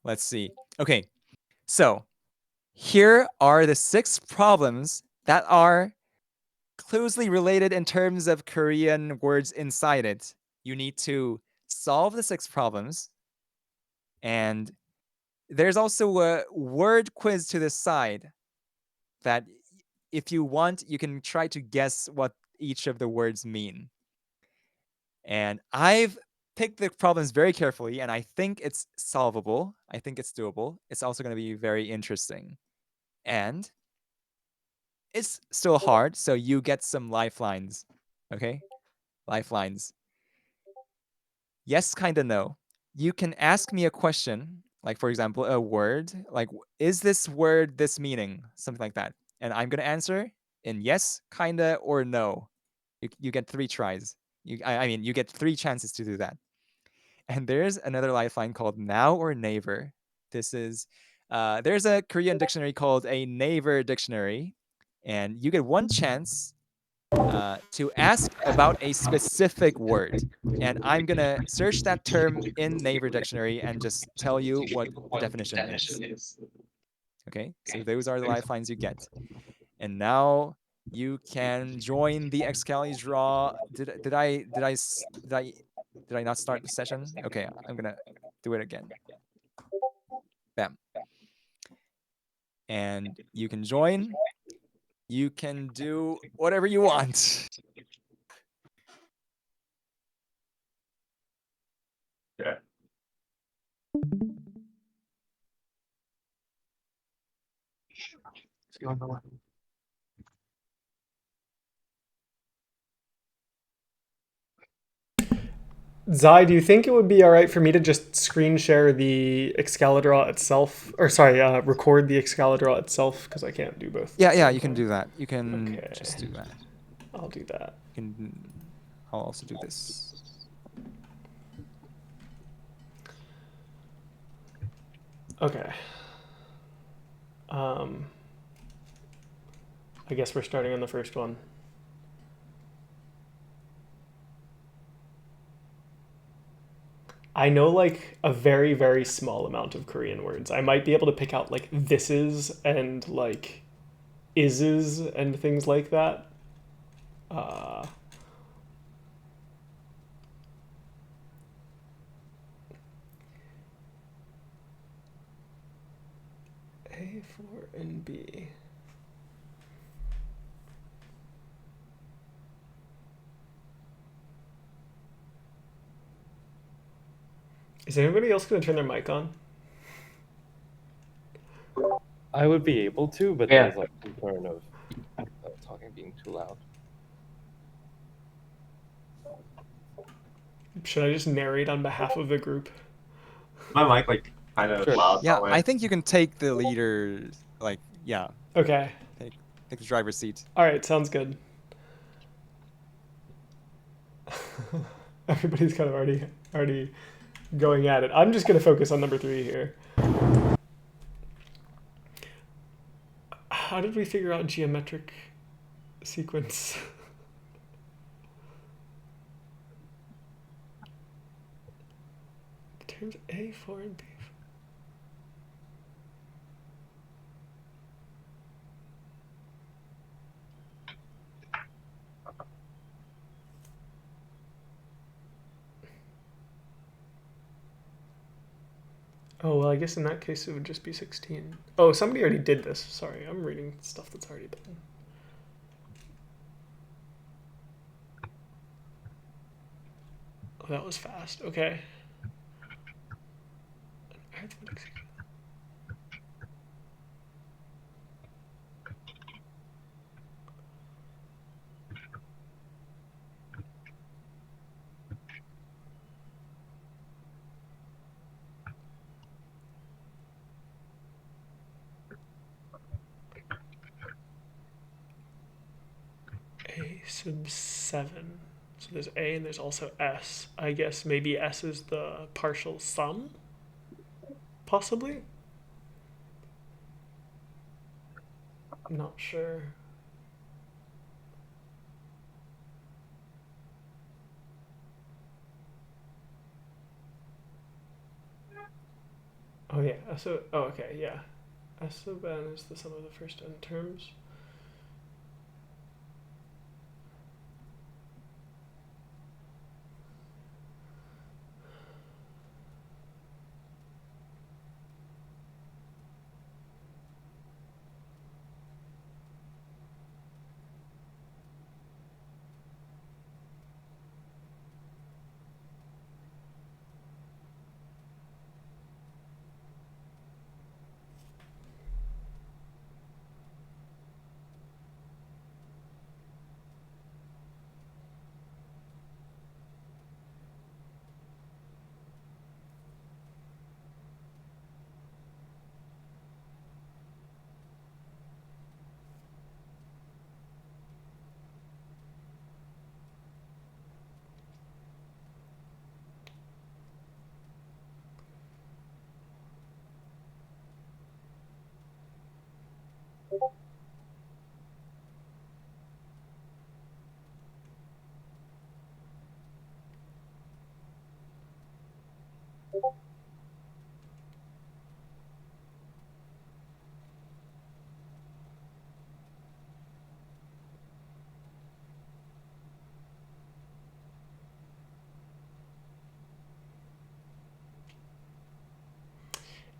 Let's see. Okay, so here are the 6 problems that are closely related in terms of Korean words inside it. You need to solve the 6 problems, and there's also a word quiz to the side that if you want, you can try to guess what each of the words mean. And I've picked the problems very carefully, and I think it's solvable. I think it's doable. It's also going to be very interesting. And it's still hard, so you get some lifelines. Okay? Lifelines. Yes, kind of no. You can ask me a question, like for example, a word, like is this word this meaning? Something like that. And I'm going to answer in yes, kind of, or no. You get 3 tries. I mean, you get 3 chances to do that. And there's another lifeline called now or never. This is there's a Korean dictionary called a Naver dictionary, and you get 1 chance to ask about a specific word. And I'm gonna search that term in Naver dictionary and just tell you what the definition is. Okay, so those are the lifelines you get. And now you can join the Excali draw. Did I not start the session? Okay, I'm gonna do it again. Bam. And you can join. You can do whatever you want. Yeah. Zai, do you think it would be all right for me to just screen share the Excalibur itself, or sorry, record the Excalibur itself because I can't do both? Yeah, you can do that. You can Okay. just do that. I'll do that. I'll also do this. Okay. I guess we're starting on the first one. I know like a very, very small amount of Korean words. I might be able to pick out like thises and like ises and things like that. A, 4, and B. Is anybody else going to turn their mic on? I would be able to, but Yeah. there's like concern of talking being too loud. Should I just narrate on behalf of the group? My mic like kind of Sure. loud Yeah, that way. I think you can take the leader, like, yeah, Okay. take the driver's seat. All right, sounds good. Everybody's kind of already going at it. I'm just going to focus on number 3 here. How did we figure out geometric sequence? Terms A, 4, and B. Oh, well, I guess in that case it would just be 16. Oh, somebody already did this. Sorry, I'm reading stuff that's already done. Oh, that was fast. Okay. A sub 7. So there's A and there's also S. I guess maybe S is the partial sum? Possibly? I'm not sure. Oh yeah. So oh okay yeah. S sub n is the sum of the first n terms.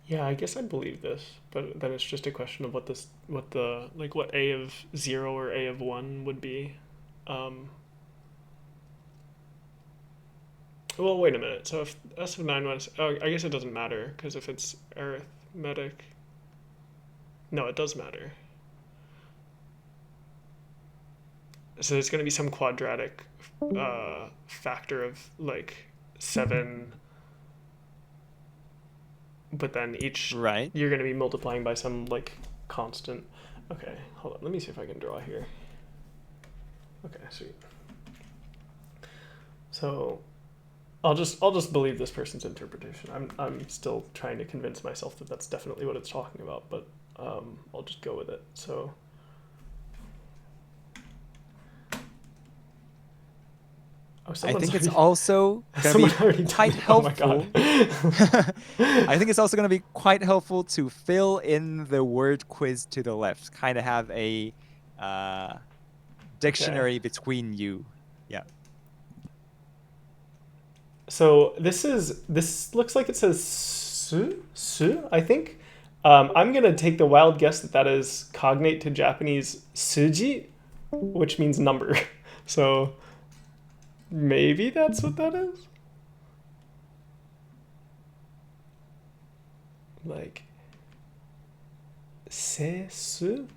Yeah, I guess I believe this, but then it's just a question of what a of 0 or a of 1 would be. Um, well, wait a minute. So if s of 9 was, oh, I guess it doesn't matter because if it's arithmetic, no, it does matter. So there's going to be some quadratic factor of like 7, but then each Right. you're going to be multiplying by some like constant. Okay, hold on. Let me see if I can draw here. Okay, sweet. So I'll just believe this person's interpretation. I'm still trying to convince myself that that's definitely what it's talking about, but I'll just go with it. So I think it's also going to someone be already quite told me. Oh my helpful. god. I think it's also going to be quite helpful to fill in the word quiz to the left. Kind of have a dictionary between you. Yeah. So this looks like it says su, I think. I'm gonna take the wild guess that that is cognate to Japanese suji, which means number. So maybe that's what that is. Like su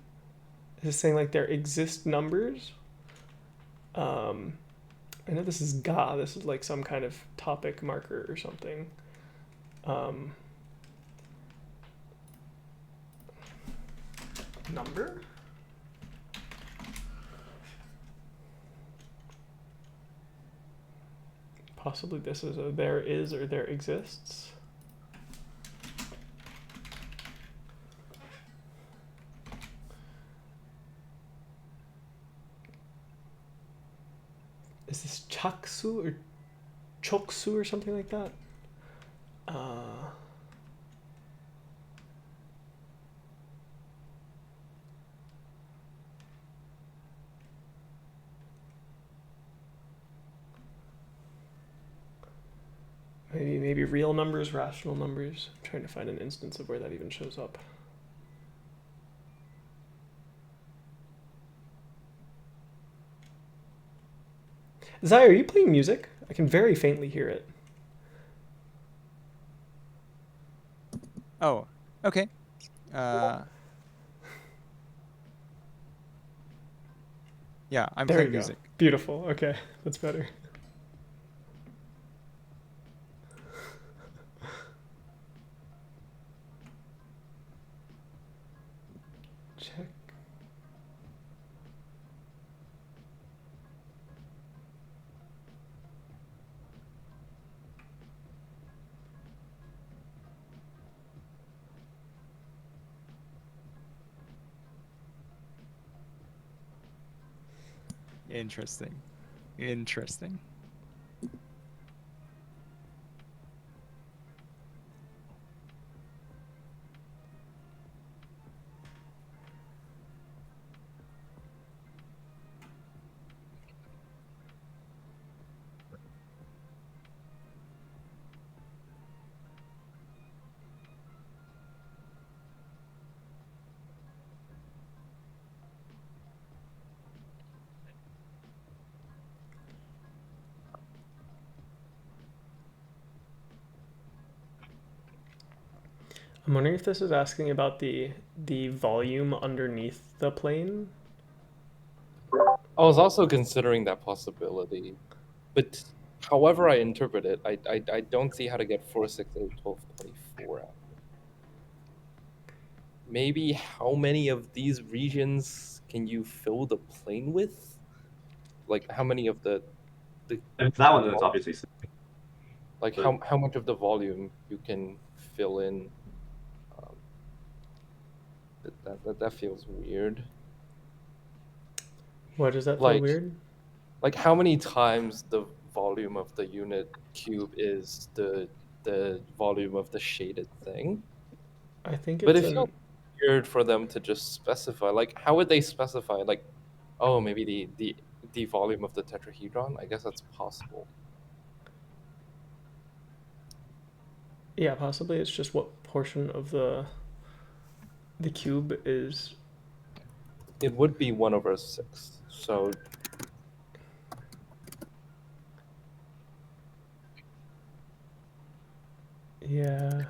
is saying like there exist numbers. I know this is ga. This is like some kind of topic marker or something. Number? Possibly this is a there is or there exists. Is this chaksu or choksu or something like that? Maybe real numbers, rational numbers. I'm trying to find an instance of where that even shows up. Zai, are you playing music? I can very faintly hear it. Oh, okay. Yeah, I'm There playing you go. music. Beautiful. Okay, that's better. Check. Interesting. Interesting. I'm wondering if this is asking about the volume underneath the plane. I was also considering that possibility, but however I interpret it, I don't see how to get 4, 6, 8, 12, 24 out. Maybe how many of these regions can you fill the plane with? Like how many of the If that one, then it's obviously like But- how much of the volume you can fill in? Um, that feels weird. Why does that feel Like weird? like how many times the volume of the unit cube is the volume of the shaded thing? I think But it's it feels an weird for them to just specify. Like, how would they specify? Like, oh, maybe the volume of the tetrahedron. I guess that's possible. yeah, possibly it's just what portion of the cube is. It would be 1/6. So Yeah.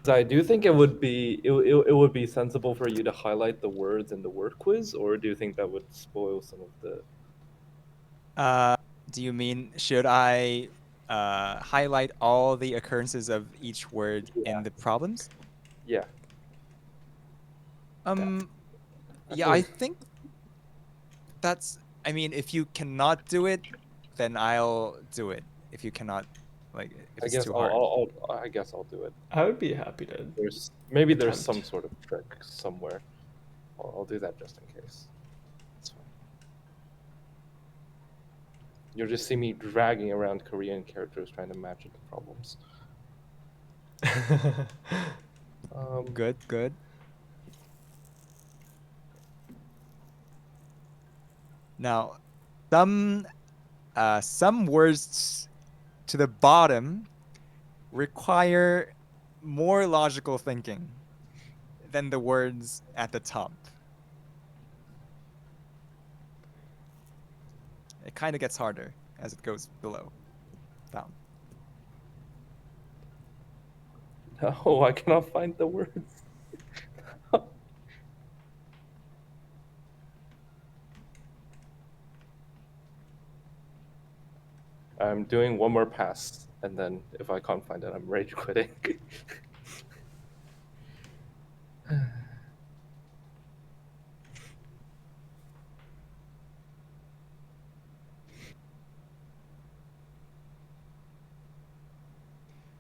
I do think it would be sensible for you to highlight the words in the word quiz, or do you think that would spoil some of the? Do you mean should I highlight all the occurrences of each word in the problems? Yeah, Um, I yeah, I think think that's. I mean, if you cannot do it, then I'll do it. If you cannot, like, if I it's guess too hard. I guess I'll do it. I would be happy to. There's Attempt. some sort of trick somewhere. I'll do that just in case. It's fine. You'll just see me dragging around Korean characters trying to match it to problems. Good, good. Now, some words to the bottom require more logical thinking than the words at the top. It kind of gets harder as it goes below, down. No, I cannot find the words. I'm doing one more pass, and then if I can't find it, I'm rage quitting.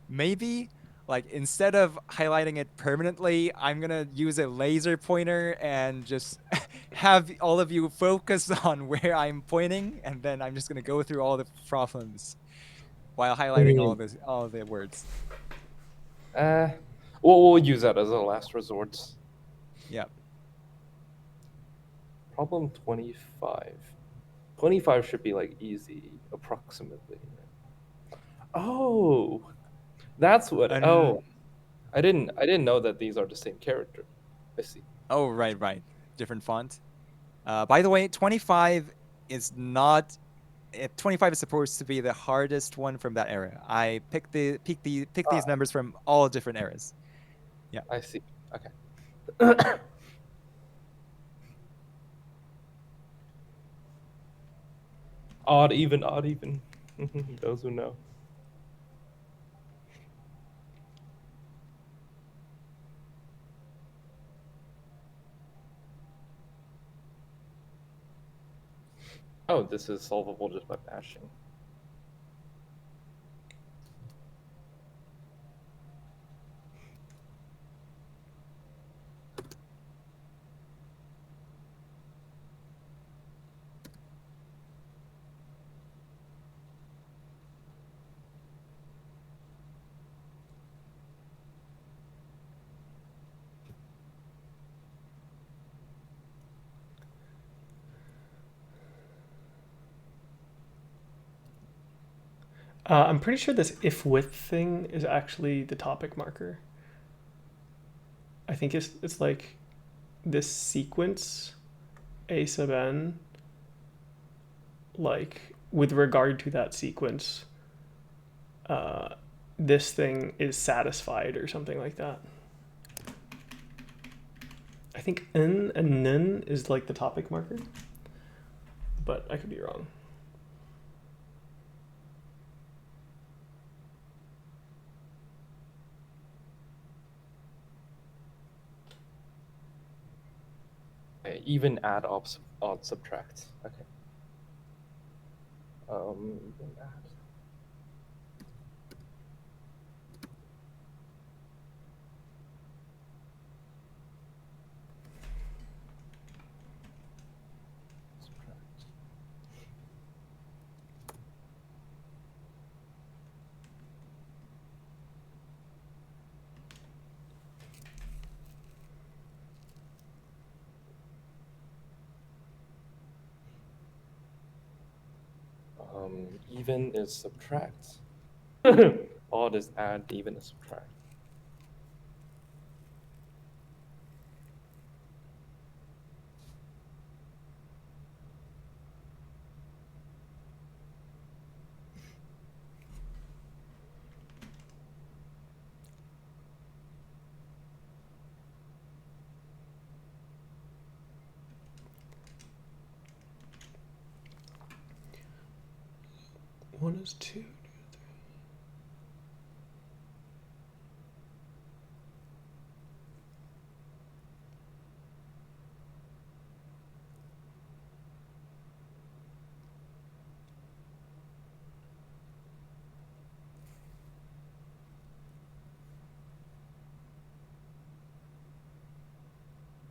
Maybe, like, instead of highlighting it permanently, I'm gonna use a laser pointer and just have all of you focus on where I'm pointing, and then I'm just gonna go through all the problems while highlighting all the words. uh, we'll use that as a last resort. Yeah. Problem 25. 25 should be like easy, approximately. Oh, that's what. And Oh, I didn't know that these are the same character. I see. oh, right, right. Different font. By the way, 25 is not. 25 is supposed to be the hardest one from that era. I picked these numbers from all different eras. Yeah. I see. Okay. Odd even, odd even. Those who know. Oh, this is solvable just by bashing. I'm pretty sure this if with thing is actually the topic marker. I think it's like this sequence a sub n, like with regard to that sequence, this thing is satisfied or something like that. I think n and nen is like the topic marker, but I could be wrong. Okay, even, add, odd, subtract. Okay. Even, add. Subtract. Even is subtract. Odd is add, even is subtract. One is 2.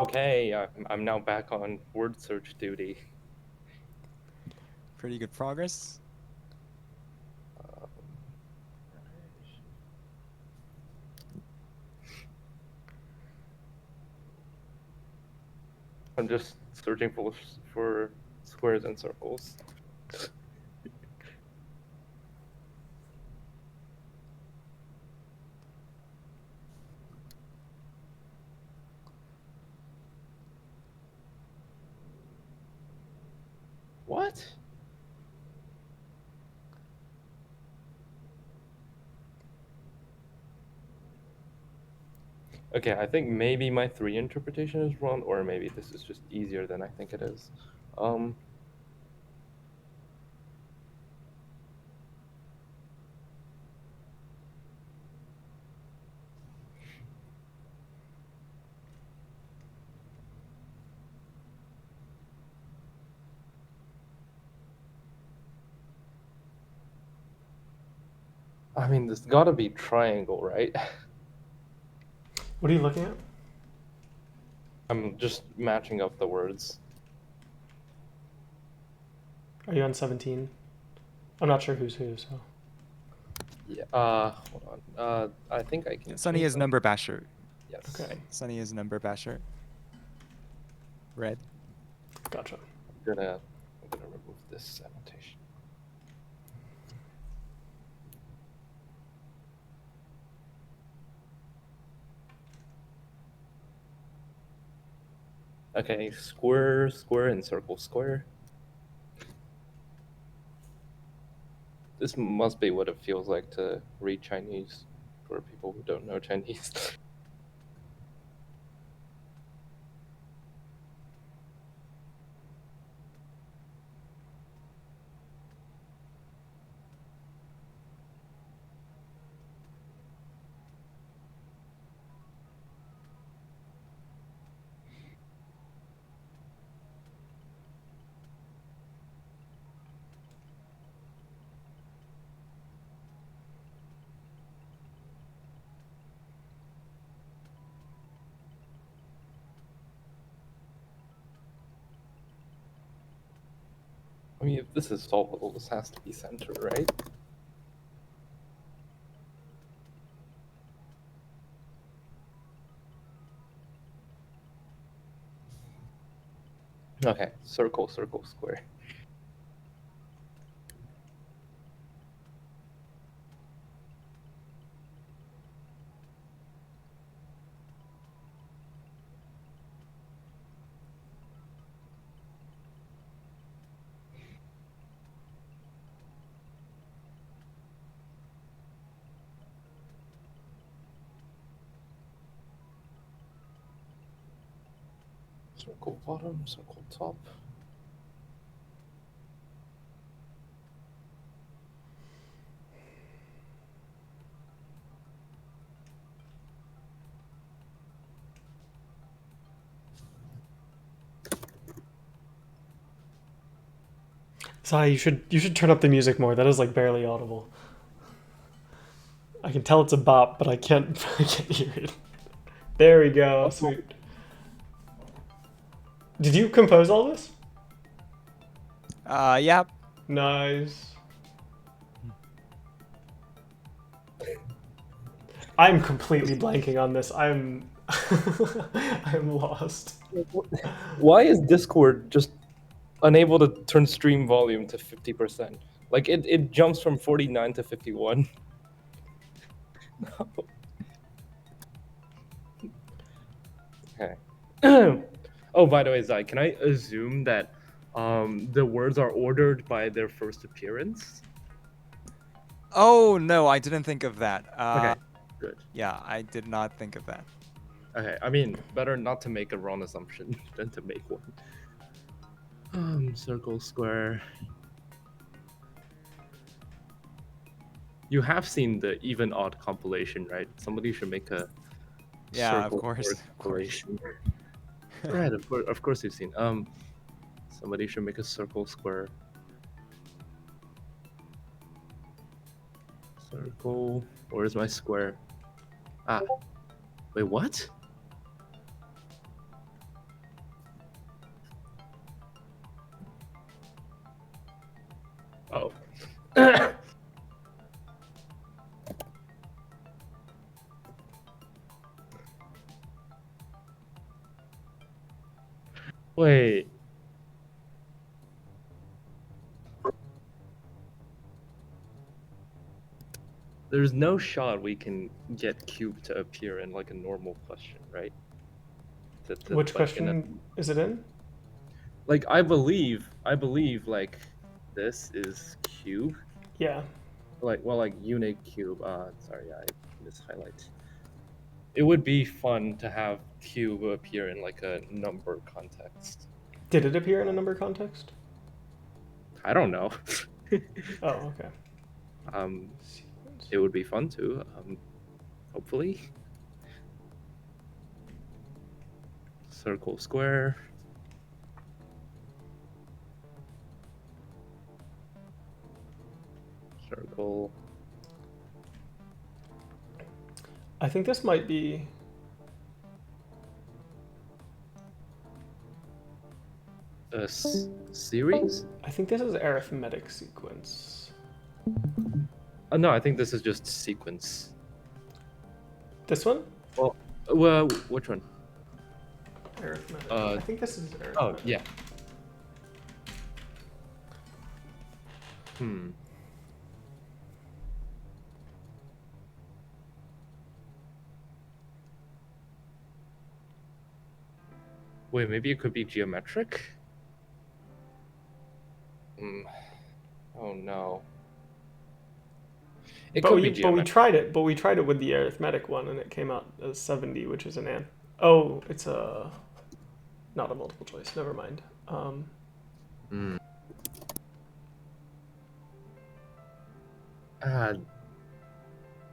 Okay, I'm now back on word search duty. Pretty good progress. I'm just searching for squares and circles. What? Okay, I think maybe my 3 interpretation is wrong, or maybe this is just easier than I think it is. I mean, there's gotta be triangle, right? What are you looking at? I'm just matching up the words. Are you on 17? I'm not sure who's who, so. Yeah. Hold on. I think I can. Sunny change is that. number basher. Yes. Okay, Sunny is number basher. Red. gotcha. I'm gonna remove this annotation. Okay, square, square, and circle, square. This must be what it feels like to read Chinese for people who don't know Chinese. I mean, if this is solvable, this has to be center, right? Okay, circle, circle, square. Circle bottom, circle top. Sai, you should turn up the music more. That is like barely audible. I can tell it's a bop, but I can't I can't hear it. There we go. Sweet. Did you compose all this? Yeah. Nice. I'm completely blanking on this. I'm I'm lost. Why is Discord just unable to turn stream volume to 50%? Like it jumps from 49 to 51. No. Okay. Oh, by the way, Zai, can I assume that the words are ordered by their first appearance? Oh no, I didn't think of that. Okay, good. Yeah, I did not think of that. Okay, I mean, better not to make a wrong assumption than to make one. Circle, square. You have seen the even odd compilation, right? Somebody should make a Yeah, of circle course. square compilation. Right, of course you've seen. Somebody should make a circle square. Circle. Where's my square? Ah. Wait, what? Oh. Wait. There's no shot we can get cube to appear in like a normal question, right? Which like, in question is it in? like I believe like this is cube. Yeah. Like unit cube. Sorry, I missed highlight. It would be fun to have cube appear in like a number context. Did it appear in a number context? I don't know. Oh, okay. It would be fun too. Hopefully. Circle, square. Circle. I think this might be A series? I think this is arithmetic sequence. No, I think this is just sequence. This one? Well, which one? Arithmetic. I think this is arithmetic. Oh, yeah. Wait, maybe it could be geometric? Oh no. It could be geometric. we tried it with the arithmetic one and it came out as 70, which is an an. Oh, it's a not a multiple choice. Never mind.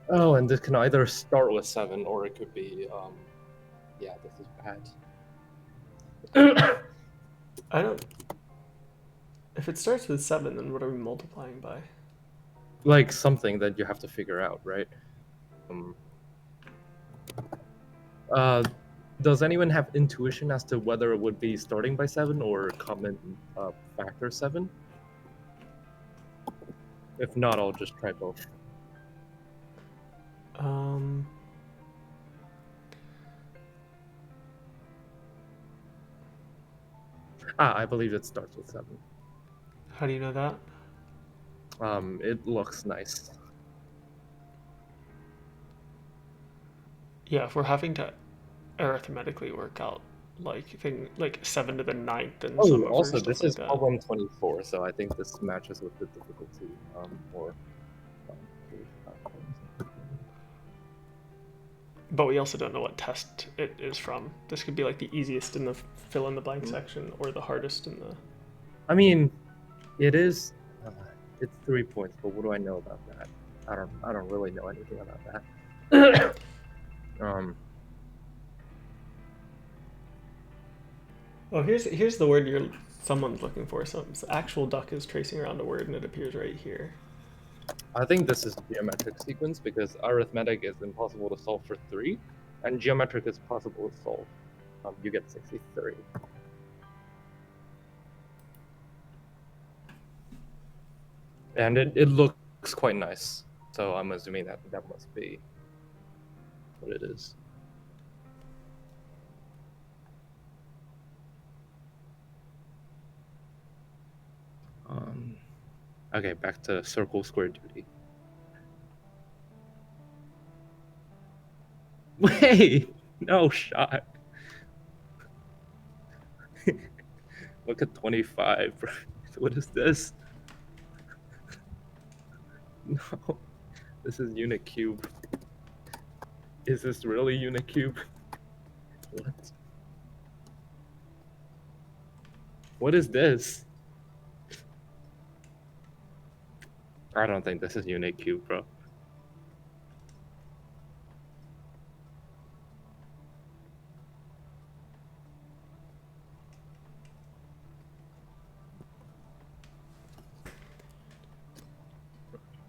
Oh, and this can either start with 7 or it could be yeah, this is bad. I don't. If it starts with 7, then what are we multiplying by? Like something that you have to figure out, right? Does anyone have intuition as to whether it would be starting by 7 or common factor 7? If not, I'll just try both. I believe it starts with 7. How do you know that? It looks nice. Yeah, if we're having to arithmetically work out like 7 to the 9th and some other Also, stuff this like is that. problem 24, so I think this matches with the difficulty more. But we also don't know what test it is from. This could be like the easiest in the fill in the blank section or the hardest in the. I mean, it is. It's 3 points, but what do I know about that? I don't really know anything about that. Oh, here's the word someone's looking for. Some actual duck is tracing around a word and it appears right here. I think this is geometric sequence because arithmetic is impossible to solve for 3, and geometric is possible to solve. You get 63. And it looks quite nice, so I'm assuming that must be what it is. Okay, back to circle square duty. Wait, no shot. Look at 25. What is this? No, this is unit cube. Is this really unit cube? What? What is this? I don't think this is unit cube, bro.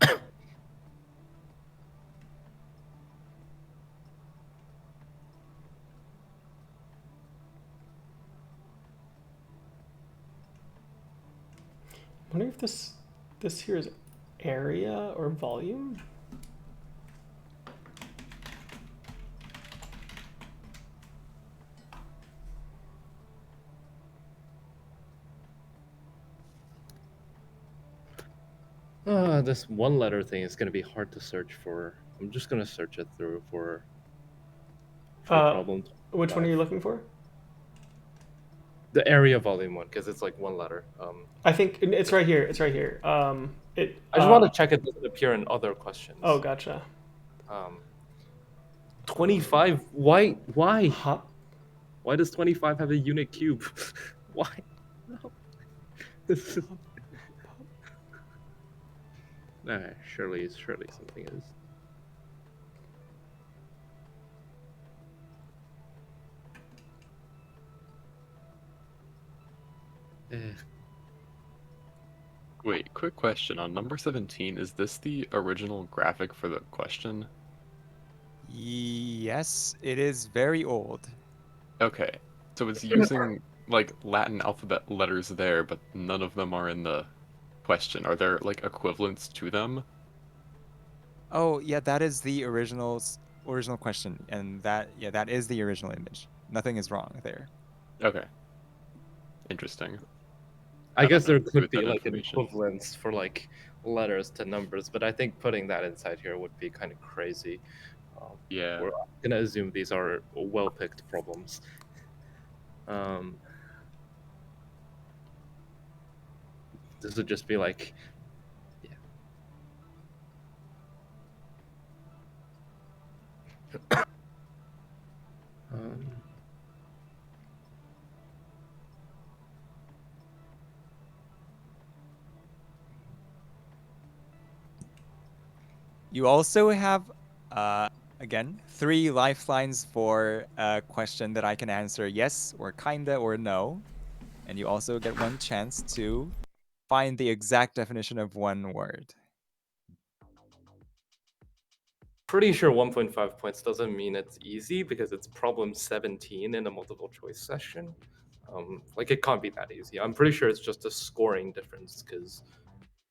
I wonder if this here is area or volume. This one letter thing is gonna be hard to search for. I'm just gonna search it through for problem. Which one are you looking for? The area volume one, because it's like one letter. I think it's right here. It's right here. I just want to check it doesn't appear in other questions. Oh, gotcha. 25. Why? Huh? Why does 25 have a unit cube? Why? No. This is... surely something is. Wait, quick question. On number 17, is this the original graphic for the question? Yes, it is very old. Okay, so it's using like Latin alphabet letters there, but none of them are in the question. Are there like equivalents to them? Oh, yeah, that is the original question, and that is the original image. Nothing is wrong there. Okay. Interesting. I guess there know, could with be that like an information. equivalence for like letters to numbers, but I think putting that inside here would be kind of crazy. Yeah. We're gonna assume these are well-picked problems. This would just be like, yeah. You also have, again, 3 lifelines for a question that I can answer yes or kinda or no. And you also get 1 chance to find the exact definition of 1 word. Pretty sure 1.5 points doesn't mean it's easy because it's problem 17 in a multiple choice session. Like it can't be that easy. I'm pretty sure it's just a scoring difference because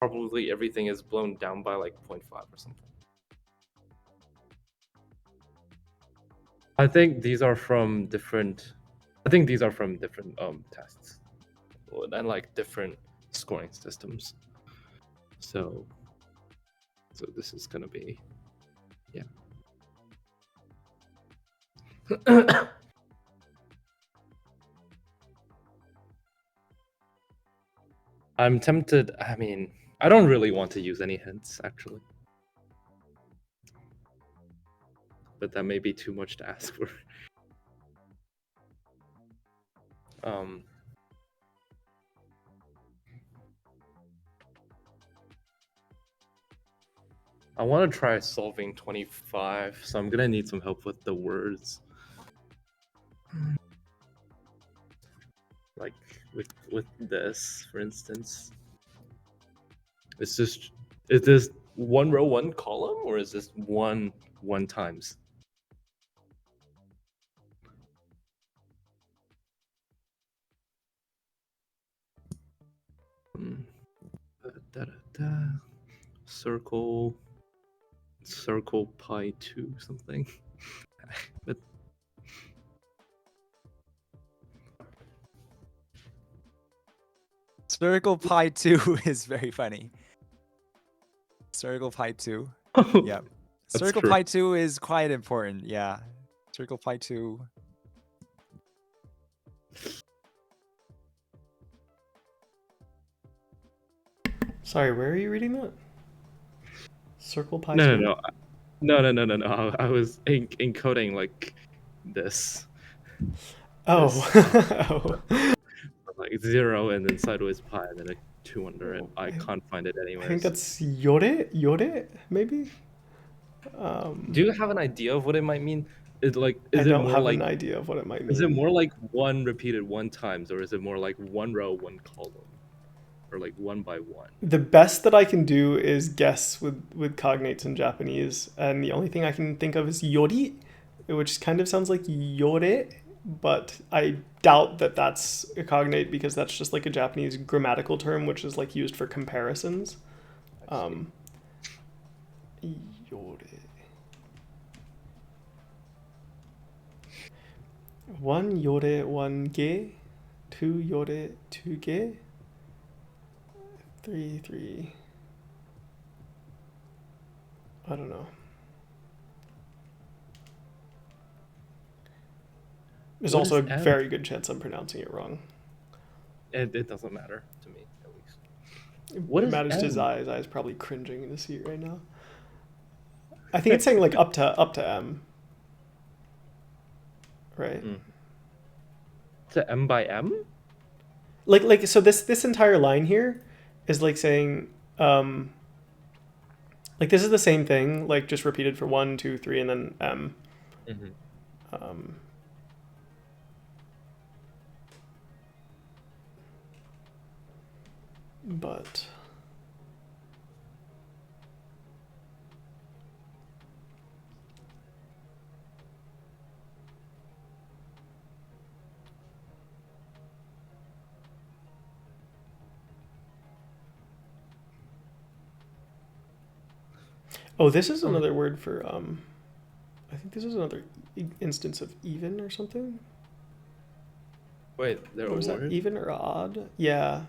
probably everything is blown down by like 0.5 or something. I think these are from different tests and like different scoring systems. So this is gonna be, yeah. I'm tempted. I mean, I don't really want to use any hints actually. but that may be too much to ask for. I want to try solving 25, so I'm gonna need some help with the words. Like with this, for instance. Is this one row, one column, or is this one times? Circle pi 2 something. But Circle pi 2 is very funny. Circle pi 2. Yeah. That's Circle true. pi 2 is quite important. Yeah. Circle pi 2. Sorry, where are you reading that? Circle pi. No. I was encoding like this. Oh. Oh. Like 0 and then sideways pi and then a 2 under it. I can't find it anywhere. I think that's yore, maybe. Do you have an idea of what it might mean? Is I it don't more have like an idea of what it might mean. is it more like one repeated one times, or is it more like one row, one column, or like one by one? The best that I can do is guess with cognates in Japanese, and the only thing I can think of is yori, which kind of sounds like yore, but I doubt that that's a cognate because that's just like a Japanese grammatical term, which is like used for comparisons. Yore. 1 yore 1 ge, 2 yore 2 ge, 3. I don't know. There's What also a is M? very good chance I'm pronouncing it wrong. It doesn't matter to me, at least. What is matters to M? Zai? Zai's probably cringing in his seat right now. I think it's saying like up to M. Right? To M by M? Like so this entire line here is like saying like this is the same thing, like just repeated for 1, 2, 3, and then M. But oh, this is another word for I think this is another instance of even or something. Wait, there What was that? word? Even or odd? Yeah.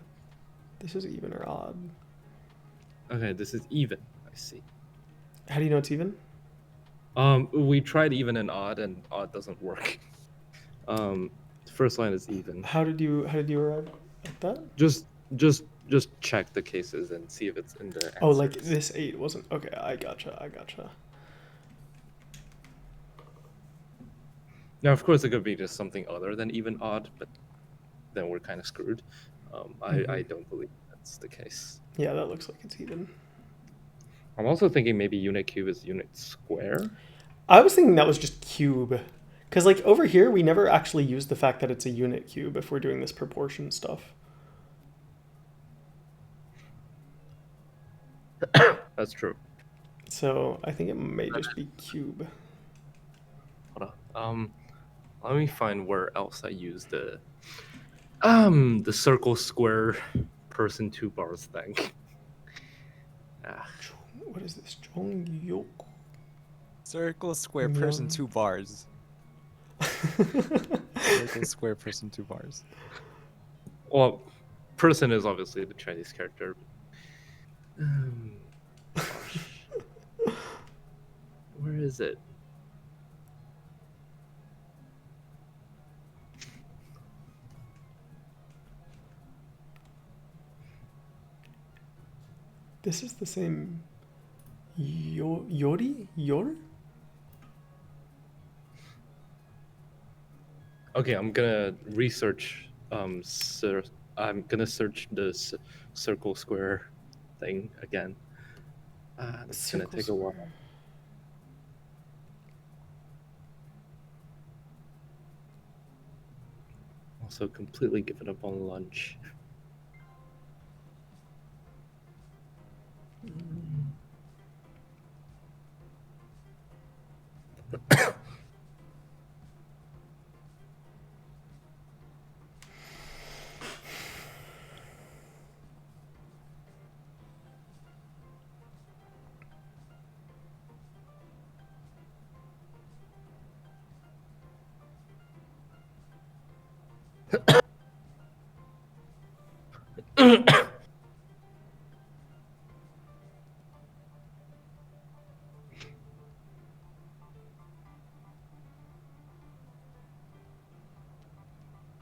This is even or odd. Okay, this is even. I see. How do you know it's even? We tried even and odd doesn't work. First line is even. How did you arrive at that? Just check the cases and see if it's in the answers. Oh, like this 8 wasn't. Okay, I gotcha. Now, of course, it could be just something other than even odd, but then we're kind of screwed. I don't believe that's the case. Yeah, that looks like it's even. I'm also thinking maybe unit cube is unit square. I was thinking that was just cube. Because like over here, we never actually use the fact that it's a unit cube if we're doing this proportion stuff. That's true. So I think it may just be cube. Hold on. Let me find where else I use the circle, square, person, 2 bars thing. What is this? Jongyok. Circle, square, No. person, 2 bars. Circle, square, person, 2 bars. Well, person is obviously the Chinese character. Where is it? This is the same. Yori? Yor? Okay, I'm gonna research. I'm gonna search the circle square thing again. It's gonna Circle take a while. square. Also, completely given up on lunch.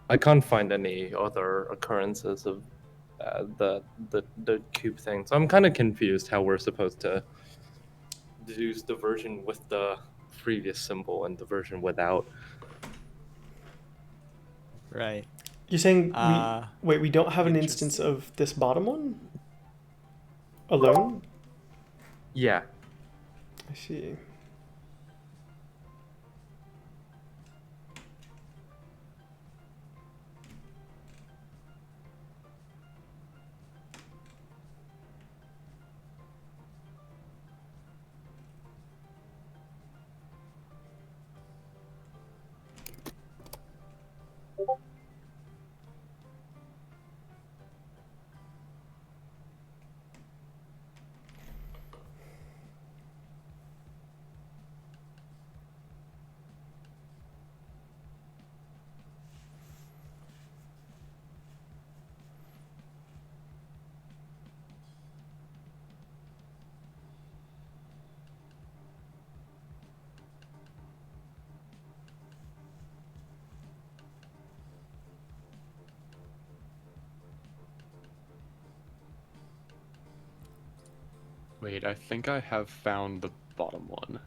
I can't find any other occurrences of the cube thing, so I'm kind of confused how we're supposed to deduce the version with the previous symbol and the version without. Right. You're saying Uh, we don't have an instance interesting. of this bottom one alone? Yeah. I see. Wait, I think I have found the bottom one.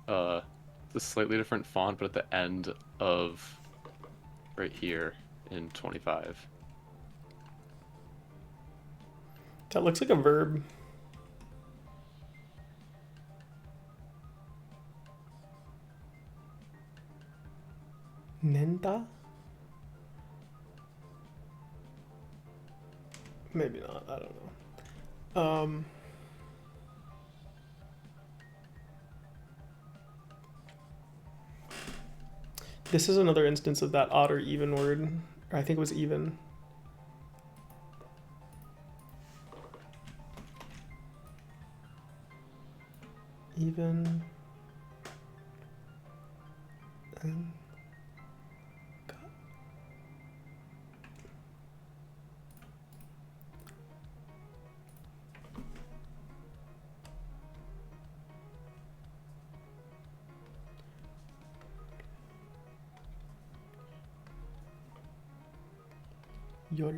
It's a slightly different font, but at the end of right here in 25. That looks like a verb. Nenta? Maybe not. I don't know. This is another instance of that odd or even word. Or I think it was even. Even. And. Yol.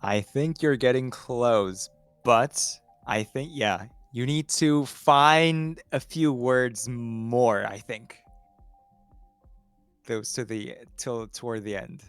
I think you're getting close, but I think, yeah, you need to find a few words more, I think. Those to the till toward the end.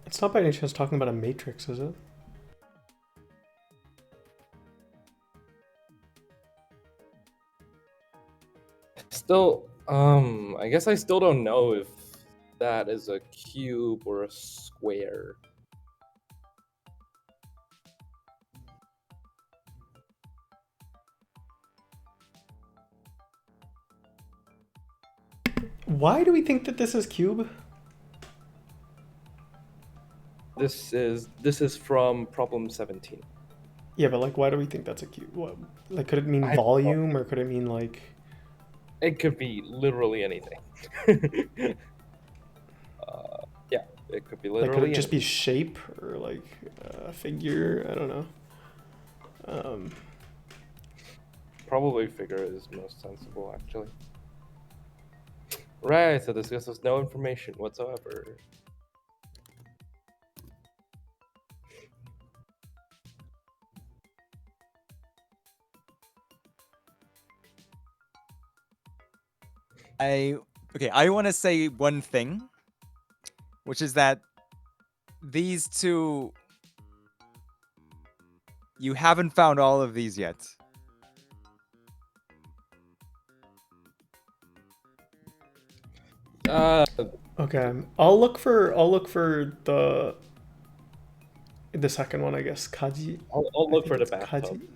It's not by any chance talking about a matrix, is it? Still, I guess I still don't know if that is a cube or a square. Why do we think that this is cube? This is from problem 17. Yeah, but like, why do we think that's a cube? What, like, could it mean I don't know. volume, or could it mean like? It could be literally anything. Yeah, it could be Like, literally could it just be anything. shape or like a figure? I don't know. Probably figure is most sensible, actually. Right, so this gives us no information whatsoever. I want to say one thing, which is that these two, you haven't found all of these yet. Okay, I'll look for the second one, I guess. Kaji. I'll I look think for the it's bathtub. Kaji.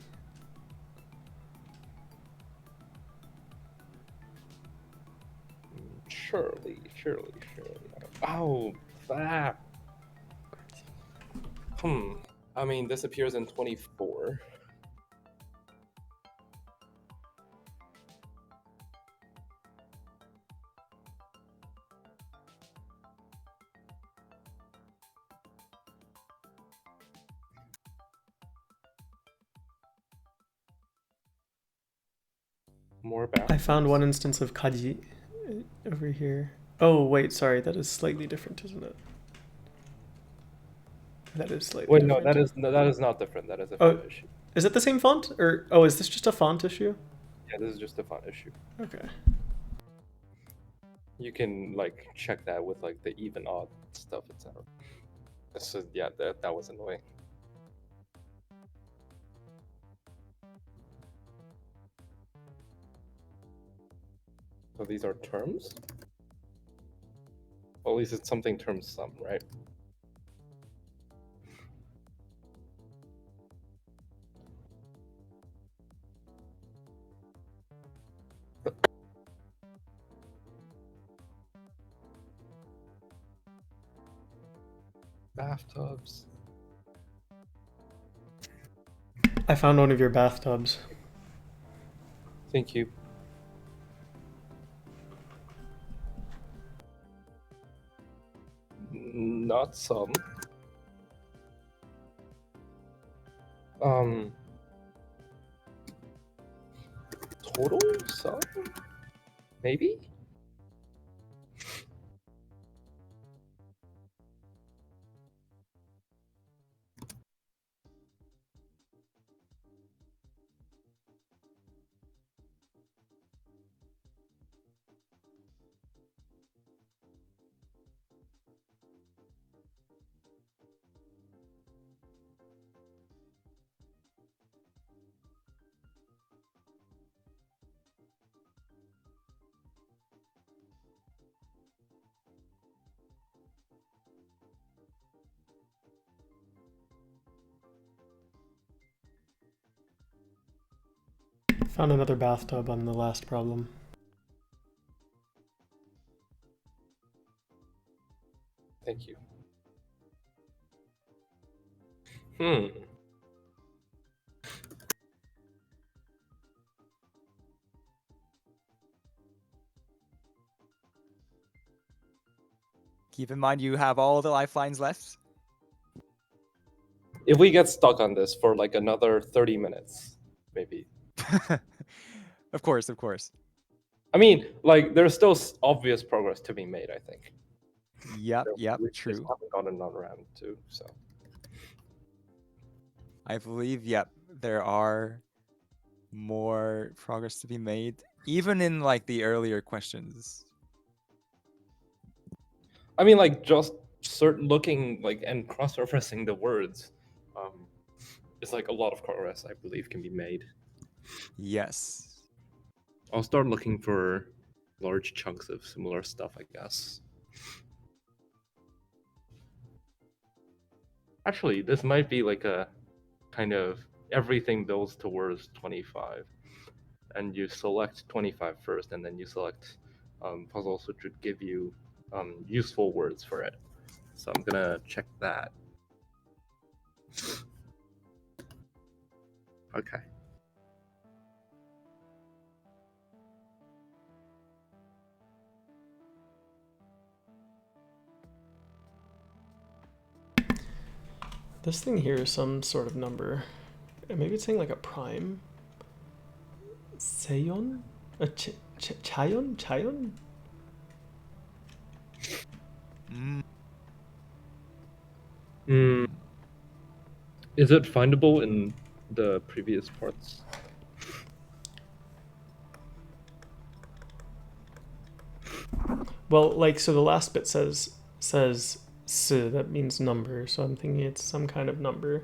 Surely. Oh, that. I mean, this appears in 24. More bad. I found one instance of kaji over here. Oh, wait, sorry. That is slightly different, isn't it? That is slightly Wait, different. no, that is not different. That is a Oh. font issue. Is it the same font? Or, oh, is this just a font issue? Yeah, this is just a font issue. Okay. You can like check that with like the even odd stuff, etc. So yeah, that was annoying. So these are terms? Well, at least it's something term sum, right? Bathtubs. I found one of your bathtubs. Thank you. Not some. Total sum? Maybe? Found another bathtub on the last problem. Thank you. Hmm. Keep in mind you have all the lifelines left. If we get stuck on this for like another 30 minutes, maybe. Of course, of course. I mean, like, there's still obvious progress to be made, I think. Yep, yep, We just true. haven't gotten on round 2, so. I believe, yep, there are more progress to be made, even in like the earlier questions. I mean, like, just looking like and cross-referencing the words, it's like a lot of progress I believe can be made. Yes. I'll start looking for large chunks of similar stuff, I guess. Actually, this might be like a kind of everything builds towards 25, and you select 25 first, and then you select puzzles which would give you useful words for it. So I'm gonna check that. Okay. This thing here is some sort of number. Maybe it's saying like a prime. Seyon? A chayon? Chayon? Is it findable in the previous parts? Well, like, so the last bit says that means number, so I'm thinking it's some kind of number.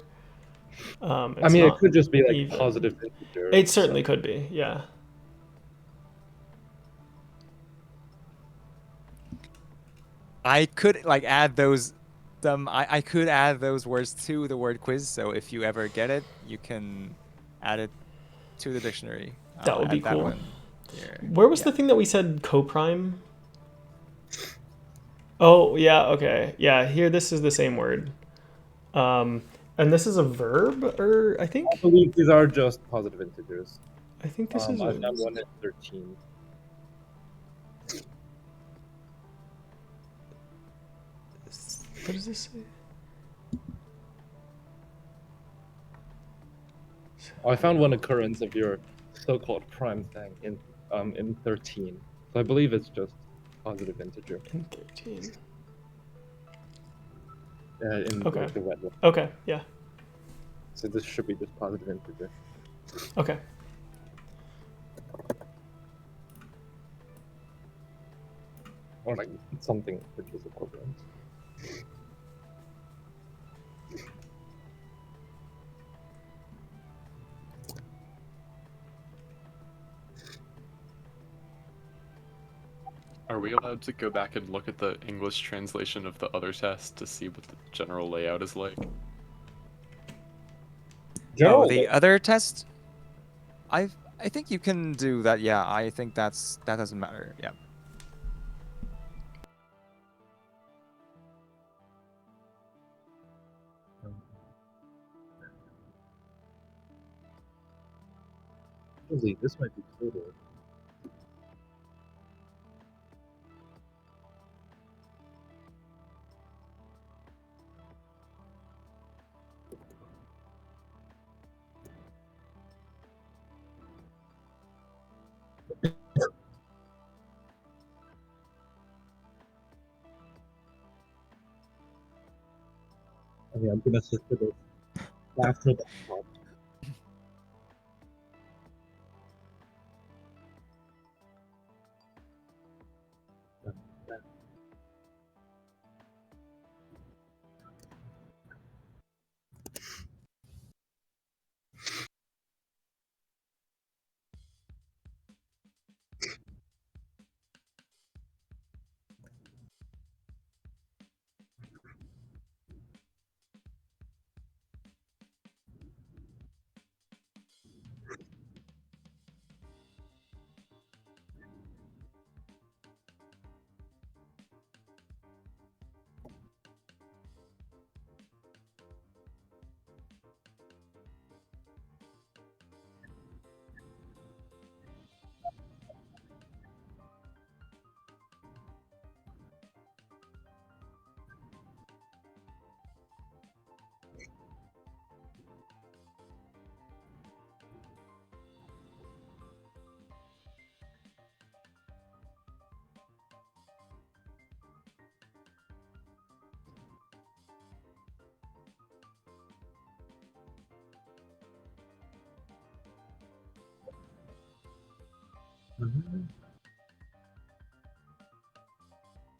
I mean, it could just be like even. positive integer. It certainly could be, yeah. I could like add those I could add those words to the word quiz, so if you ever get it, you can add it to the dictionary. That would be add that cool. one here. Where was the thing that we said coprime? Oh, yeah, okay. Yeah, here this is the same word. And this is a verb, or I think? I believe these are just positive integers. I think this is I a... found one at 13. What does this say? I found one occurrence of your so-called prime thing in 13. So I believe it's just positive integer In 13. in Okay. like the red one. Okay, yeah. So this should be just positive integer. Okay. Or like something which is equivalent. Are we allowed to go back and look at the English translation of the other test to see what the general layout is like? Oh, the other test? I think you can do that. Yeah, I think that doesn't matter. Yeah. Actually, this might be total. Okay, I'm gonna shift to this after that part.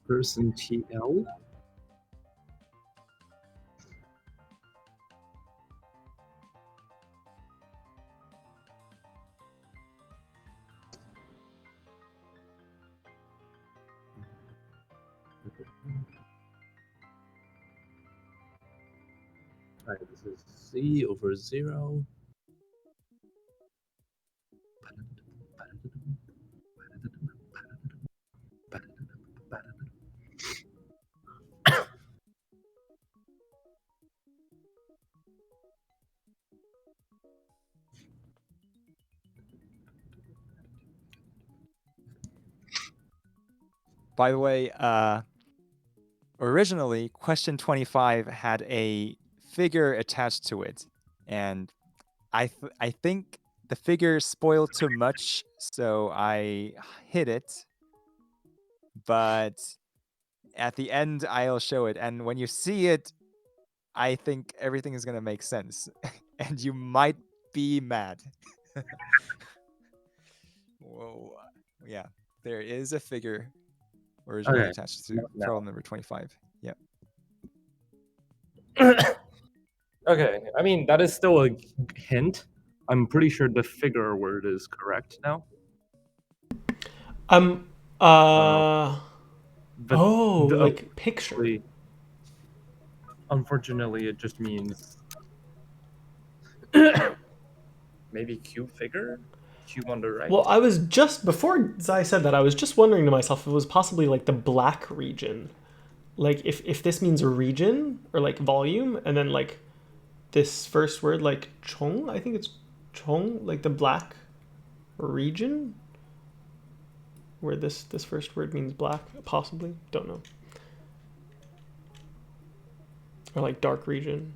Person TL. Alright, this is C over 0. By the way, originally question 25 had a figure attached to it, and I think the figure spoiled too much, so I hid it. But at the end, I'll show it, and when you see it, I think everything is gonna make sense, and you might be mad. Whoa, yeah, there is a figure originally Okay, attached to now. problem number 25. Yeah. Okay, I mean, that is still a hint. I'm pretty sure the figure word is correct now. Um. But Oh, the- like picture. Unfortunately, it just means maybe cube figure, cube on the right. Well, I was just before Zai said that, I was just wondering to myself if it was possibly like the black region, like if this means a region or like volume, and then like this first word like chong, I think it's chong, like the black region, where this first word means black, possibly, don't know, or like dark region.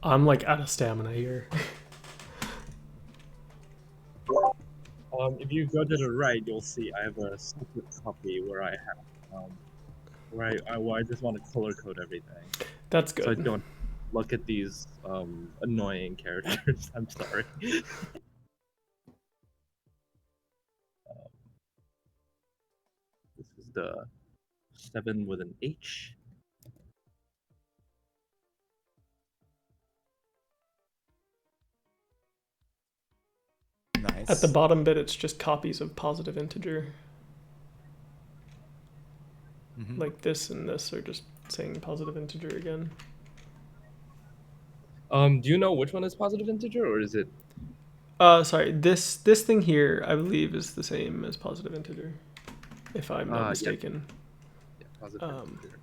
I'm like out of stamina here. If you go to the right, you'll see I have a separate copy where I have where I just want to color code everything, That's so I good. don't look at these annoying characters. I'm sorry. This is the 7 with an H. Nice. At the bottom bit, it's just copies of positive integer. Mhm. Like this and this are just saying positive integer again. Do you know which one is positive integer, or is it? Sorry, this thing here, I believe, is the same as positive integer, if I'm not Yeah. mistaken. Yeah, positive Um, integer.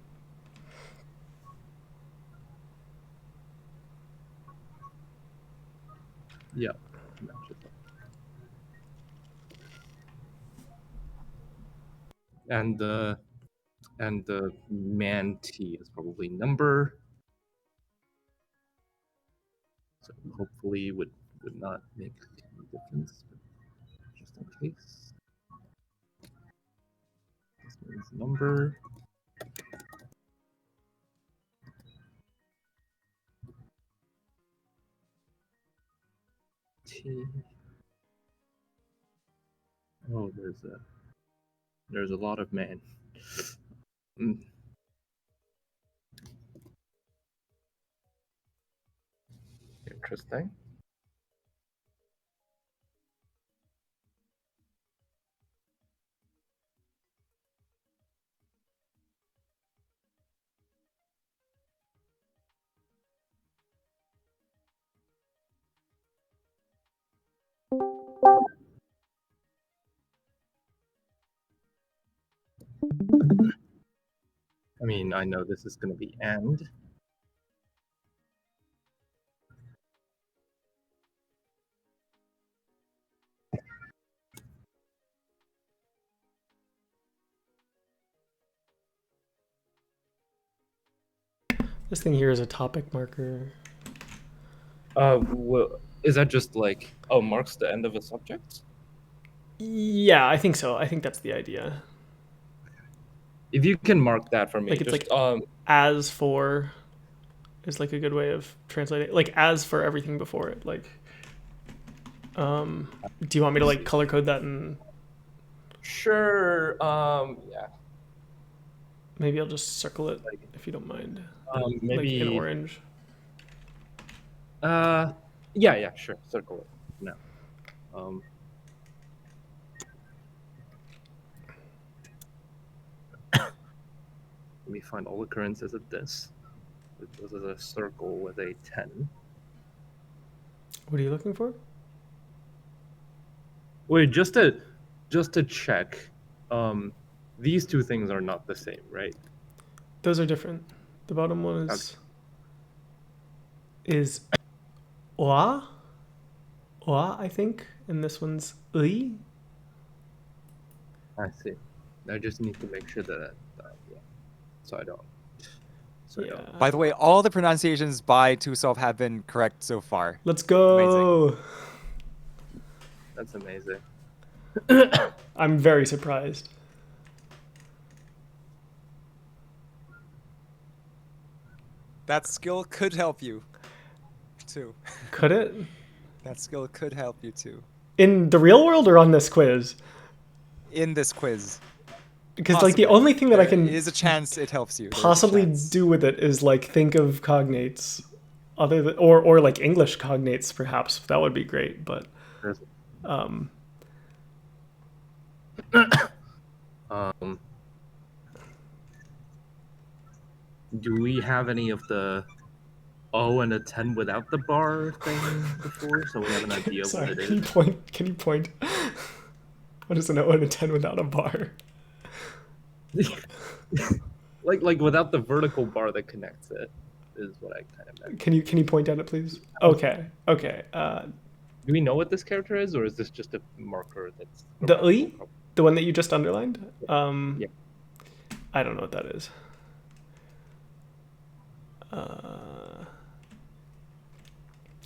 Yeah. matches up. And the man T is probably number. So hopefully would not make any difference, but just in case. This means number. T. Oh, there's a lot of man. Interesting. I mean, I know this is going to be and. This thing here is a topic marker. Well, is that just like, oh, marks the end of a subject? Yeah, I think so. I think that's the idea. If you can mark that for me, Like it's just like as for is like a good way of translating. Like as for everything before it. Like, do you want me to like color code that and sure. Yeah. maybe I'll just circle it if you don't mind. Maybe like in orange. Yeah, sure. Circle it. No. Let me find all occurrences of this. This is a circle with a 10. What are you looking for? Wait, just to check, these two things are not the same, right? Those are different. The bottom one is oa, I think, and this one's ui. I see. I just need to make sure that, yeah, so I don't. Yeah. By the way, all the pronunciations by Tusolf have been correct so far. Let's go. That's amazing. I'm very surprised. That skill could help you, too. Could it? That skill could help you, too. In the real world or on this quiz? In this quiz. Because like the only thing that I can There is a chance it helps you. possibly do with it is like think of cognates, other than or like English cognates perhaps. That would be great, but Do we have any of the O and a 10 without the bar thing before, so we have an idea of sorry, what it can is? you point? Can you point? What is an O and a 10 without a bar? like without the vertical bar that connects it is what I kind of meant. Can you point at it, please? Okay. Do we know what this character is, or is this just a marker that's The ui, the one that you just underlined. Yeah. I don't know what that is.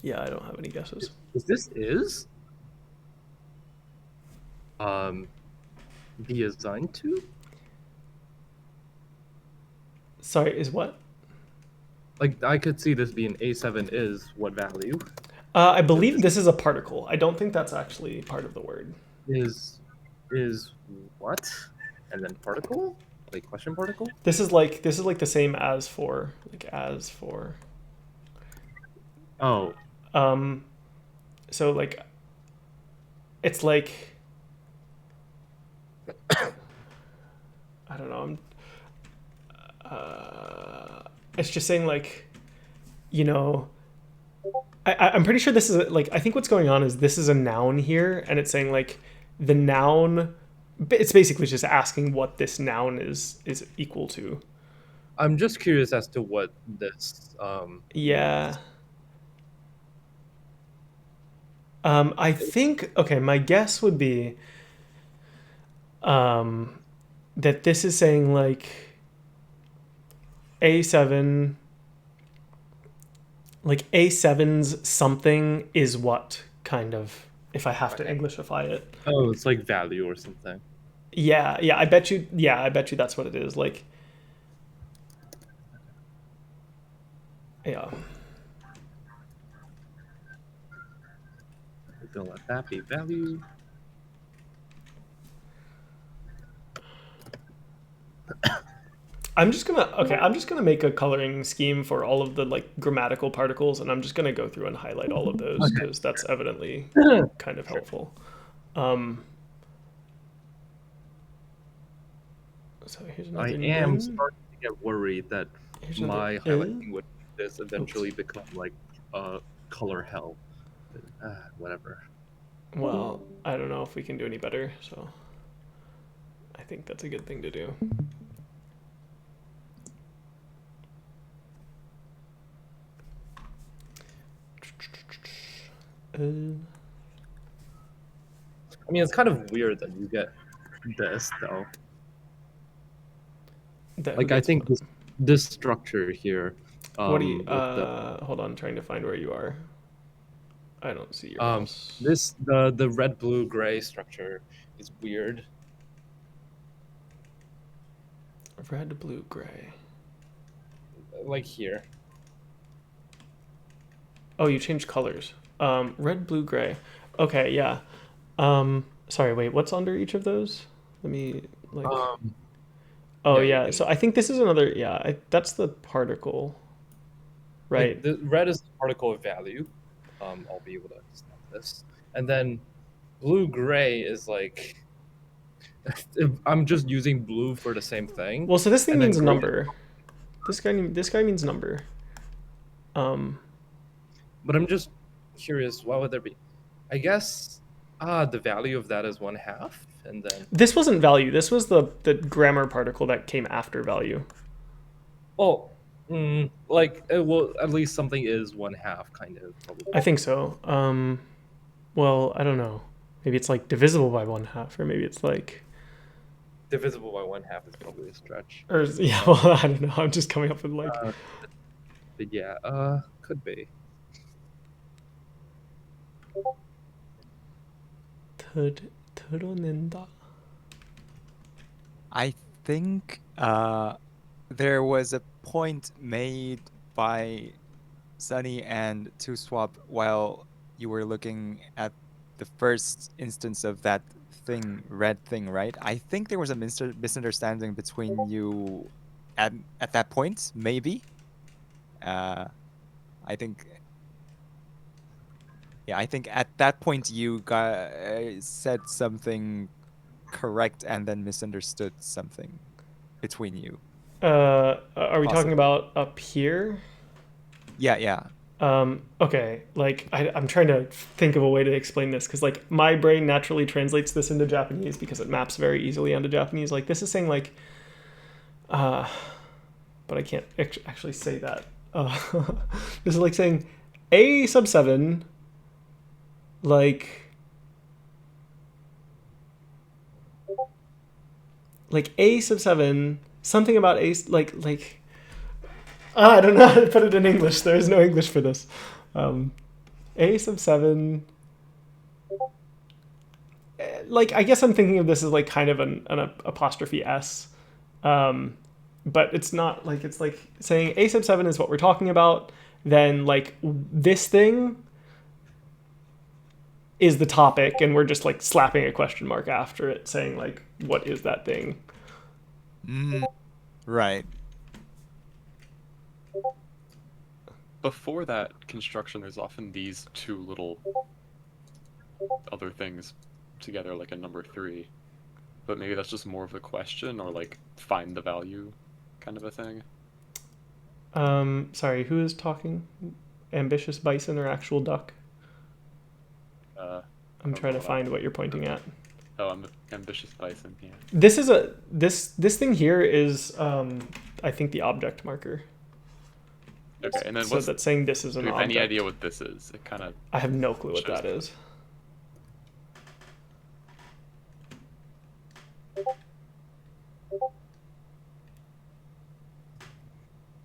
Yeah, I don't have any guesses. This is be assigned to? Sorry, is what? Like I could see this being A7 is what value I believe this is a particle. I don't think that's actually part of the word. is what? And then particle? Like question particle? This is like the same as for, like as for. Oh, So like, it's like, I don't know. It's just saying like, you know, I'm pretty sure this is like, I think what's going on is this is a noun here, and it's saying like the noun. It's basically just asking what this noun is equal to. I'm just curious as to what this Yeah. I think, okay, my guess would be that this is saying like A7, like A7's something is what, kind of, if I have to Englishify it. Oh, it's like value or something. Yeah, I bet you that's what it is. Like, yeah. We're gonna let that be value. I'm just gonna make a coloring scheme for all of the like grammatical particles, and I'm just gonna go through and highlight all of those because that's evidently kind of helpful. So here's another. I am starting to get worried that my highlighting would this eventually become like color hell. Whatever. Well, I don't know if we can do any better, so I think that's a good thing to do. I mean, it's kind of weird that you get this though. Like I think this structure here. What do you? Hold on, trying to find where you are. I don't see your mouse. The red, blue, gray structure is weird. Red, blue, gray. Like here. Oh, you changed colors. Red, blue, gray. Okay, yeah. Sorry, wait. What's under each of those? Let me like. Oh yeah. So I think this is another. Yeah, that's the particle. Right. Like the red is the particle of value. I'll be able to understand this. And then blue gray is like I'm just using blue for the same thing. Well, so this thing means number. This guy means number. But I'm just curious, why would there be? I guess the value of that is 1/2, and then this wasn't value. This was the grammar particle that came after value. Oh, like well, at least something is 1/2, kind of. Probably. I think so. Well, I don't know. Maybe it's like divisible by 1/2, or maybe it's like divisible by 1/2 is probably a stretch. Or yeah, well, I don't know. I'm just coming up with like. But yeah, could be. I think there was a point made by Sunny and TwoSwap while you were looking at the first instance of that thing, red thing, right? I think there was a misunderstanding between you at that point, maybe. I think at that point you said something correct and then misunderstood something between you. Are we talking about up here? Yeah. Okay, like I'm trying to think of a way to explain this because like my brain naturally translates this into Japanese because it maps very easily onto Japanese. Like this is saying like, but I can't actually say that. This is like saying a sub 7, like a sub 7, something about a like. I don't know how to put it in English. There is no English for this. A sub 7. Like, I guess I'm thinking of this as like kind of an apostrophe S. But it's not like, it's like saying A sub 7 is what we're talking about. Then like this thing is the topic, and we're just like slapping a question mark after it, saying like, what is that thing? Right. Before that construction, there's often these two little other things together, like a number 3. But maybe that's just more of a question, or like find the value kind of a thing. Sorry, who is talking? Ambitious bison or actual duck? I'm trying to find what you're pointing at. Oh, I'm ambitious bison. Yeah. This is this thing here is I think the object marker. Okay, and then So that's saying this is do an we have object. any idea what this is? It kind of. I have no clue what shows that that. is.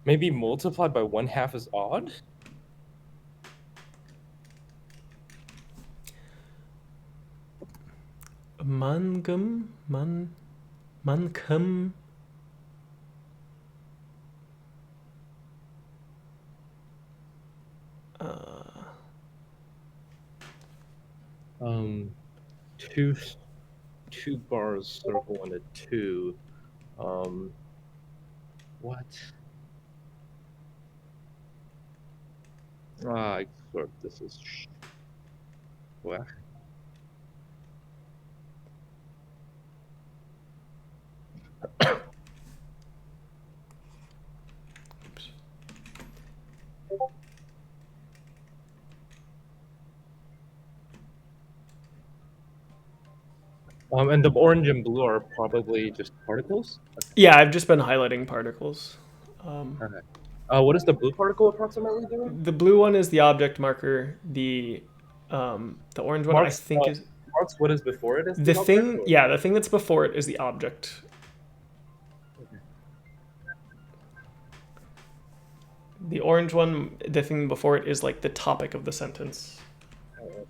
Maybe multiplied by 1/2 is odd? Mancum. Two bars circle and a 2. What? I swear this is what? And the orange and blue are probably just particles. Yeah, I've just been highlighting particles. Okay. What is the blue particle approximately doing? The blue one is the object marker. The orange one I think is Marks what is before it is the object, thing. or- Yeah, the thing that's before it is the object. The orange one, the thing before it is like the topic of the sentence.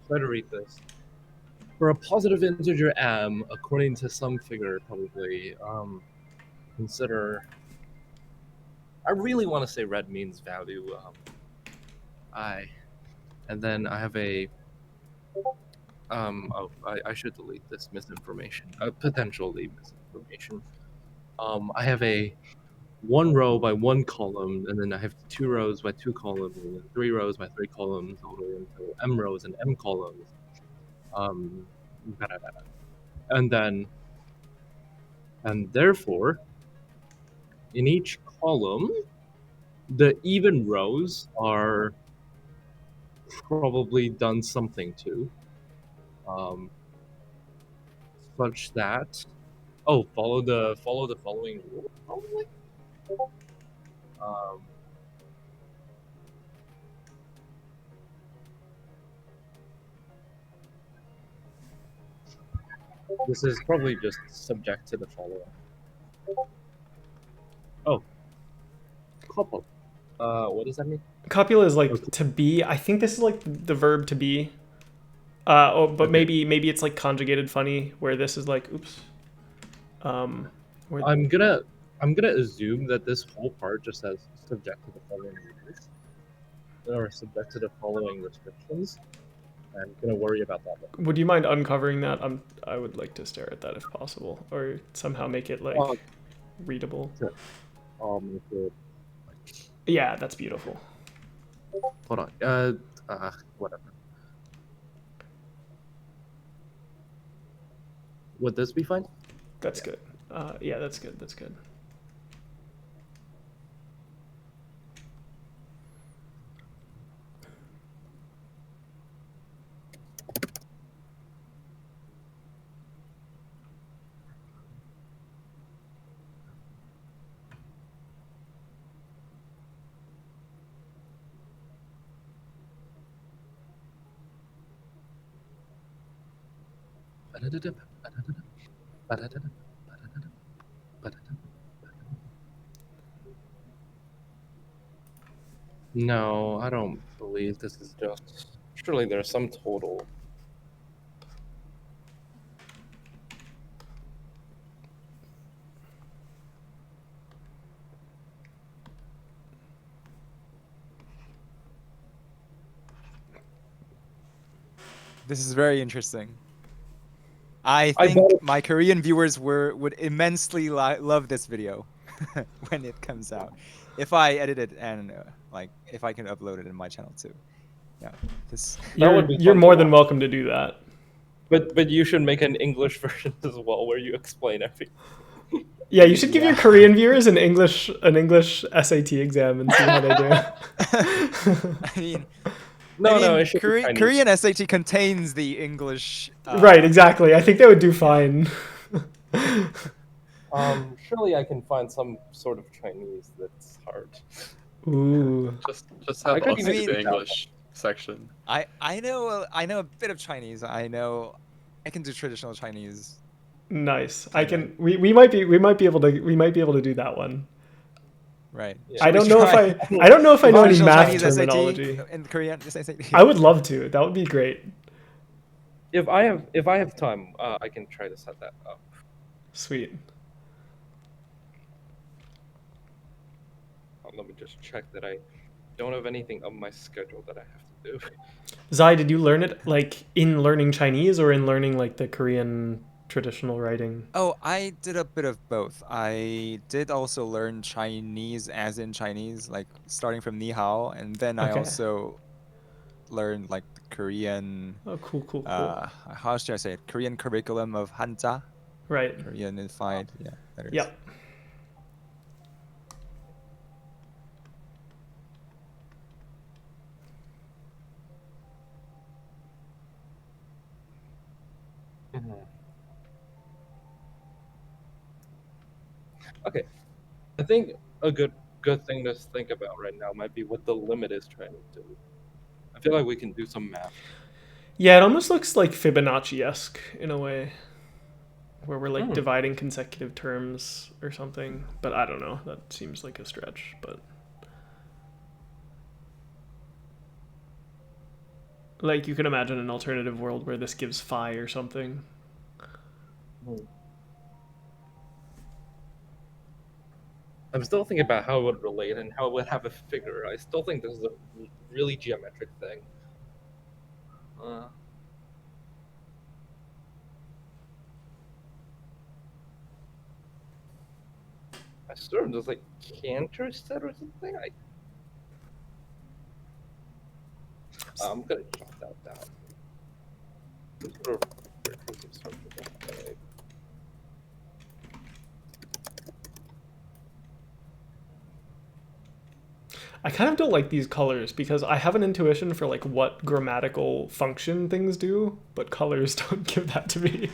Try to read this. For a positive integer m, according to some figure, probably, consider. I really want to say red means value. And then I have a. I should delete this misinformation. Potentially misinformation. I have a 1 row by 1 column, and then I have 2 rows by 2 columns, and then 3 rows by 3 columns, all the way until m rows and m columns. And therefore, in each column, the even rows are probably done something to, such that, follow the following rule, probably. This is probably just subject to the following. Oh, couple. What does that mean? Copula is like Okay. to be. I think this is like the verb to be. But Okay. maybe it's like conjugated funny, where this is like oops. Where, I'm gonna assume that this whole part just says subject to the following rules, or subject to the following restrictions. I'm gonna worry about that later. would you mind uncovering that? I would like to stare at that if possible, or somehow make it like readable. Sure. If Yeah, that's beautiful. hold on. Whatever. Would this be fine? That's good. Yeah, that's good. That's good. No, I don't believe this is just Surely there's some total. This is very interesting. I I think bet- my Korean viewers would immensely love this video when it comes out. If I edit it and like if I can upload it in my channel too. Yeah, this. You're would be you're fun to more than watch. welcome to do that. But you should make an English version as well where you explain everything. Yeah, you should give your Yeah. Korean viewers an English SAT exam and see how they do. I mean, No, it should be Chinese. Korean SAT contains the English. Right, exactly. I think they would do fine. Surely I can find some sort of Chinese that's hard. Ooh. Just have I could us even do the speak out. English section. I know a bit of Chinese. I can do traditional Chinese. Nice. I can. We might be able to do that one. Right. Yeah. I Should we don't know try if I don't know if I know any traditional math Chinese terminology. SAT in Korean SAT? I would love to. That would be great. If I have time, I can try to set that up. Sweet. Let me just check that I don't have anything on my schedule that I have to do. Zai, did you learn it like in learning Chinese or in learning like the Korean traditional writing? Oh, I did a bit of both. I did also learn Chinese as in Chinese, like starting from Ni Hao, and then I Okay. also learned like the Korean, Oh, cool. how should I say it? Korean curriculum of Hanja, Right. Korean Unified. Yeah, that is. Yep. Okay, I think a good thing to think about right now might be what the limit is trying to do. I feel like we can do some math. Yeah, it almost looks like Fibonacci-esque in a way, where we're like dividing consecutive terms or something. But I don't know. That seems like a stretch. But like you can imagine an alternative world where this gives phi or something. I'm still thinking about how it would relate and how it would have a figure. I still think this is a really geometric thing. I sort of just like Cantor set or something. I'm gonna jot that down. Some sort of recursive structure. I kind of don't like these colors because I have an intuition for like what grammatical function things do, but colors don't give that to me.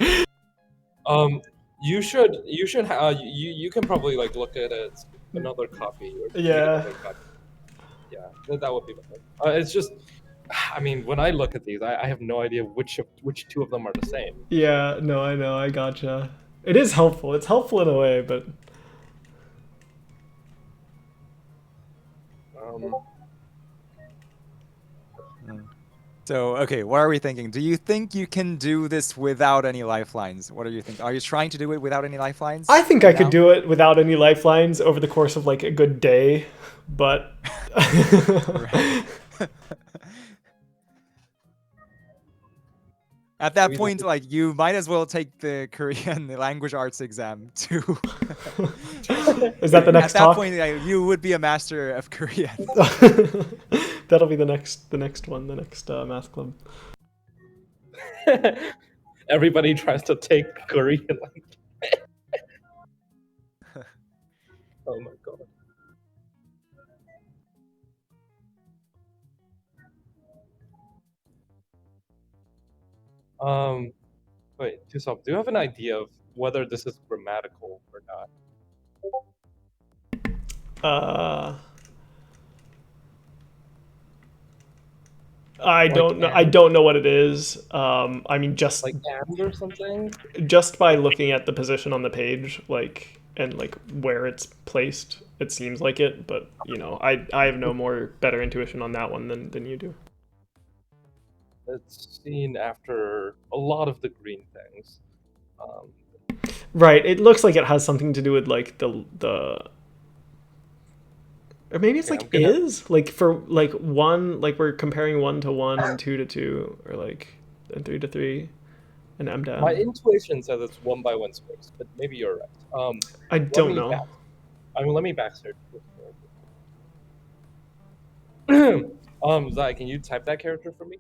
You can probably like look at it as another copy or make Yeah. another copy. Yeah, that would be better. It's just, I mean, when I look at these, I have no idea which two of them are the same. Yeah, no, I know, I gotcha. It is helpful. It's helpful in a way, but So, okay, what are we thinking? Do you think you can do this without any lifelines? What do you think? Are you trying to do it without any lifelines? I think I could do it without any lifelines over the course of like a good day, but At that point, like, you might as well take the Korean language arts exam too. Is that the next At that talk? point, you would be a master of Korean. That'll be the next one, the next math club. Everybody tries to take Korean language. Oh my god. Wait, Tusop, do you have an idea of whether this is grammatical or not? I don't know. I don't know what it is. I mean, just Like and or something? just by looking at the position on the page, like and like where it's placed, it seems like it. But you know, I have no more better intuition on that one than you do. It's seen after a lot of the green things. Right. It looks like it has something to do with like the or maybe it's Okay, like I'm gonna- is like for like one, like we're comparing 1 to 1 and 2 to 2, or like and 3 to 3 and m down. My intuition says it's 1 by 1 space, but maybe you're right. I Let don't me know. let me backsearch this character. Zai, can you type that character for me?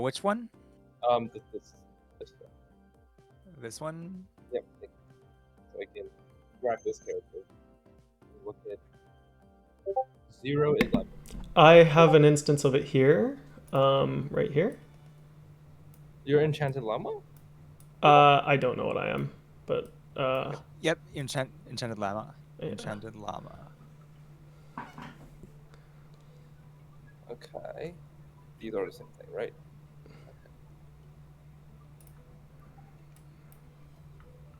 Which one? This one. This one? Yep. So I can grab this character. Look at 0-11. I have an instance of it here, right here. You're Enchanted Llama? I don't know what I am, but Yep, enchanted llama. Yeah. Enchanted llama. Okay. These are the same thing, right?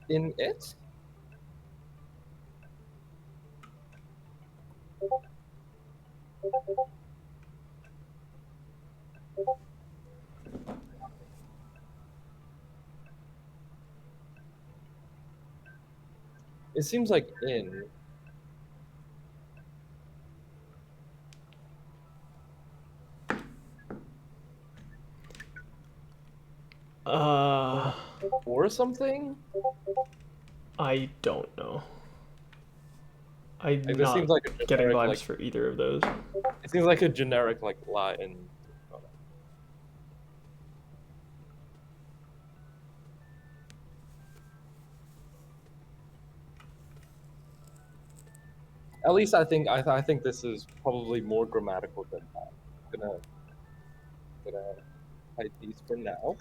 In it? It seems like in. Or something? I don't know. I'm Like, this not seems like a getting generic, vibes like, for either of those. it seems like a generic like lie in. At least I think I think this is probably more grammatical than that. Gonna hide these for now.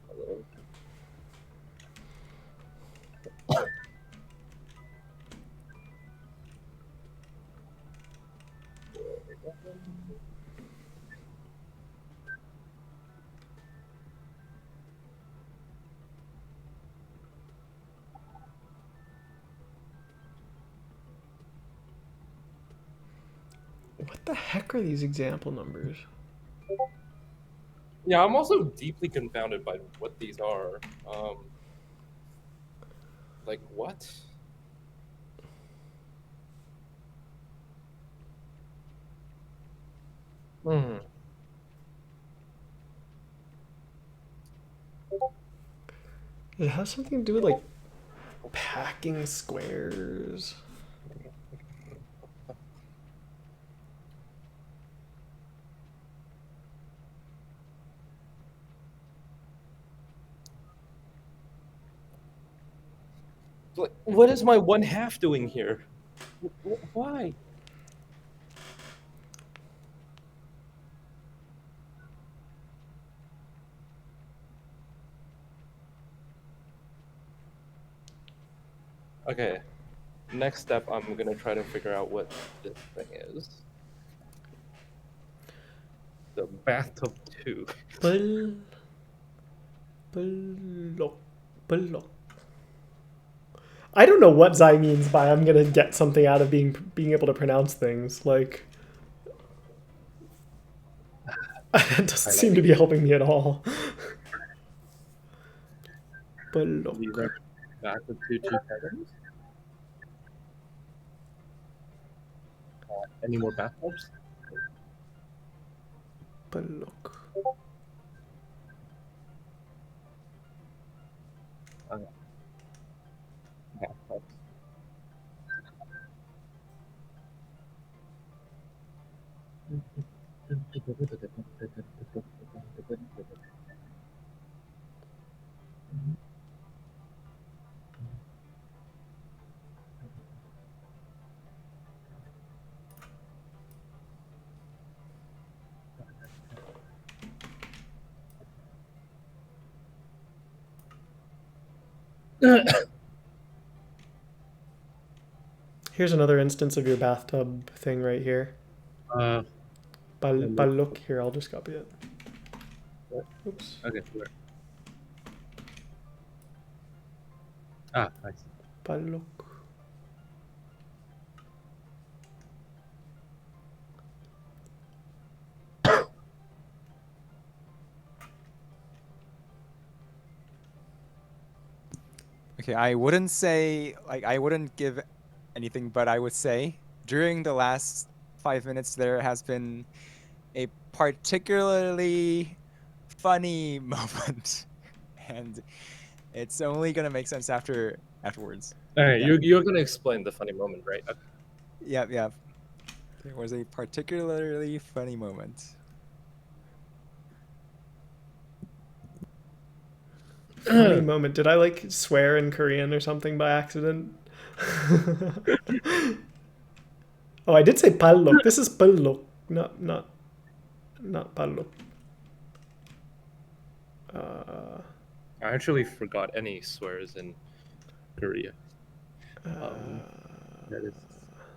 Hello. What the heck are these example numbers? Yeah, I'm also deeply confounded by what these are. Like what? Hmm. Does it have something to do with like packing squares? Like, what is my 1/2 doing here? Why? Okay. Next step, I'm gonna try to figure out what this thing is. The bathtub 2. Block. I don't know what Zai means by I'm gonna get something out of being able to pronounce things. Like, it doesn't seem to be helping me at all. Block. These are bathtub 2 patterns. Any more bathtubs? Block. Bathtubs. Here's another instance of your bathtub thing right here. Balok. Here, I'll just copy it. Oops. Okay, where? Ah, I see. Palok. Okay, I wouldn't say like I wouldn't give anything, but I would say during the last 5 minutes there has been a particularly funny moment, and it's only gonna make sense afterwards. All right, Yeah. you're gonna explain the funny moment, right? Okay. Yep, yep. There was a particularly funny moment. Funny moment. Did I like swear in Korean or something by accident? Oh, I did say palok. This is palok, not palok. I actually forgot any swears in Korea. That is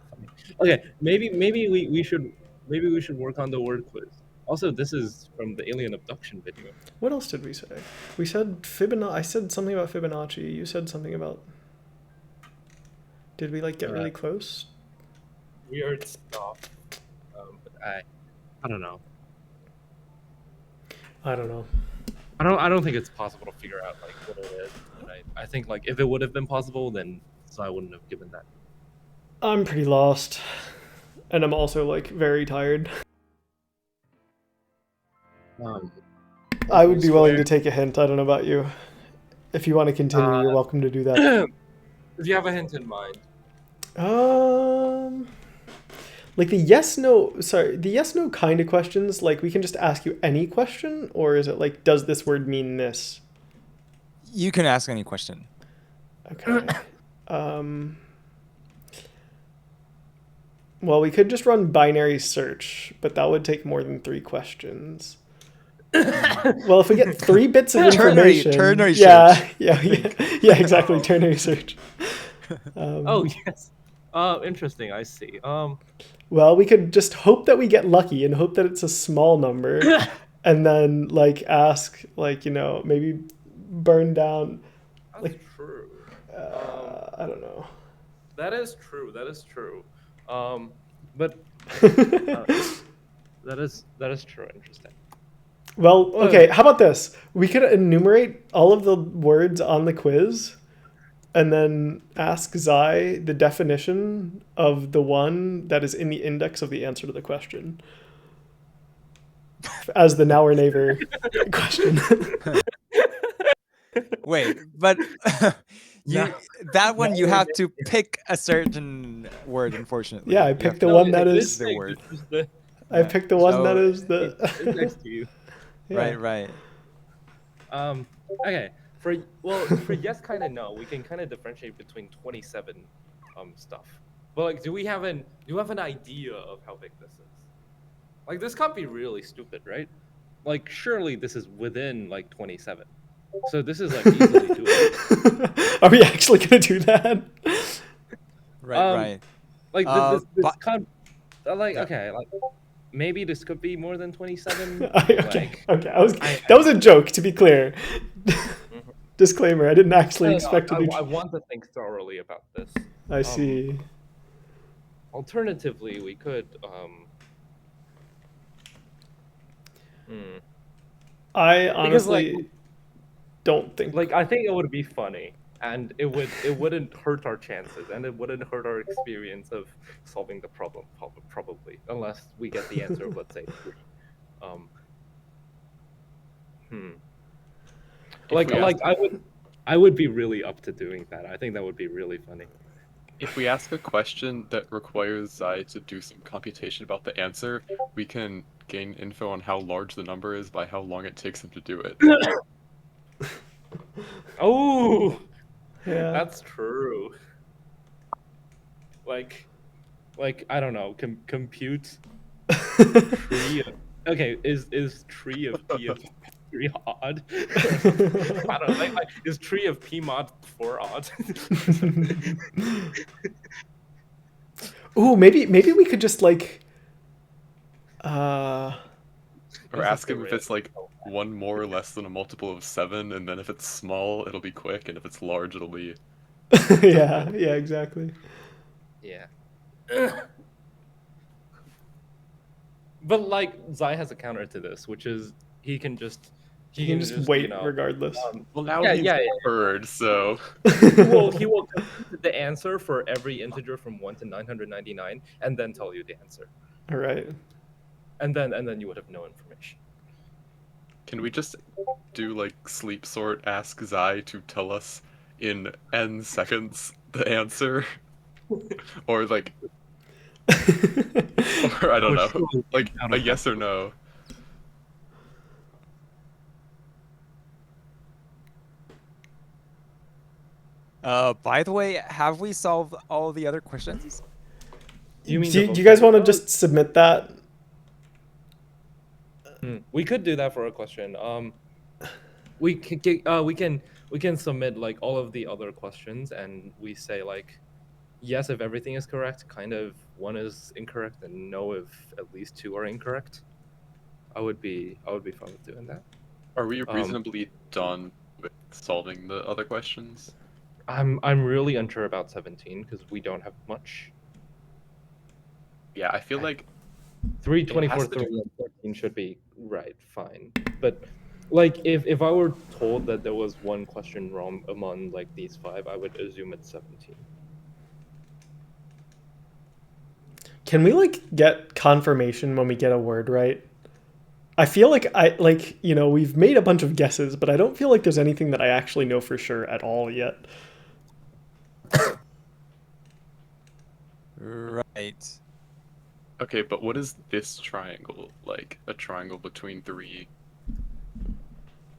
funny. Okay, maybe we should work on the word quiz. Also, this is from the alien abduction video. What else did we say? We said Fibonacci. I said something about Fibonacci. You said something about. Did we like get really close? Weird stuff. But I don't know. I don't know. I don't think it's possible to figure out like what it is. But I think like if it would have been possible, then I wouldn't have given that. I'm pretty lost, and I'm also like very tired. I would be willing to take a hint. I don't know about you. If you want to continue, you're welcome to do that. If you have a hint in mind. Like the yes no, sorry, the yes no kind of questions, like we can just ask you any question, or is it like, does this word mean this? You can ask any question. Okay. Well, we could just run binary search, but that would take more than 3 questions. Well, if we get 3 bits of information, ternary yeah, search. yeah, exactly, ternary search. Oh yes. Interesting. I see. Well, we could just hope that we get lucky and hope that it's a small number, and then like ask, like, you know, maybe burn down. That's Like, true. I don't know. That is true. That is true. But that is true. Interesting. Well, okay, how about this? We could enumerate all of the words on the quiz and then ask Zai the definition of the one that is in the index of the answer to the question. As the now or never question. Wait, but that one you have to pick a certain word, unfortunately. Yeah, I You picked have the to one that pick is the word. I picked the one that So- is the It's next to you. Yeah. Right. Okay. For yes, kind of no, we can kind of differentiate between 27 stuff. But like, do you have an idea of how big this is? Like, this can't be really stupid, right? Like, surely this is within like 27. So this is like easily doable. Are we actually gonna do that? Right. Like this but- can't. Like Yeah. okay, like maybe this could be more than 27. Okay. Like, That was a joke, to be clear. Disclaimer: I didn't actually expect to do. I want to think thoroughly about this. I see. Alternatively, we could. I honestly like- don't think. Like, I think it would be funny, and it wouldn't hurt our chances, and it wouldn't hurt our experience of solving the problem, probably, unless we get the answer of, let's say, 3. I would be really up to doing that. I think that would be really funny. If we ask a question that requires Zai to do some computation about the answer, we can gain info on how large the number is by how long it takes him to do it. Oh, Yeah. that's true. Like I don't know. Compute tree. Okay, is tree of p of 3 odd? I don't know. Like, is tree of p mod 4 odd? Ooh, maybe we could just like. Or This ask is him if the it's like 1 more or less than a multiple of 7, and then if it's small, it'll be quick, and if it's large, it'll be Yeah, yeah, exactly. Yeah. But like Zai has a counter to this, which is he can just He can just wait um, regardless. Well, now yeah, he's yeah, third, so he will compute the answer for every integer from 1 to 999 and then tell you the answer. All right. And then you would have no information. can we just do like sleep sort? Ask Zai to tell us in n seconds the answer, or like, or I don't Would know, surely be like a counterproductive. yes or no. By the way, have we solved all the other questions? Do you mean do the you guys want to vocabulary? just submit that? We could do that for a question. We can submit like all of the other questions, and we say like yes if everything is correct, kind of one is incorrect, and no if at least two are incorrect. I would be fine with doing that. Are we reasonably done with solving the other questions? I'm really unsure about 17 because we don't have much. Yeah, I feel like 3, it 24, has to 3, do. and 13 should be right, fine. But like if I were told that there was one question wrong among like these 5, I would assume it's 17. Can we like get confirmation when we get a word right? I feel like we've made a bunch of guesses, but I don't feel like there's anything that I actually know for sure at all yet. Right. Okay, but what is this triangle? Like a triangle between three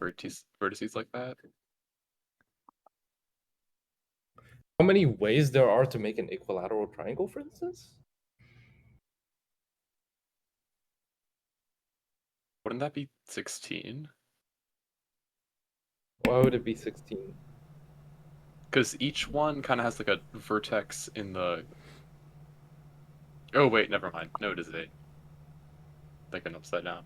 vertices like that? How many ways there are to make an equilateral triangle, for instance? Wouldn't that be 16? Why would it be 16? Because each one kind of has like a vertex in the. Oh wait, never mind. No, it is 8. Thinking upside down.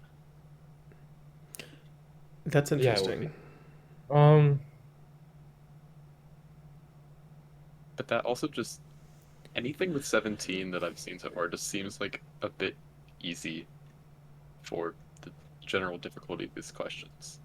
That's Yeah, it would interesting. be. But that also just anything with 17 that I've seen so far just seems like a bit easy for the general difficulty of these questions.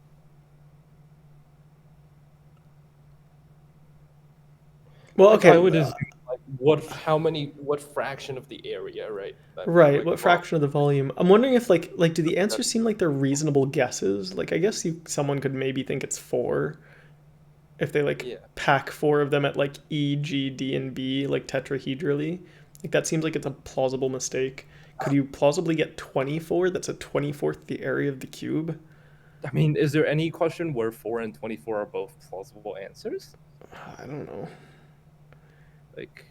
Well, Like, okay. I would assume like what fraction of the area, right? That, Right, like, what fraction of the volume? I'm wondering if like do the answers seem like they're reasonable guesses? Like I guess someone could maybe think it's 4 if they like Yeah. pack 4 of them at like E, G, D, and B like tetrahedrally. Like that seems like it's a plausible mistake. Could you plausibly get 24? That's a 24th the area of the cube. I mean, is there any question where 4 and 24 are both plausible answers? I don't know. Like,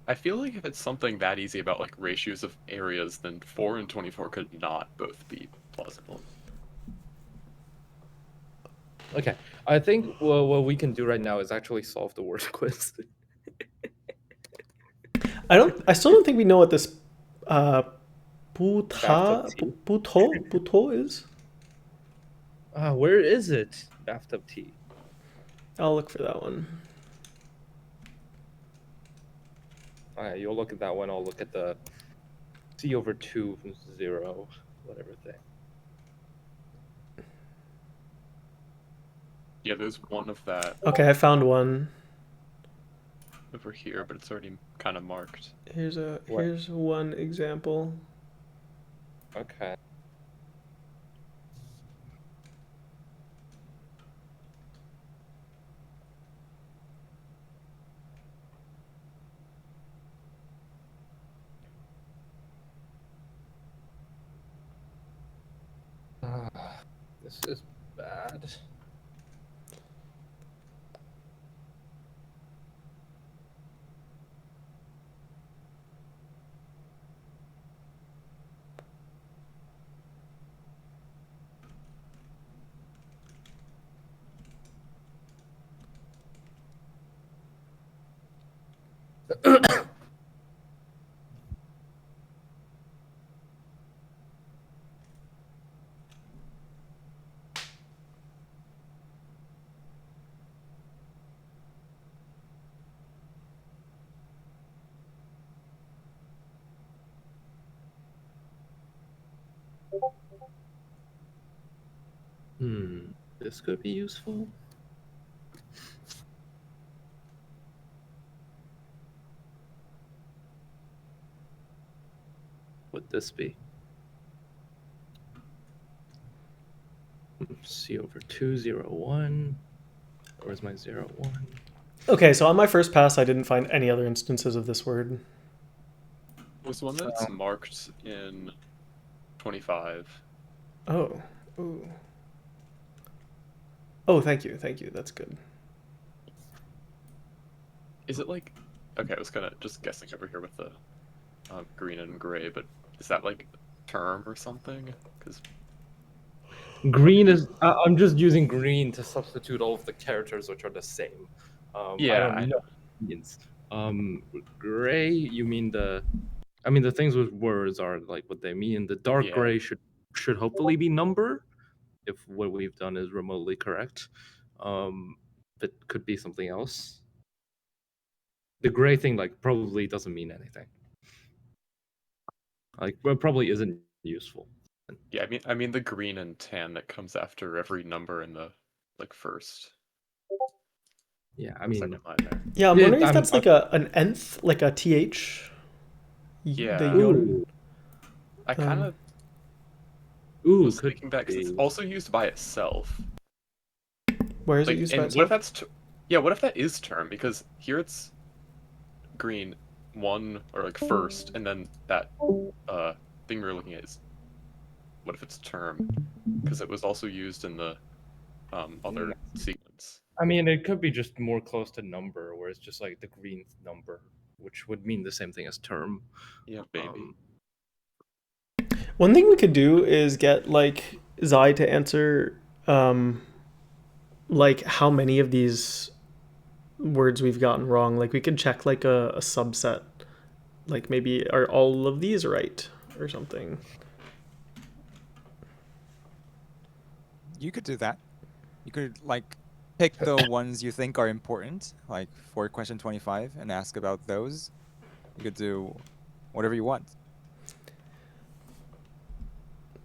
I feel like if it's something that easy about like ratios of areas, then 4 and 24 could not both be plausible. okay. I think what we can do right now is actually solve the word quiz. I still don't think we know what this Bathtub tea. puto is. Where is it? Bathtub tea. I'll look for that one. Alright, you'll look at that one. I'll look at the C over 2 from 0, whatever thing. Yeah, there's one of that Okay, I found one. over here, but it's already kind of marked. What? Here's one example. Okay. This is bad. This could be useful. Would this be? C over 2, 0, 1. Where's my 0, 1? Okay, so on my first pass, I didn't find any other instances of this word. Was one that's marked in 25. Oh. Ooh. Oh, thank you. Thank you. That's good. Is it like... Okay, I was kind of just guessing over here with the green and gray, but is that like term or something? Because Green is. I'm just using green to substitute all of the characters which are the same. I Yeah, don't I know what it means. Gray, you mean the. I mean, the things with words are like what they mean. The dark Yeah. gray should hopefully be number, if what we've done is remotely correct. But could be something else. The gray thing like probably doesn't mean anything. Like, well, probably isn't useful. Yeah, I mean the green and tan that comes after every number in the like first Yeah, I mean, second line there. Yeah, I'm Yeah, wondering if I'm- that's like an nth, like a th. Yeah. The yon. I kind of ooh, was could thinking that because it's be. also used by itself. Where is it Like, used and by what if itself? that's yeah, what if that is term? Because here it's green one or like first, and then that thing we were looking at is what if it's term? Because it was also used in the other sequence. I mean, it could be just more close to number, where it's just like the green number, which would mean the same thing as term. Yeah, maybe. One thing we could do is get like Zai to answer like how many of these words we've gotten wrong. Like we could check like a subset. Like maybe are all of these right or something. You could do that. You could like pick the ones you think are important, like for question 25, and ask about those. You could do whatever you want.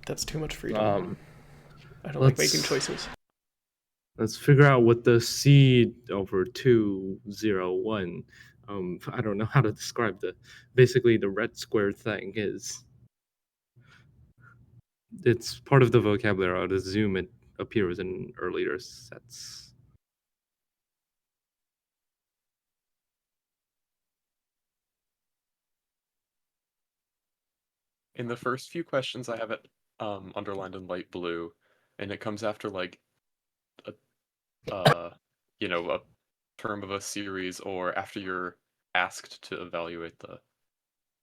That's too much freedom. I don't like let's- making choices. Let's figure out what the C over 2, 0, 1. I don't know how to describe basically the red square thing is. It's part of the vocabulary. I would assume it appears in earlier sets. In the first few questions, I have it underlined in light blue, and it comes after like a you know, a term of a series, or after you're asked to evaluate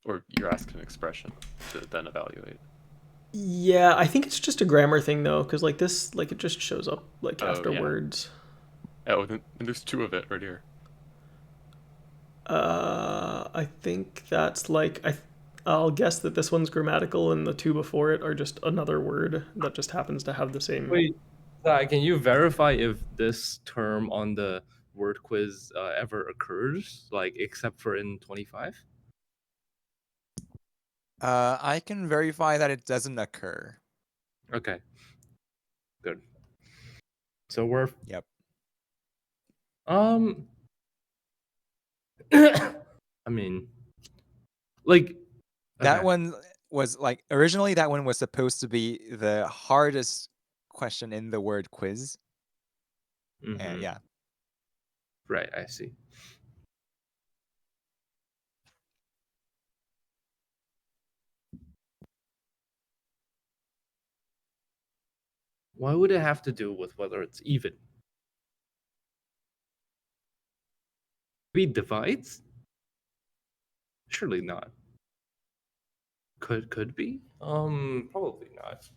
or you're asked an expression to then evaluate. Yeah, I think it's just a grammar thing though, because like this, like it just shows up like Oh, after yeah. words. Oh, and there's two of it right here. I think that's like I'll guess that this one's grammatical and the two before it are just another word that just happens to have the same. Wait, can you verify if this term on the word quiz ever occurs, like except for in 25? I can verify that it doesn't occur. Okay. Good. So we're Yep. I mean, like That okay. one was like originally that one was supposed to be the hardest question in the word quiz. And Mhm. yeah. Right, I see. Why would it have to do with whether it's even? Maybe divides? Surely not. Could be? Probably not.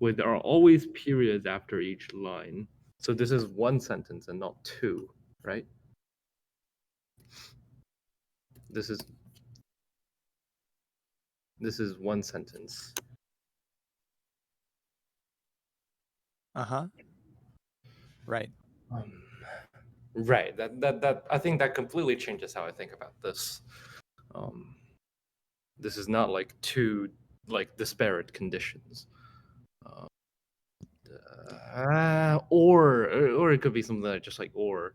Wait, there are always periods after each line. So this is one sentence and not two, right? This is one sentence. Uh-huh. Right. Right. That I think that completely changes how I think about this. This is not like two like disparate conditions. Or it could be something like just like or.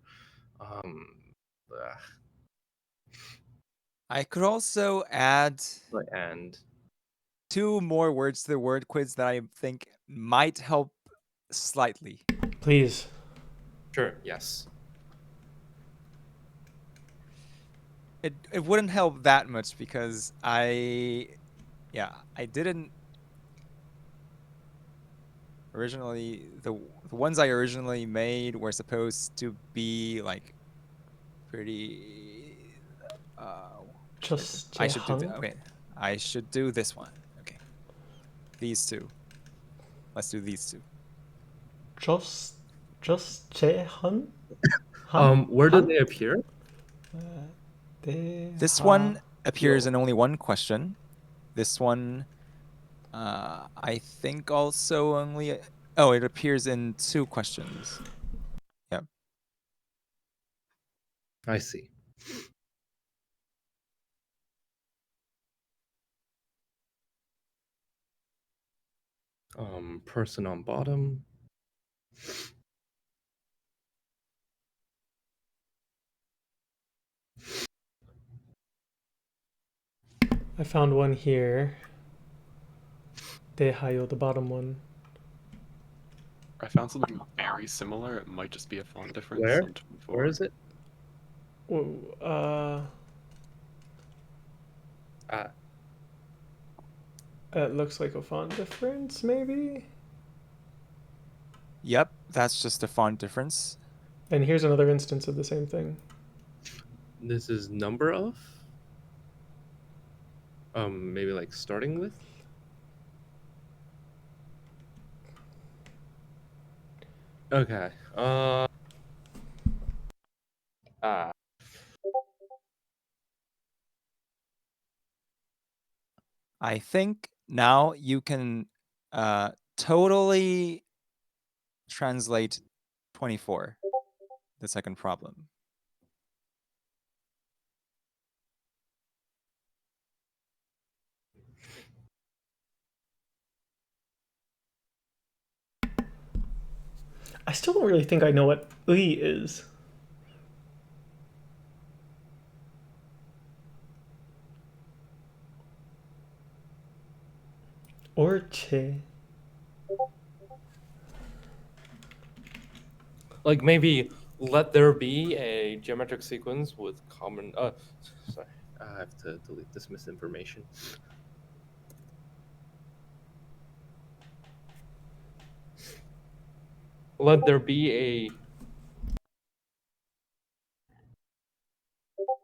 Uh, I could also add and 2 more words to the word quiz that I think might help slightly. Please. sure, yes. It wouldn't help that much because I didn't originally the ones I originally made were supposed to be like pretty Just I should do hung. okay. I should do this one. Okay. These two. Let's do these two. Just hun. Where do they appear? This one appears in only one question. This one I think also only it appears in 2 questions. Yeah. I see. Person on bottom. I found one here. Dehayo, the bottom one. I found something very similar. It might just be a font difference. Where? On 24. Where is it? It looks like a font difference, maybe? Yep, that's just a font difference. And here's another instance of the same thing. This is number of? Maybe like starting with? Okay. I think now you can totally translate 24, the second problem. I still don't really think I know what ui is. Or che. Like maybe let there be a geometric sequence with common sorry, I have to delete this misinformation. Let there be a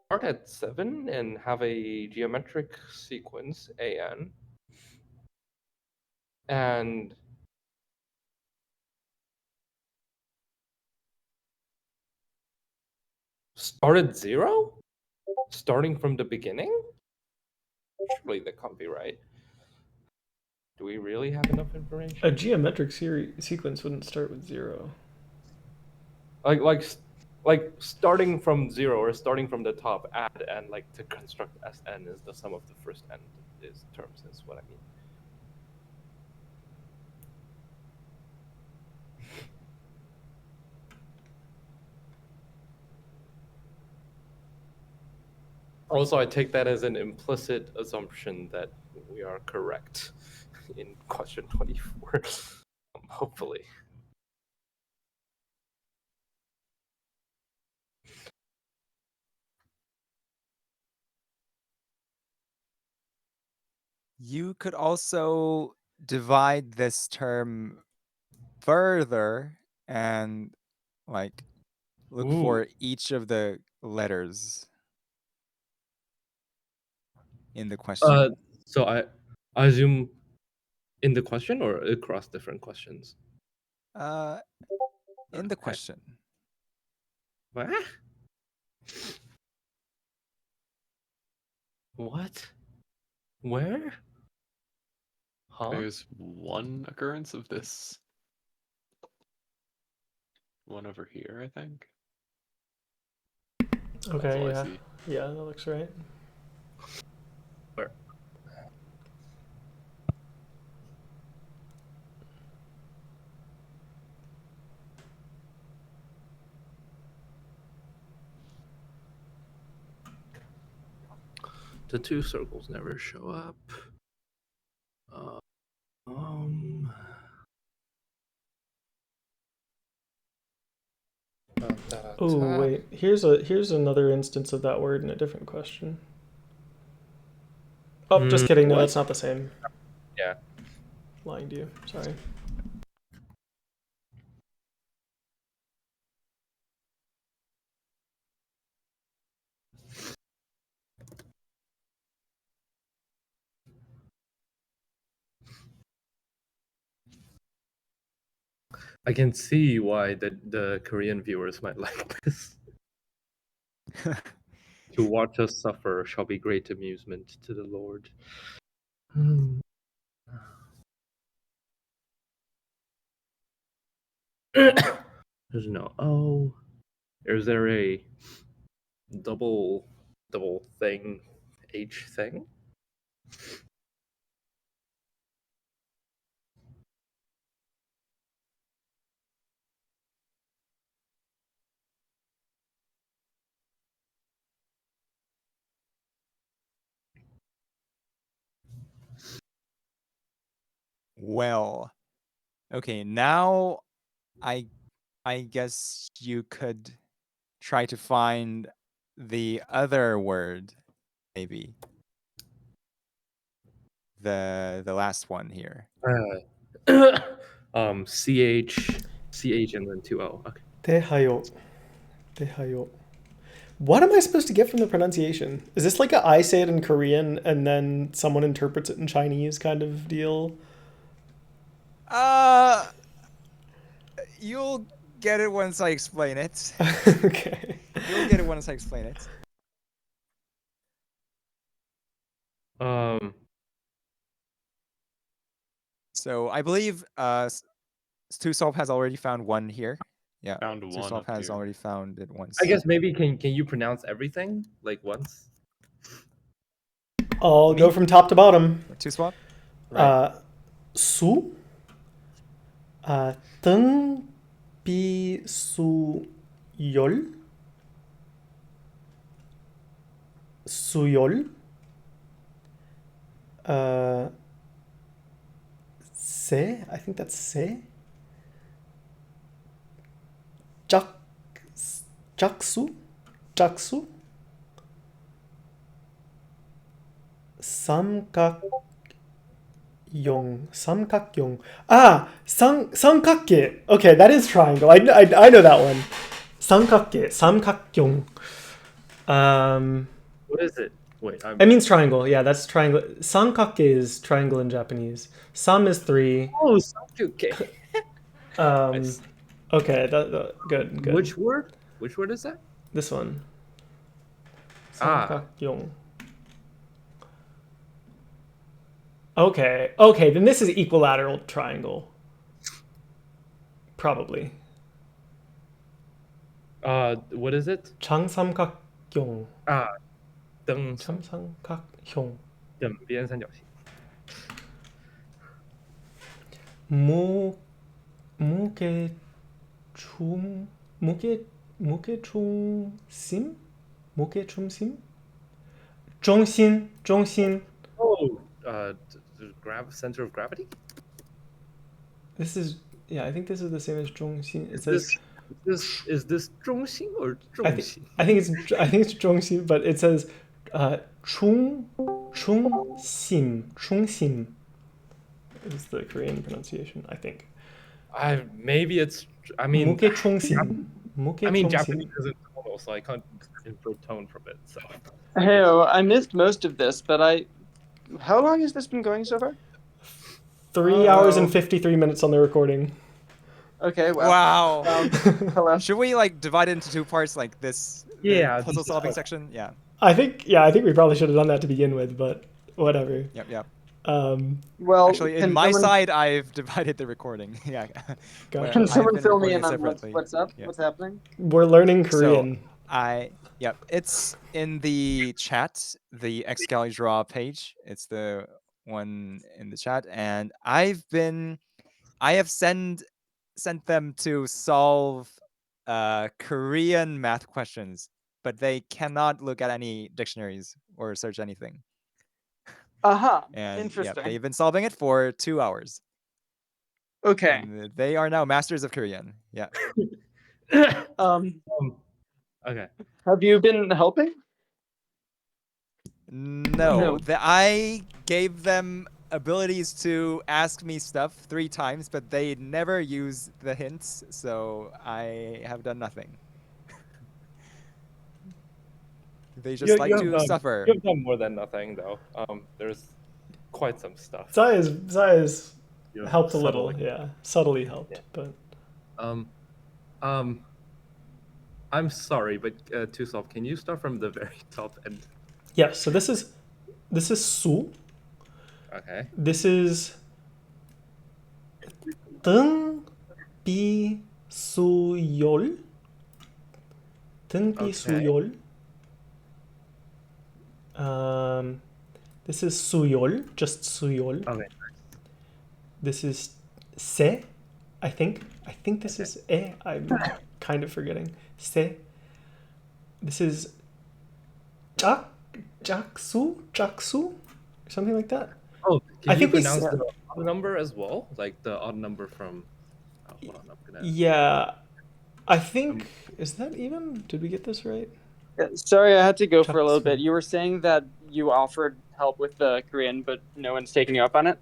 start at 7 and have a geometric sequence an and start at 0? Starting from the beginning? Surely that can't be right. Do we really have enough information? A geometric sequence wouldn't start with 0. Like starting from 0 or starting from the top, add and like to construct Sn is the sum of the first n is terms is what I mean. Also, I take that as an implicit assumption that we are correct in question 24. Hopefully. You could also divide this term further and like look for each of the letters in the question. So I assume In the question or across different questions? In the question. What? What? Where? Huh? There's one occurrence of this. One over here, I think. That's Okay, all I yeah. see. Yeah, that looks right. Where? The two circles never show up. Oh wait, here's another instance of that word in a different question. Oh, just kidding. No, what? that's not the same. Yeah. Lying to you. Sorry. I can see why the Korean viewers might like this. To watch us suffer shall be great amusement to the Lord. There's no O. Is there a double thing H thing? Well, okay, now I guess you could try to find the other word, maybe. The last one here. CH and then 2O. Okay. Tehayo. Tehayo. What am I supposed to get from the pronunciation? Is this like I say it in Korean and then someone interprets it in Chinese kind of deal? You'll get it once I explain it. Okay. You'll get it once I explain it. So I believe Stusop has already found one here. Yeah, Found one Stusop up has here. already found it once. I guess maybe can you pronounce everything like once? I'll Me? go from top to bottom. Stusop? Right. Su. Tung bi su yol. Suyol. Se. I think that's se. Jaksu. Jaksu. Samkakyong. Ah, samkakke. Okay, that is triangle. I know that one. Samkakke. Samkakyong. What is it? Wait, It means triangle. Yeah, that's triangle. Samkakke is triangle in Japanese. Sam is 3. Oh, okay. Nice. Okay, good. Which word? Which word is that? This one. Ah. Samkakyong. Okay, then this is equilateral triangle. Probably. What is it? 장삼각형. 등 장삼각형. 等边三角形. 무게중심? 무게중심? 중심. Oh, center of gravity. This is, yeah, I think this is the same as 중심. It Is says this 中心 or 中心? I think it's 중심, but it says 중심 is the Korean pronunciation, I think. Maybe it's. I mean, 무게중심. Japanese isn't tonal, so I can't infer tone from it. So. Hey, I missed most of this, but how long has this been going so far? 3 hours and 53 minutes on the recording. Okay, well. Wow. Hello. Should we like divide it into two parts, like this? the Yeah, puzzle this- solving section. Yeah. I think we probably should have done that to begin with, but whatever. Yep. Yep. Well, Actually, in can my someone, side, I've divided the recording. Yeah. Gotcha. Where Can I've someone been fill me recording in it on separately. what's up? Yeah. What's happening? We're learning Korean. Yep, it's in the chat, the Xcali draw page. It's the one in the chat, and I have sent them to solve Korean math questions, but they cannot look at any dictionaries or search anything. And Interesting. they've been solving it for 2 hours. Okay. And they are now masters of Korean. Yeah. Okay. Have you been helping? No, No. I gave them abilities to ask me stuff 3 times, but they never use the hints, so I have done nothing. They just like to suffer. You've done more than nothing, though. There's quite some stuff. Zayas Yeah, helped a little, subtly. yeah, subtly helped, but I'm sorry, but Tusolv, can you start from the very top and? yeah. So this is su. Okay. This is 등 비수열. 등 비수열. This is 수열, just 수열. Okay. This is se, I think. I think this is e. I'm kind of forgetting. Se. This is jaksu, something like that. Oh, can I you think we pronounce said- the odd number as well? Like the odd number from. Oh, hold on, I'm gonna. Yeah, I think is that even? Did we get this right? Sorry, I had to go for a little Chaksu. bit. You were saying that you offered help with the Korean, but no one's taking you up on it?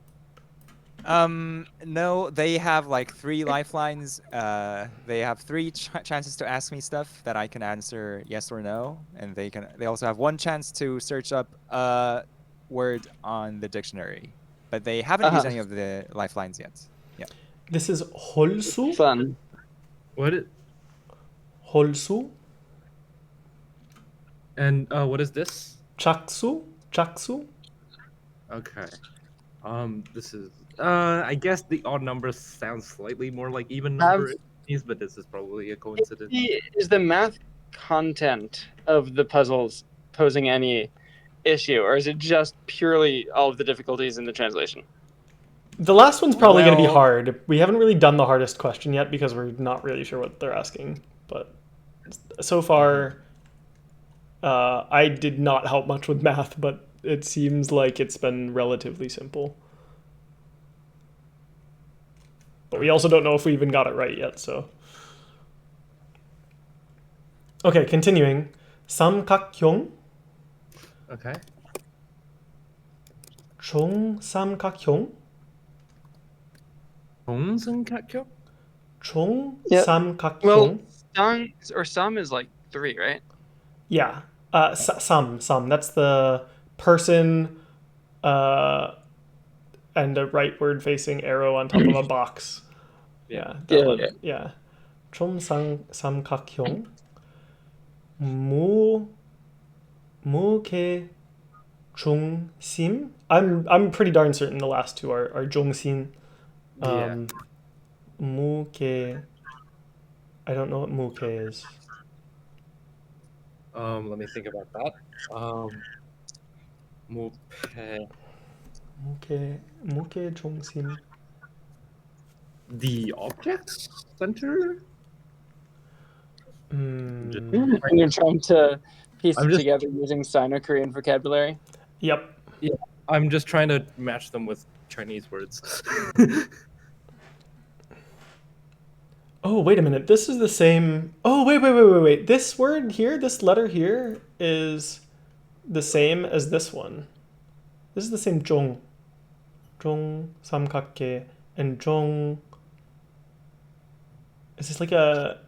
No, they have like 3 lifelines. They have 3 chances to ask me stuff that I can answer yes or no, and they also have 1 chance to search up a word on the dictionary. But they haven't used any of the lifelines yet. Yeah. This is 홀수, Fun. What? 홀수, And what is this? 작수. Okay. This is. I guess the odd number sounds slightly more like even number, but this is probably a coincidence. Is the math content of the puzzles posing any issue, or is it just purely all of the difficulties in the translation? The last one's probably going to be Well- hard. We haven't really done the hardest question yet because we're not really sure what they're asking. But so far, I did not help much with math, but it seems like it's been relatively simple. But we also don't know if we even got it right yet, so. Okay, continuing. 삼각형, Okay. 종삼각형, 동승각형? 종삼각형. Well, some is like 3, right? Yeah. Some. That's the person and a rightward facing arrow on top of a box. Yeah. That Yeah, one. yeah. Yeah. 삼각형. 무게 중심. I'm pretty darn certain the last 2 are 중심. Yeah. 무게. I don't know what 무게 is. Let me think about that. 무게. 무게 중심. The object center? And you're trying to piece I'm it just- together using Sino-Korean vocabulary? Yep. I'm just trying to match them with Chinese words. Oh, wait a minute. This is the same. Oh, wait. This word here, this letter here, is the same as this one. This is the same 종. 종, 삼각계, and 종. Is this like a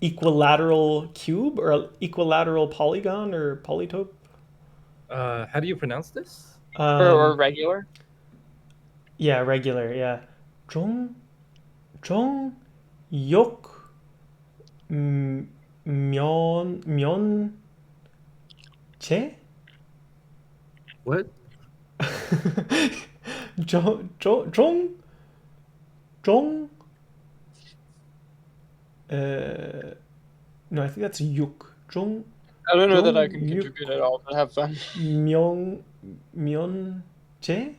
equilateral cube or an equilateral polygon or polytope? How do you pronounce this? Or regular? Yeah, regular. Yeah. 종, 욕, 제? What? 종, 종, 종, 종. No, I think that's yuk. 종, I don't know that I 종, can yuk, contribute at all, but have fun. 제?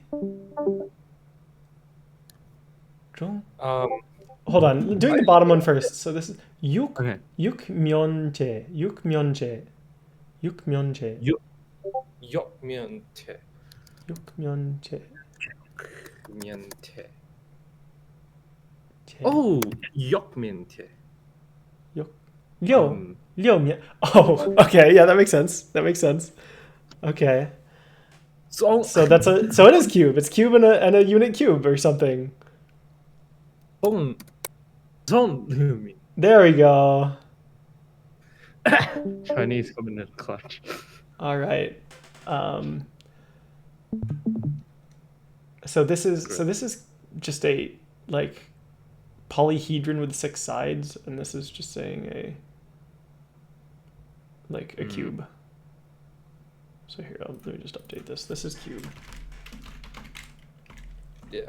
종. Um, Hold on, doing the bottom one first. So this is yuk, Okay. 육면제, 육면제, 육면제, Yokmyeontae. 육면제. Myeontae. 제. Oh, Yokmyeontae. 려, 려면. Oh, okay, yeah, that makes sense. That makes sense. Okay, So so it is cube. It's cube and a unit cube or something. Don't. There we go. Chinese coming in clutch. All right. So this is just a like polyhedron with 6 sides, and this is just saying a cube. So here, let me just update this. This is cube. yeah.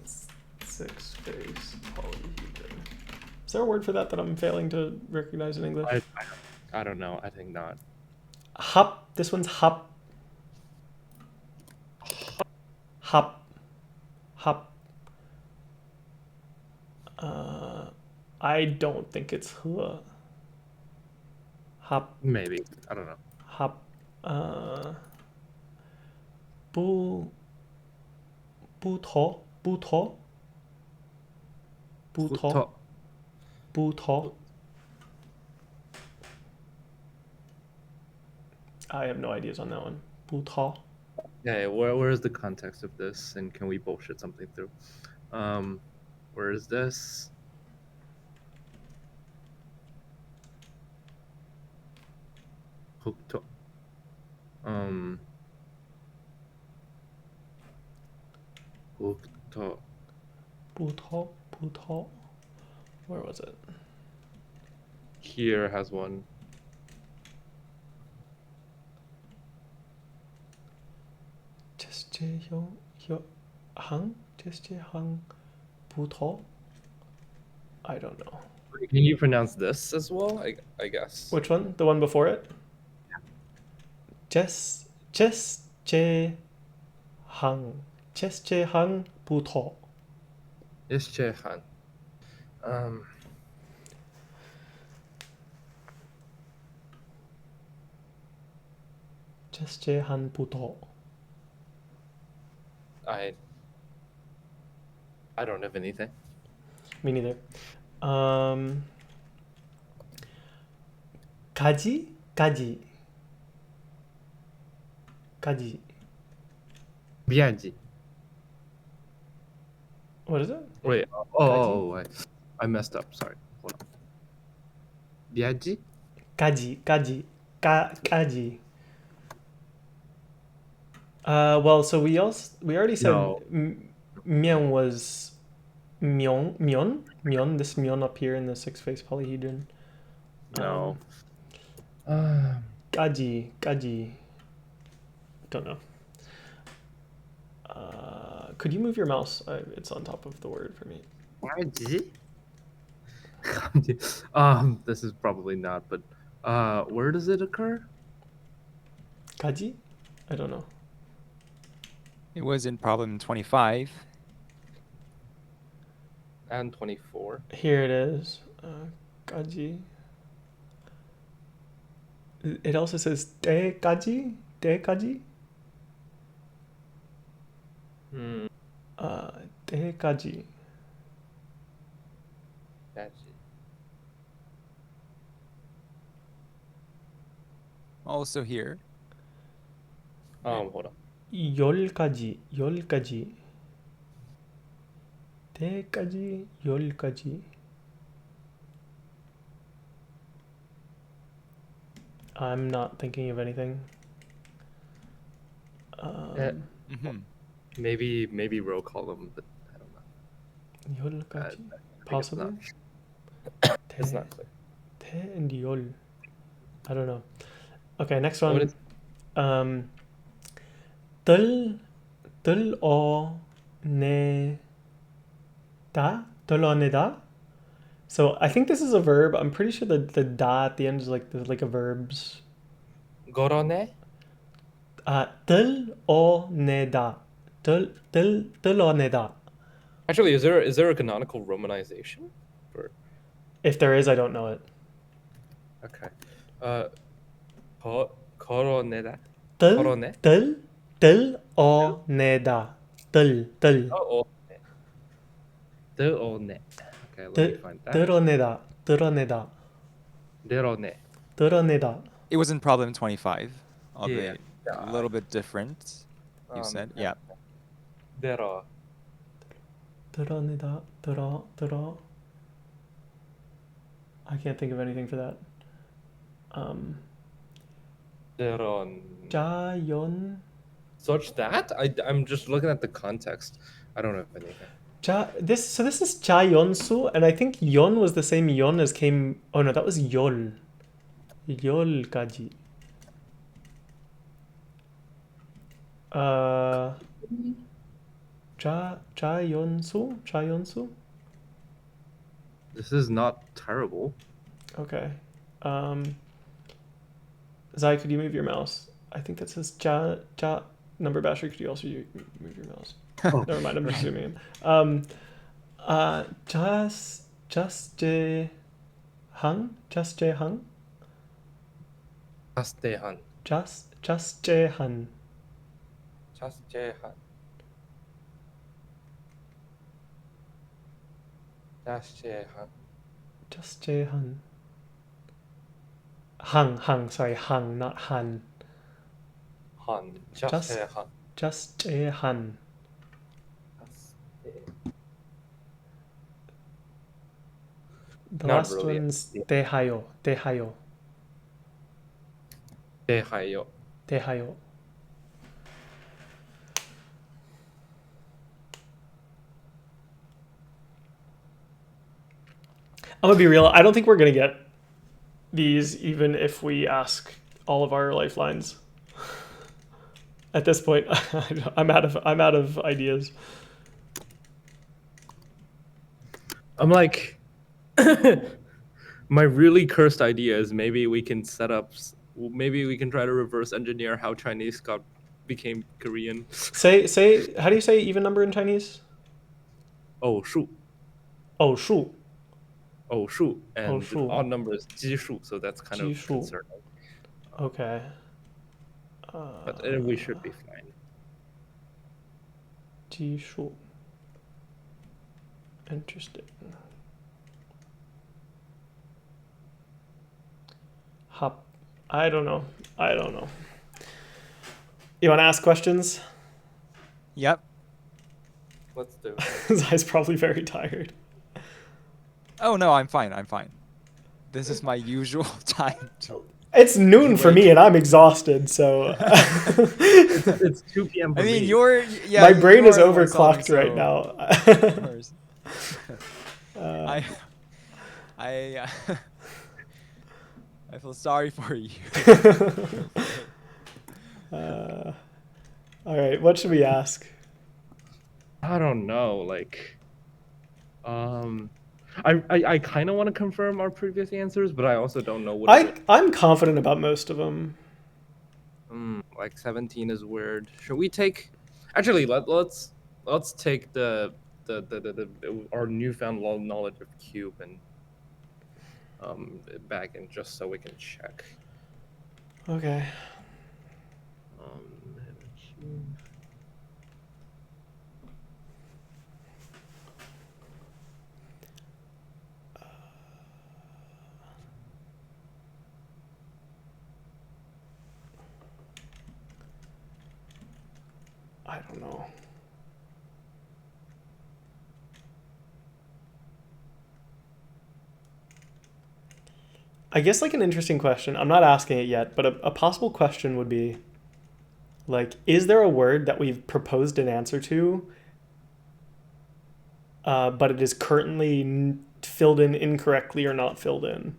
6-face polyhedron. Is there a word for that I'm failing to recognize in English? I don't know. I think not. Hop. This one's hop. Hop. Hop. I don't think it's huh. Hop. Maybe. I don't know. Hop. 부. 부터. 부터. 부터. 부터. I have no ideas on that one. 부터. Yeah, where is the context of this, and can we bullshit something through? Where is this? Hooked. Hooked. 부터. Where was it? Here has one. 제스제형 부터. I don't know. Can you pronounce this as well? I guess. Which one? The one before it? 제스제항 부터. Ischehan. 제스제한 부터. I don't have anything. Me neither. 가지. Biaji. What is it? Wait. Oh, wait. I messed up. Sorry. Hold on. Biaji? 까지. Well, so we already said No. 면 was 면. This 면 up here in the 6-face polyhedron. No. 까지. Don't know. Could you move your mouse? It's on top of the word for me. Biaji? This is probably not, but where does it occur? 까지? I don't know. It was in problem 25. And 24. Here it is. 까지. It also says 때까지. 때까지. 때까지. Also here. Hold on. 열까지. 때까지. 열까지. I'm not thinking of anything. maybe row column, but I don't know. Yolkaji. I think Possibly. It's not clear. Te and yol. I don't know. Okay, next What one. is Tul o ne da. Tul o ne da. So I think this is a verb. I'm pretty sure that the da at the end is like a verb's. gorone? Tul o ne da. Tul o ne da. Actually, is there a canonical romanization? For If there is, I don't know it. okay, coroneda. Tul Corone. o ne da. Tul. Oh, deone. Okay, let me find that. Tul o ne da. Tul o ne da. Derone. Tul o ne da. It was in problem 25. Albeit Yeah. a little bit different. You said, yeah. Dero. Tul o ne da. Tul o. I can't think of anything for that. Deron. Jayon. Such that? I'm just looking at the context. I don't have anything. This is Jayonsu, and I think yon was the same yon as came. Oh no, that was yol. Yol kaji. Jayonsu. This is not terrible. Okay. Zai, could you move your mouse? I think that says Number Basher, could you also move your mouse? Oh, Never mind, I'm just zooming in. Just hung? Just hung? Astehan. Just hung. Chasjehan. Chasjehan. Just hung. Hung, sorry, hung, not han. Han. Chasjehan. Just han. The Not last really. one's tehayo. Dehayo. I'm gonna be real. I don't think we're gonna get these, even if we ask all of our lifelines. At this point, I'm out of ideas. I'm like, my really cursed idea is maybe we can maybe we can try to reverse engineer how Chinese became Korean. Say. How do you say even number in Chinese? Oh, shu. Oh, shu. Oh, shu. And Oh, shu. the odd number is ji shu, so that's kind of 基数. concerning. Okay. But we should be fine. 基数. Interesting. Hop. I don't know. You want to ask questions? Yep. Let's do it. Zai's probably very tired. Oh no, I'm fine. This is my usual time. It's noon for me, and I'm exhausted. So It's 2 p.m. for I mean, me. my brain is you're the one overclocked right so- now. I feel sorry for you. All right, what should we ask? I don't know. Like, I kind of want to confirm our previous answers, but I also don't know what. I'm confident about most of them. Like 17 is weird. Should we take? Actually, let's take our newfound knowledge of cube and back in just so we can check. Okay. I don't know. I guess like an interesting question. I'm not asking it yet, but a possible question would be Like, is there a word that we've proposed an answer to, but it is currently filled in incorrectly or not filled in?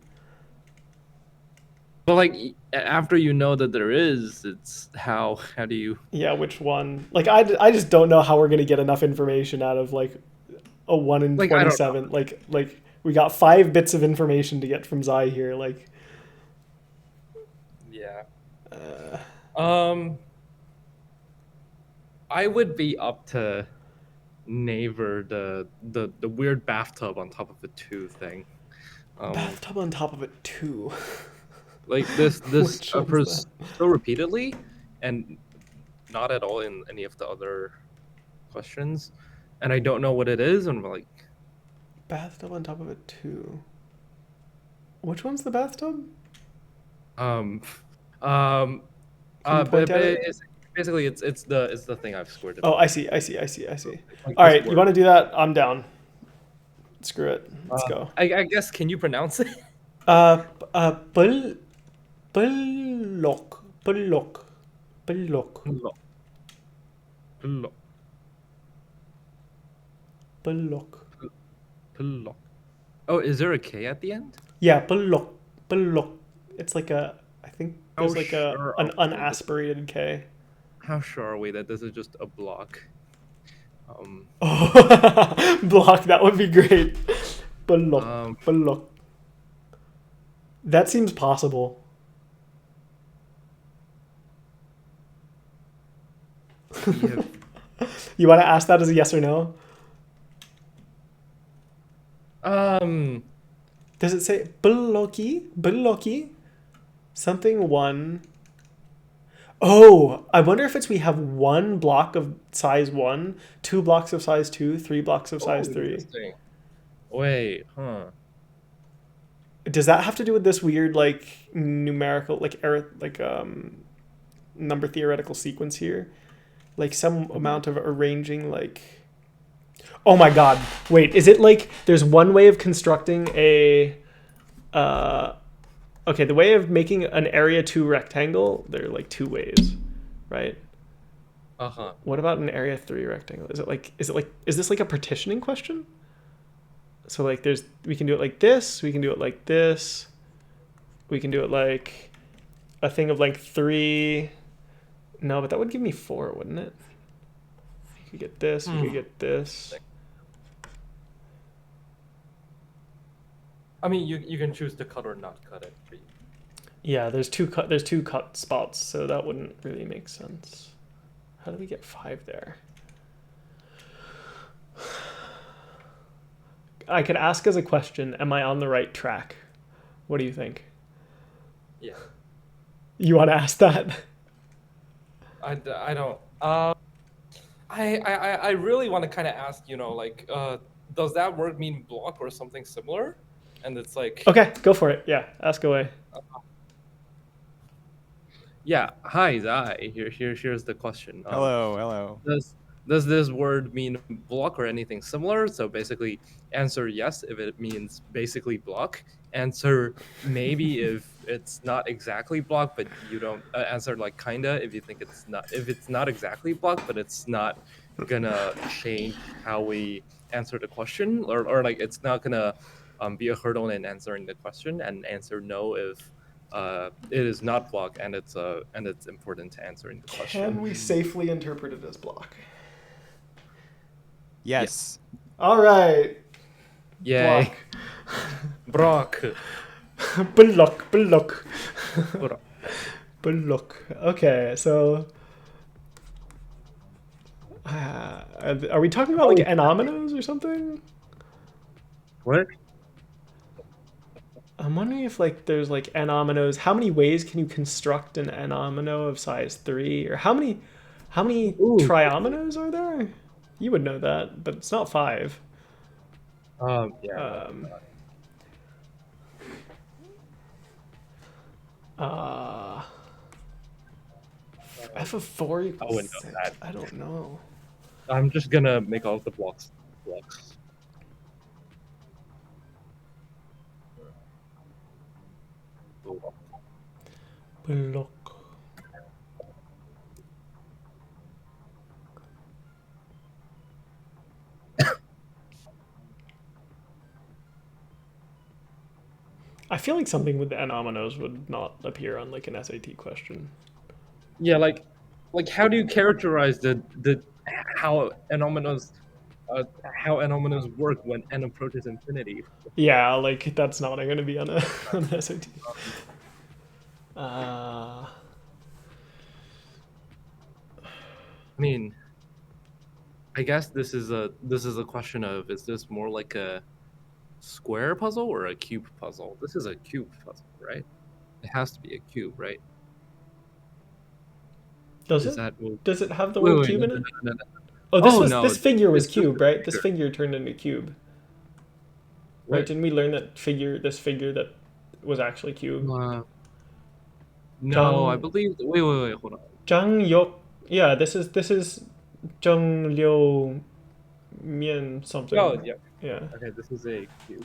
But like after you know that there is, it's how do you? Yeah, which one? Like, I just don't know how we're gonna get enough information out of like a 1 in Like, I don't know. 27. Like we got 5 bits of information to get from Zai here. Like, Yeah. I would be up to Naver the weird bathtub on top of the 2 thing. bathtub on top of it too. Like this Which one's occurs that? so repeatedly, and not at all in any of the other questions, and I don't know what it is, and I'm like, Bathtub on top of it too. Which one's the bathtub? um, um, Can you point at it? basically it's the thing I've scored it. Oh, I see. Like this All right, you word. want to do that? I'm down. Screw it. Let's go. I guess, can you pronounce it? Bullock. Bullock. Bullock. Plok. Bullock. Plok. Oh, is there a K at the end? Yeah, Bullock. Bullock. It's like a. I think there's like sure an are we? unaspirated K. How sure are we that this is just a block? Oh, block. That would be great. Bullock. Bullock. That seems possible. Yeah. You want to ask that as a yes or no? Does it say Bullocky? Bullocky? Something 1. Oh, I wonder if it's we have 1 block of size 1, 2 blocks of size 2, 3 blocks of size 3. Interesting. Wait, huh? Does that have to do with this weird like numerical number theoretical sequence here? Like some amount of arranging like. Oh my god. Wait, is it like there's one way of constructing a okay, the way of making an area 2 rectangle, there are like 2 ways, right? Uh-huh. What about an area 3 rectangle? Is this like a partitioning question? So like we can do it like this, we can do it like this. We can do it like a thing of length 3. No, but that would give me 4, wouldn't it? You could get this, you could get this. I mean, you can choose to cut or not cut it. Yeah, there's two cut spots, so that wouldn't really make sense. How do we get 5 there? I could ask as a question, am I on the right track? What do you think? Yeah. You want to ask that? I don't. I really want to kind of ask, like, does that word mean block or something similar? And it's like, Okay, go for it. Yeah, ask away. yeah. Hi, Zai. Here's the question. Hello. Does this word mean block or anything similar? So basically, answer yes if it means basically block. Answer maybe if it's not exactly block, but you don't answer like kinda if you think it's not, if it's not exactly block, but it's not gonna change how we answer the question, or like it's not gonna be a hurdle in answering the question, and answer no if it is not block and it's important to answering the question. Can we safely interpret it as block? Yes. All right. Yay. Brock. Block. Brock. Bullock. Okay, so are we talking about like anomenos or something? What? I'm wondering if like there's like anomenos. How many ways can you construct an anomeno of size 3? Or how many triominoes are there? You would know that, but it's not 5. Yeah. F of 4 I equals wouldn't know 6. that. I don't know. I'm just gonna make all of the blocks. Block. I feel like something with the anomalous would not appear on like an SAT question. Yeah, like how do you characterize the how anomalous work when n approaches infinity? Yeah, like that's not going to be on a on an SAT. I mean, I guess this is a question of, is this more like a square puzzle or a cube puzzle? This is a cube puzzle, right? It has to be a cube, right? Does Is it? that Does it have the wait, word wait, cube no, in no, it? no, no, no. Oh, Oh no, this figure was it's just cube, a right? This figure. figure turned into cube, right? What? Didn't we learn that this figure that was actually cube? No, I Zhang believe. Wait, hold on. Zhang Yok. Yeah, this is Zheng Liu Mian something. Oh, yeah. Yeah. Okay, this is a cube.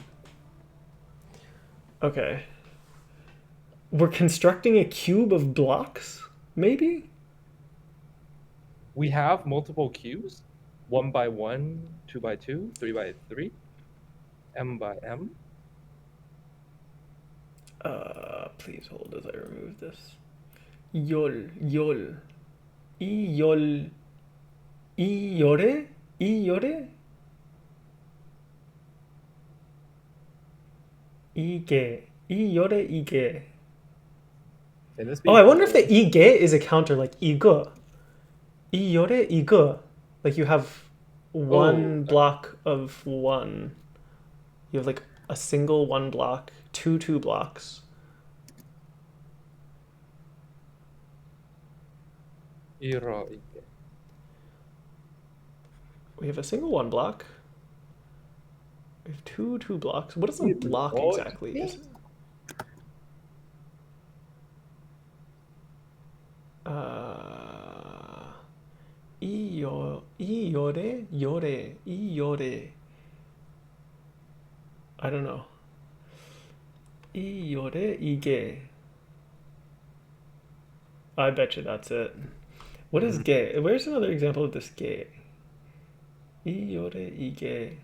Okay. We're constructing a cube of blocks, maybe? We have multiple cubes, 1 by 1, 2 by 2, 3 by 3, m by m. Please hold as I remove this. Yol. Yol. Yore? Yore? Ige. Yore ige. Can this be Oh, I wonder if the possible? ige is a counter like igo. Yore igo. Like you have one block of one. You have like a single one block, two blocks. Iro. We have a single one block. We have two blocks. What is a block exactly? Is it? Yore. I don't know. Yore ige. I bet you that's it. What is ge? Where's another example of this ge? Yore ige.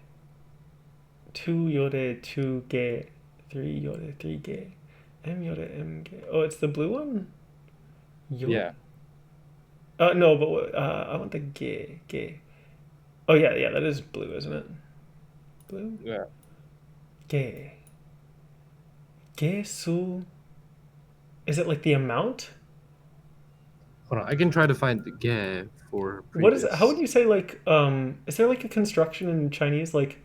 2 yore 2 ge. 3 yore 3 ge. M yore m ge. Oh, it's the blue one? Yeah. No, but I want the ge. Oh yeah, that is blue, isn't it? Blue? Yeah. Ge. Gesu. Is it like the amount? Hold on, I can try to find the ge for previous. What is it? How would you say like is there like a construction in Chinese like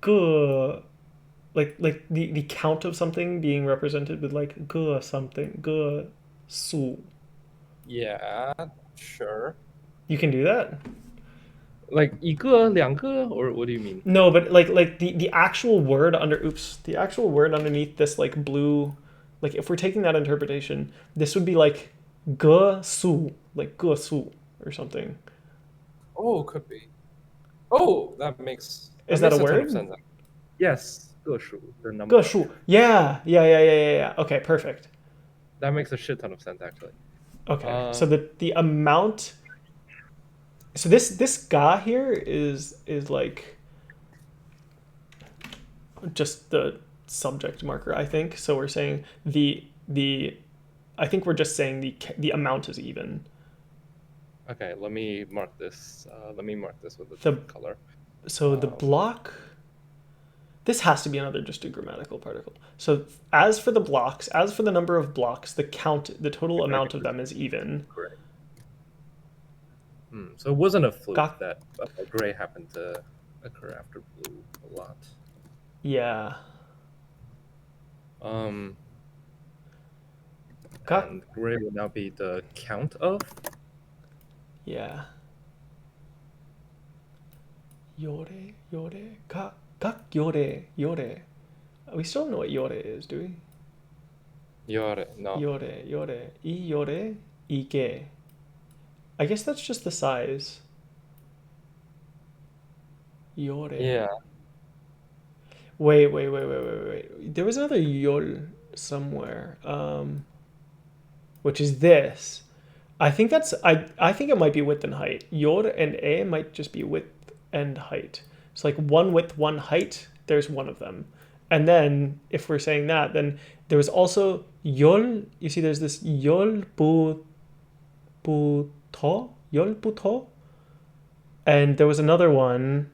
ge, like the count of something being represented with like ge something, ge su. Yeah, sure. You can do that? Like 一个两个 or what do you mean? No, but like the actual word the actual word underneath this like blue, like if we're taking that interpretation, this would be like ge su, like ge su or something. Oh, could be. Oh, that makes. Is that a ton of word? sense. Yes, 个数, the number. Ge shu. Yeah. Okay, perfect. That makes a shit ton of sense actually. Okay, so the amount. So this ga here is like just the subject marker, I think. So we're saying the I think we're just saying the amount is even. Okay, let me mark this. Let me mark this with a The- different color. So the block. This has to be another just a grammatical particle. So as for the blocks, as for the number of blocks, the total amount of them is even. Gray. So it wasn't a fluke Got- that gray happened to occur after blue a lot. Yeah. And Got- gray would now be the count of. Yeah. Yore. Gak yore. We still don't know what yore is, do we? Yore, no. Yore. Ige. I guess that's just the size. Yore. Yeah. Wait. There was another yol somewhere. Which is this. I think it might be width and height. Yor and a might just be width and height. So like one width, one height there's one of them. And then if we're saying that, then there was also 열. You see, there's this 열부터, 열부터, and there was another one.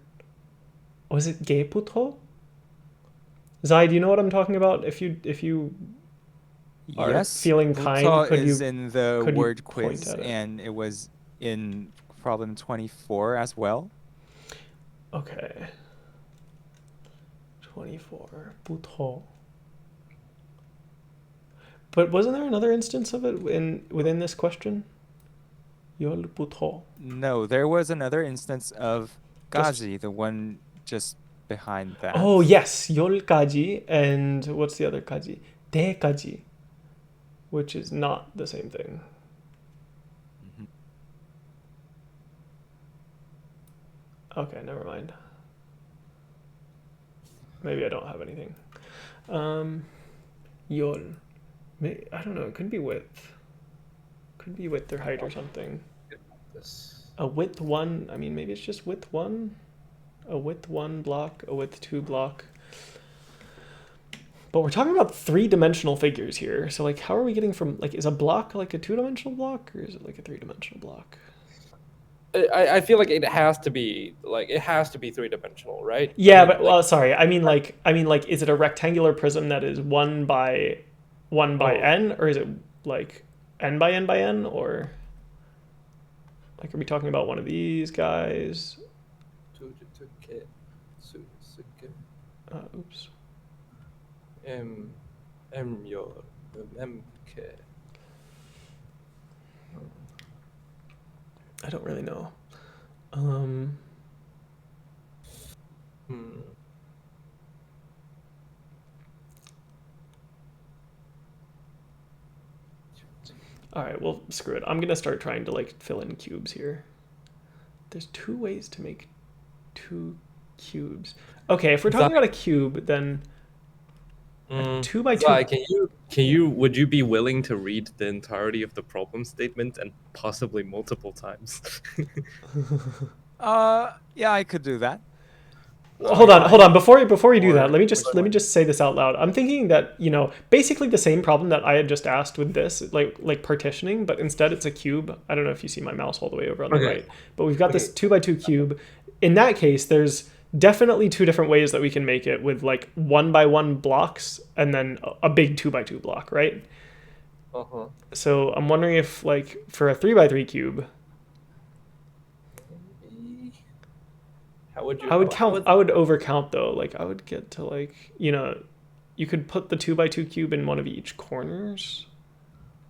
Was it 개부터? Zai, do you know what I'm talking about? If you are Yes, feeling kind, 부터 could is you in the could you word point quiz, at it? and it was in problem 24 as well. Okay. 24 부터. But wasn't there another instance of it within this question? 열부터. No, there was another instance of Just- 까지, the one just behind that. Oh yes, 열까지, and what's the other 까지? 대까지, which is not the same thing. Mhm. Okay, never mind. Maybe I don't have anything. 열. I don't know. It could be width. Could be width or height or something. This. A width one. I mean, maybe it's just width one. A width one block. A width two block. But we're talking about three-dimensional figures here. So like, how are we getting from like, is a block like a two-dimensional block, or is it like a three-dimensional block? I feel like it has to be 3-dimensional, right? Yeah, I mean, but well, sorry. I mean like, is it a rectangular prism that is one by Oh. n, or is it like n by n by n, or like, are we talking about one of these guys? Oops. I don't really know. Hmm. All right, well, screw it. I'm gonna start trying to like fill in cubes here. There's two ways to make two cubes. Okay, if we're talking about a cube, then a 2 by 2. Zai, would you be willing to read the entirety of the problem statement and possibly multiple times? Yeah, I could do that. Hold on. Before you do Or that, let me which just one? say this out loud. I'm thinking that, you know, basically the same problem that I had just asked with this, like partitioning, but instead it's a cube. I don't know if you see my mouse all the way over on the Okay. right, but we've got this 2 by 2 cube. In that case, there's definitely two different ways that we can make it, with like 1 by 1 blocks and then a big 2 by 2 block, right? Uh-huh. So I'm wondering if, like, for a 3 by 3 cube, How would you? I would overcount though. Like, I would get to, like, you know, you could put the 2 by 2 cube in one of each corners.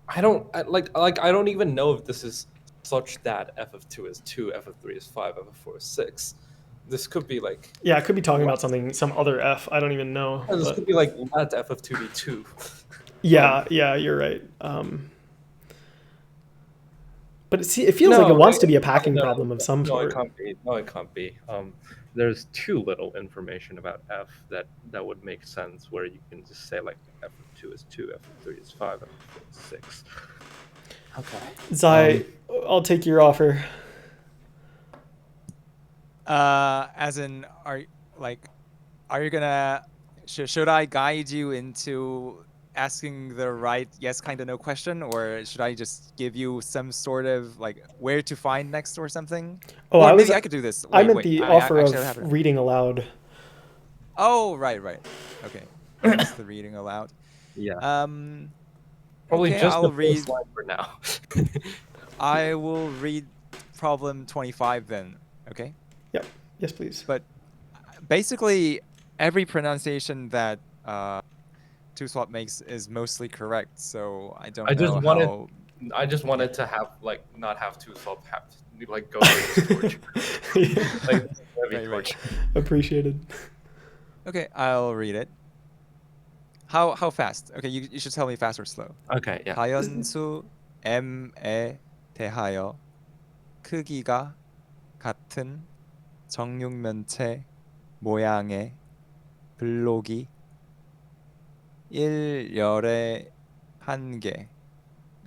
I don't even know if this is such that f of 2 is 2, f of 3 is 5, f of 4 is 6. This could be like Yeah, I could be talking about some other f. I don't even know. this But could be like let f of 2 be 2. yeah, you're right. But it feels like it wants to be a packing problem of some No, sort. it can't be. No, it can't be. There's too little information about f that would make sense, where you can just say like f of 2 is 2, f of 3 is 5, f of 4 is 6. Okay. Zai, I'll take your offer. As in, are you gonna? Should I guide you into asking the right yes, kind of no question, or should I just give you some sort of like where to find next or something? Oh, Or maybe I could do this. I Wait, meant wait, the I offer actually have of it. reading aloud. Oh, right. Okay. That's the reading aloud. Yeah. Probably Okay, just I'll the read. first line for now. I will read problem 25 then. Okay. Yes, please. But basically, every pronunciation that Two-Swap makes is mostly correct. So I don't I just know wanted- how. I just wanted to have like not have to solve have to, like go through this torture. Like this is heavy Right. torture. Appreciated. Okay, I'll read it. How fast? Okay, you should tell me fast or slow. Okay, yeah. 자연수 m에 대하여 크기가 같은 정육면체 모양의 블록이 1열에 1개,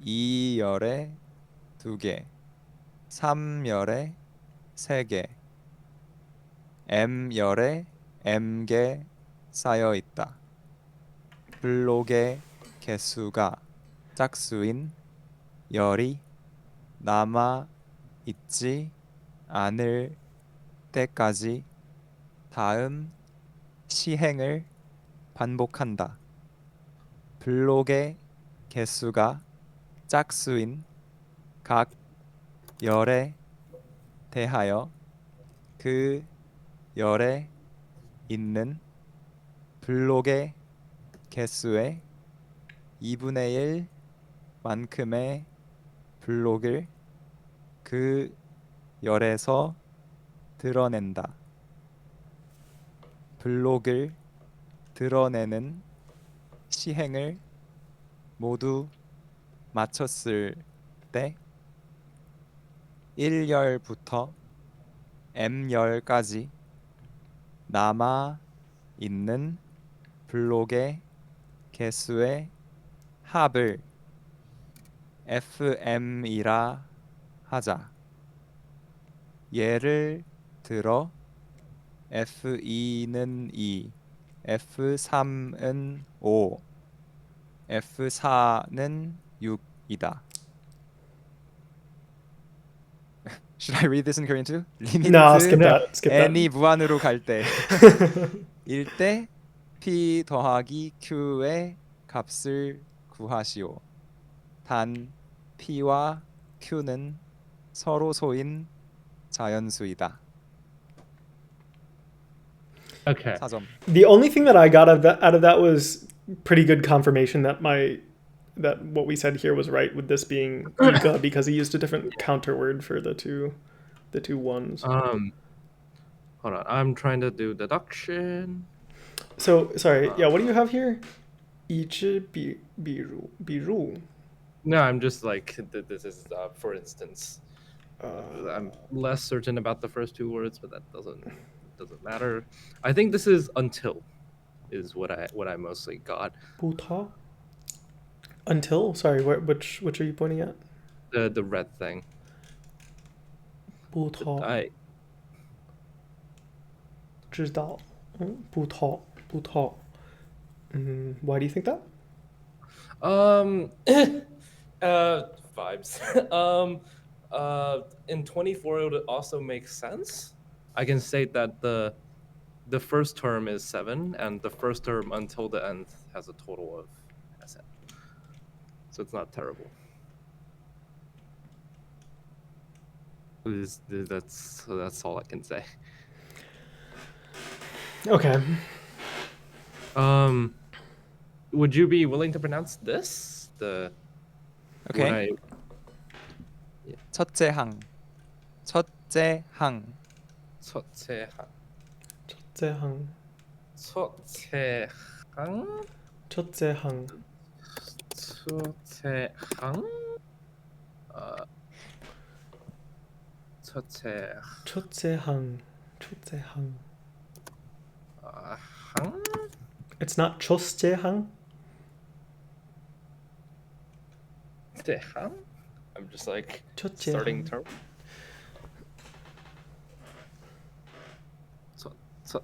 2열에 2개, 3열에 3개, m열에 M개 쌓여 있다. 블록의 개수가 짝수인 열이 남아 있지 않을 때까지 다음 시행을 반복한다. 블록의 개수가 짝수인 각 열에 대하여 그 열에 있는 블록의 개수의 2분의 1만큼의 블록을 그 열에서 드러낸다. 블록을 드러내는 시행을 모두 마쳤을 때 1열부터 m열까지 남아 있는 블록의 개수의 합을 fm이라 하자. 예를 들어 f2는 2, f3은 5, f4는 6이다. Should I read this in Korean too? No, 리미트 skip that. Skip n이 that. 무한으로 갈 때 일 때 p 더하기 q의 값을 구하시오. 단 p와 q는 서로 소인 자연수이다. Okay. 4점. The only thing that I got out of that was pretty good confirmation that what we said here was right, with this being Ika, because he used a different counter word for the two ones. Hold on. I'm trying to do deduction. So sorry, yeah. What do you have here? 一支比如 No, I'm just like this is for instance. uh, I'm less certain about the first two words, but that doesn't matter. I think this is until is what I mostly got. 부터 until. Sorry, which are you pointing at? The red thing. 부터 I 知道 부터 why do you think that? vibes. In 24 it would also make sense. I can state that the first term is 7 and the first term until the end has a total of SN. So it's not terrible. That's all I can say. Okay. Would you be willing to pronounce this? The Okay. what I 첫째 항. 첫째 항. 첫째항. 첫째항 첫째항. 첫째항 첫째항. 첫째항. 첫째항 항. It's not 첫째항. 첫째항. I'm just like 첫째항. starting term. 첫째.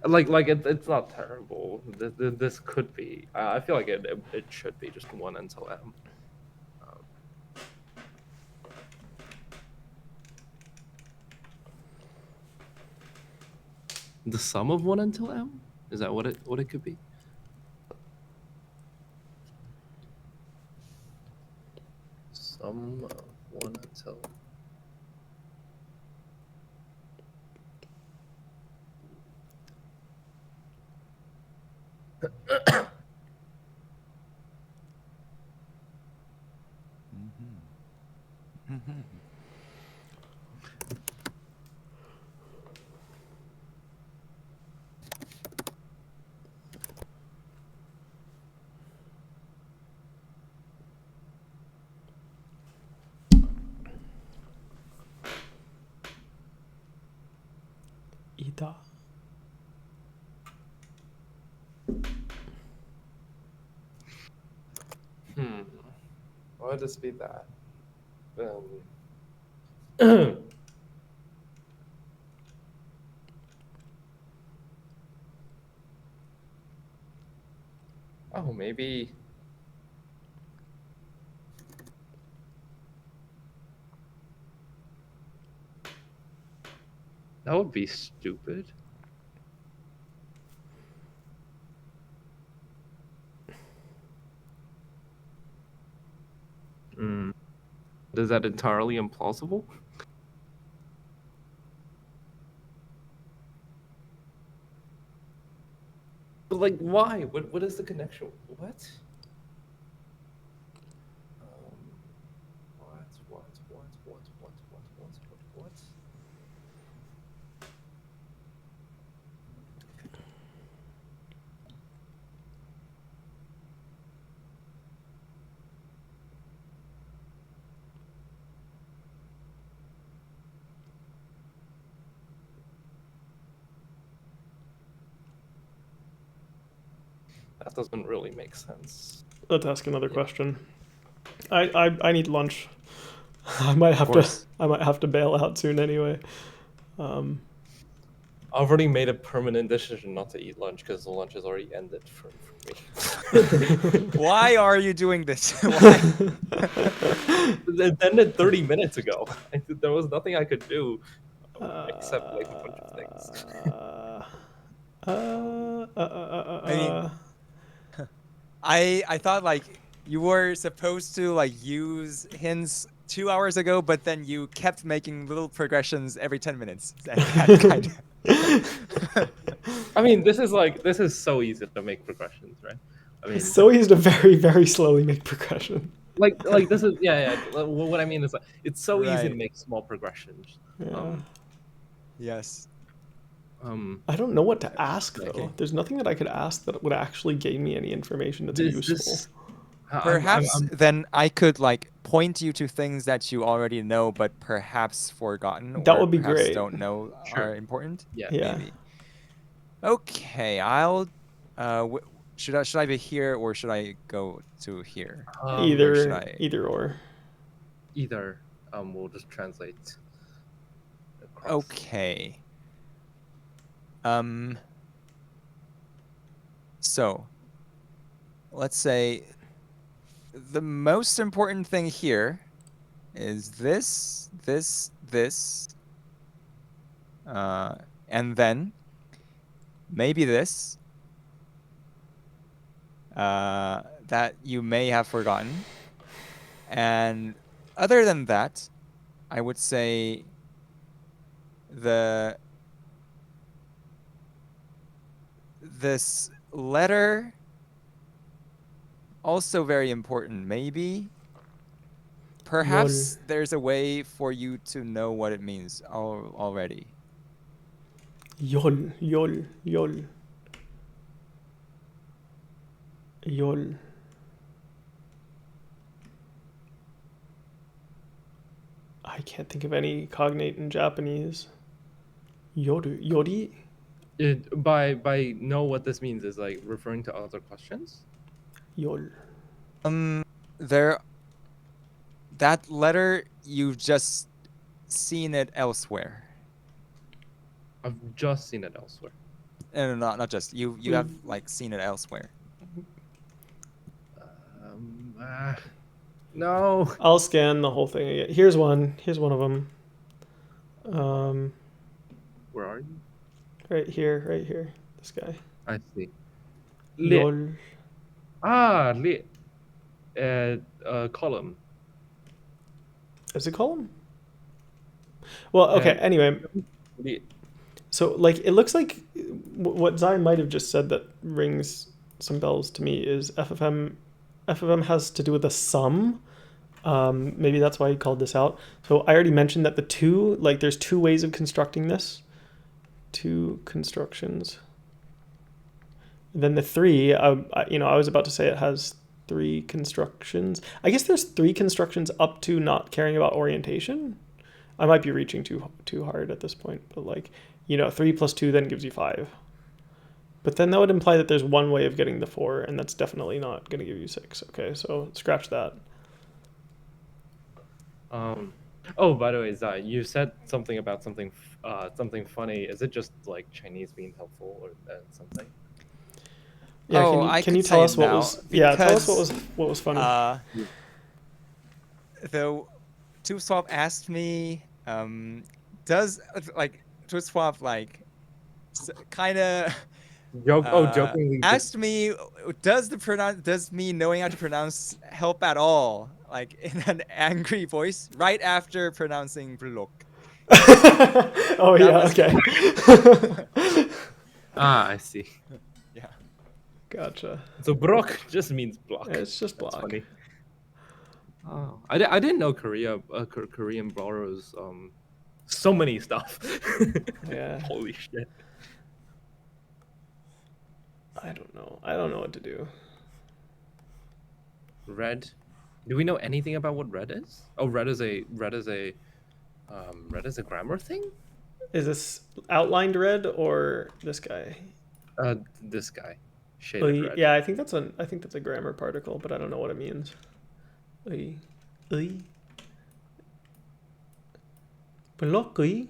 Like it's not terrible. This could be. I feel like it should be just 1 until M. The sum of 1 until M? Is that what it could be? Sum of 1 until 이다 Why would this be that? Um, oh, maybe. That would be stupid. Is that entirely implausible? But like, why? What is the connection? What? What? That doesn't really make sense. Let's ask another Yeah. question. I need lunch. I might have to bail out soon anyway. I've already made a permanent decision not to eat lunch because the lunch has already ended for me. Why are you doing this? Why? It ended 30 minutes ago. There was nothing I could do except like a bunch of things. I mean, I thought like you were supposed to like use hints 2 hours ago, but then you kept making little progressions every 10 minutes. That kind of. I mean, this is so easy to make progressions, right? I mean, It's so easy to very, very slowly make progression. like this is yeah. What I mean is like it's so easy to Right. make small progressions. Yeah. Yes. I don't know what to ask though. Okay. There's nothing that I could ask that would actually gain me any information that's useful. Perhaps then I could like point you to things that you already know, but perhaps forgotten. That or would be perhaps great. Don't know Sure. are important. Yeah. Yeah. Maybe. Okay, I'll. Should I be here or should I go to here? Or should I? Either or. Either. We'll just translate. Across. Okay. So, let's say the most important thing here is this, and then maybe this, that you may have forgotten. And other than that, I would say this letter also very important. Maybe perhaps there's a way for you to know what it means already. Yol. I can't think of any cognate in Japanese. Yori? By know what this means is like referring to other questions. Yol. That letter, you've just seen it elsewhere. I've just seen it elsewhere. No, not just you have like seen it elsewhere. No. I'll scan the whole thing again. Here's one of them. Where are you? Right here. This guy. I see. Yol. Column. Is it column? Well, okay. Anyway, so like it looks like what Zai might have just said that rings some bells to me is FFM. FFM has to do with a sum. Maybe that's why he called this out. So I already mentioned that there's two ways of constructing this. Two constructions. And then the three, I was about to say it has three constructions. I guess there's three constructions up to not caring about orientation. I might be reaching too hard at this point, but 3 plus 2 then gives you 5. But then that would imply that there's one way of getting the 4, and that's definitely not going to give you 6. Okay, so scratch that. Oh, by the way, Zai, you said something about something funny. Is it just like Chinese being helpful or something? Yeah, Oh, can I you could tell say us what now was tell us because what was funny? the Tube Swap asked me, does like Tube Swap like kind of Jokingly. asked me, does me knowing how to pronounce help at all? Like in an angry voice, right after pronouncing blok. Oh that yeah, was okay. I see. Yeah. Gotcha. So Brock just means block. It's just That's block. funny. Oh, I didn't know Korean borrows so many stuff. Yeah. Holy shit. I don't know. I don't know what to do. Red. Do we know anything about what red is? Oh, red is a grammar thing. Is this outlined red or this guy? This guy, shaded red. Yeah, I think that's a grammar particle, but I don't know what it means. Blocky.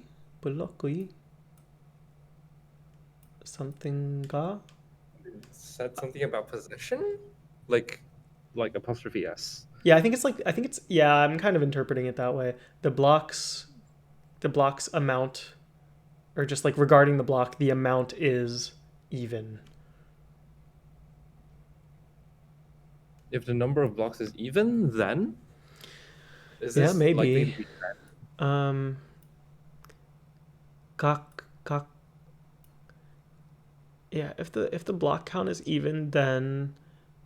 Something ga? Said something about possession, like apostrophe s. Yeah, I think it's yeah, I'm kind of interpreting it that way. The block's amount, or just like regarding the block, the amount is even. If the number of blocks is even, then is Yeah, this maybe. likely to be Kak. Yeah, if the block count is even, then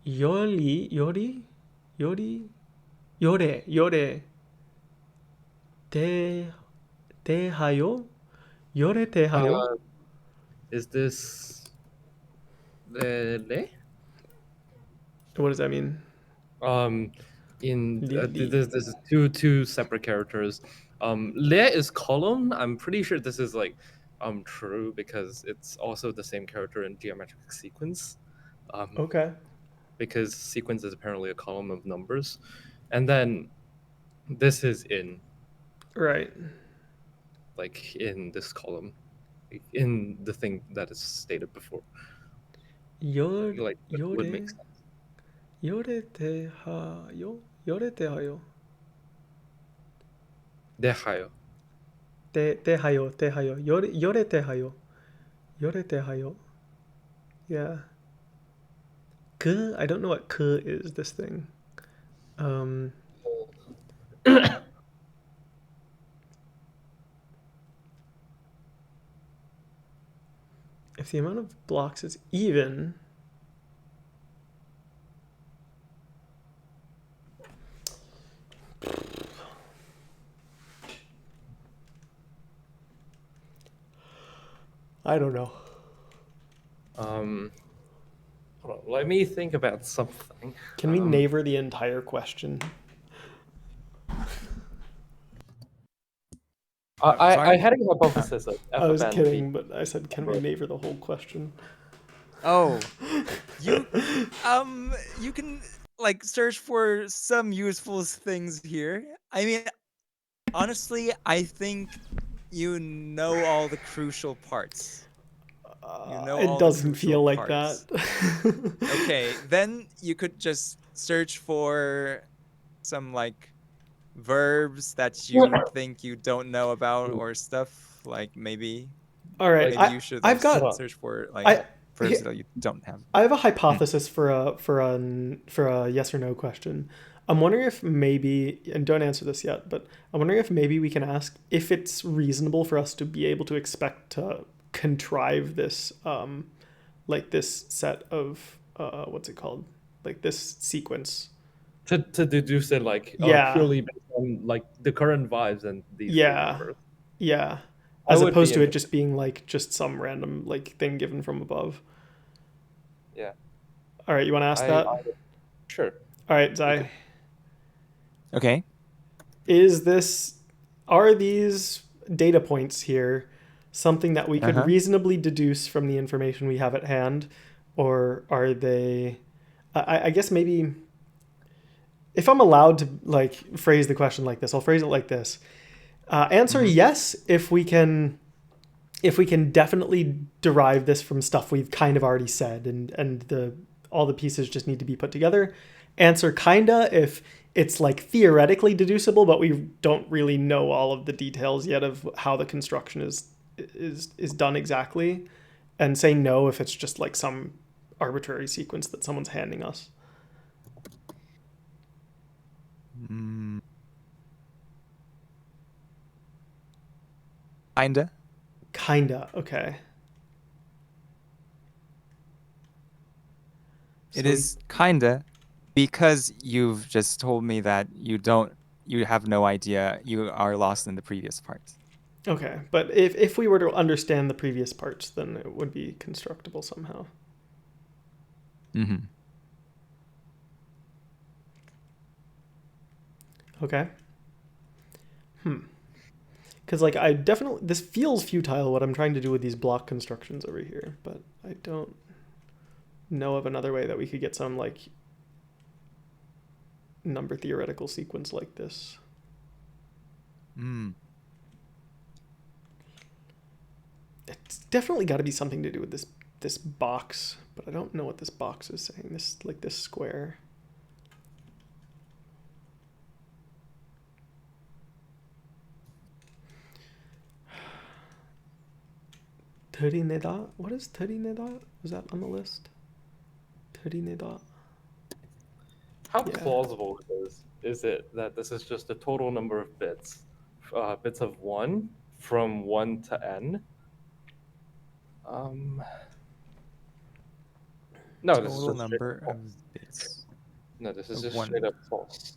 yore. Te hayo. Yore te hayo. Is this le? What does that mean? This is two separate characters. Le is column. I'm pretty sure this is like true because it's also the same character in geometric sequence. Okay. Because sequence is apparently a column of numbers, and then this is in. Right. Like in this column, in the thing that is stated before. Like that would make sense. Yore te hayo. Yore te hayo. Dehayo. Te hayo. Yore te hayo. Yore te hayo. Yeah. Ke? I don't know what ke is, this thing. If the amount of blocks is even, I don't know. Hold on, let me think about something. Can we neighbor the entire question? I had a hypothesis of I was FFN kidding, but I said, can we neighbor the whole question? Oh, you can like search for some useful things here. I mean, honestly, I think you know all the crucial parts. It doesn't feel like that. Okay, then you could just search for some like verbs that you think you don't know about or stuff. Like maybe. All right, Maybe you should like I've got search for like verbs that you don't have. I have a hypothesis for a yes or no question. I'm wondering if maybe, and don't answer this yet, but I'm wondering if maybe we can ask if it's reasonable for us to be able to expect to contrive this, like this set of, what's it called? Like this sequence. To deduce it like purely based on like the current vibes and these numbers. Yeah. As opposed to it just being like just some random like thing given from above. Yeah. All right, you want to ask that? Sure. All right, Zai. Okay. Are these data points here something that we could reasonably deduce from the information we have at hand, or are they? I guess maybe if I'm allowed to like phrase the question like this, I'll phrase it like this. Answer yes if we can definitely derive this from stuff we've kind of already said, and all the pieces just need to be put together. Answer kinda if it's like theoretically deducible, but we don't really know all of the details yet of how the construction is done exactly. And say no if it's just like some arbitrary sequence that someone's handing us. Kinda. Kinda, okay. It So is kinda because you've just told me that you have no idea. You are lost in the previous part. okay, but if we were to understand the previous parts, then it would be constructible somehow. Mm-hmm. Okay. Because like I definitely this feels futile what I'm trying to do with these block constructions over here, but I don't know of another way that we could get some like number theoretical sequence like this. It's definitely got to be something to do with this box, but I don't know what this box is saying. This square. Terineda? What is Terineda? Was that on the list? Terineda. How Yeah. plausible is it that this is just a total number of bits, bits of 1 from 1 to n? No, this is Total just straight number up of false. bits. No, this is of just one straight up false.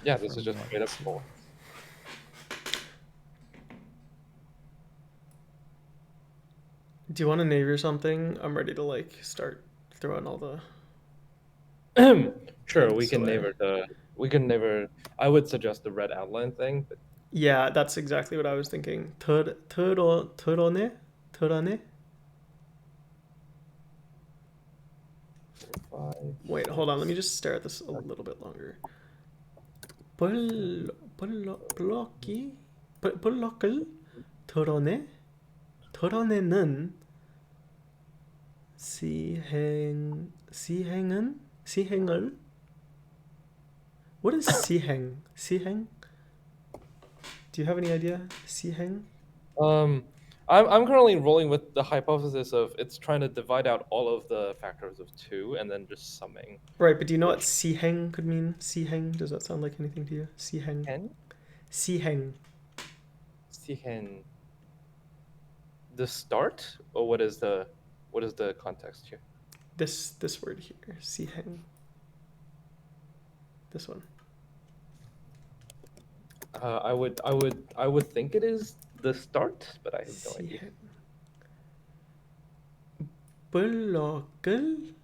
Yeah, this is from just one straight up to- false. Do you want to neighbor something? I'm ready to like start throwing all the. Sure, we Hints can away. neighbor the. We can neighbor. I would suggest the red outline thing, but Yeah, that's exactly what I was thinking. Turone? Wait, hold on. Let me just stare at this a little bit longer. 블럭이 블럭을 털어내 털어내는 시행을 What is 시행? 시행? Do you have any idea? 시행? I'm currently rolling with the hypothesis of it's trying to divide out all of the factors of 2 and then just summing. Right, but do you know what 시행 could mean? 시행? Does that sound like anything to you? 시행. Hen? 시행. Sihen. The start, or what is the context here? This word here. 시행. This one. I would think it is the start, but I have no idea. 시행. 블럭을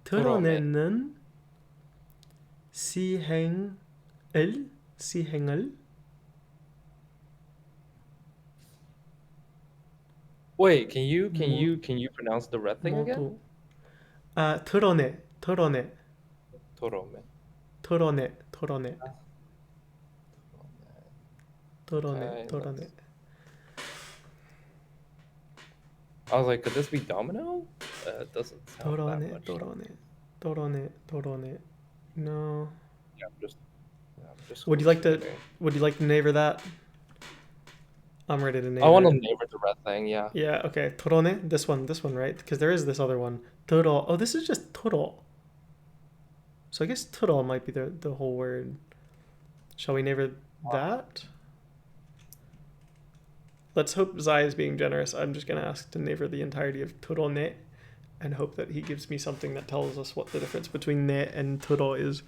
드러내는 시행을 Wait, can you pronounce the red thing again? 모두 드러내 Torome. Okay, I was like, could this be domino? It doesn't sound that much. 드러내. No. Yeah, I'm just Would you like to hallucinating. neighbor that? I'm ready to neighbor. I want to it. neighbor the red thing, yeah. Yeah, okay. 드러내? This one, right? Because there is this other one. 들어. Oh, this is just 들어. So I guess 들어 might be the whole word. Shall we neighbor that? Let's hope Zai is being generous. I'm just going to ask to neighbor the entirety of 들어내 and hope that he gives me something that tells us what the difference between ne and 들어 is.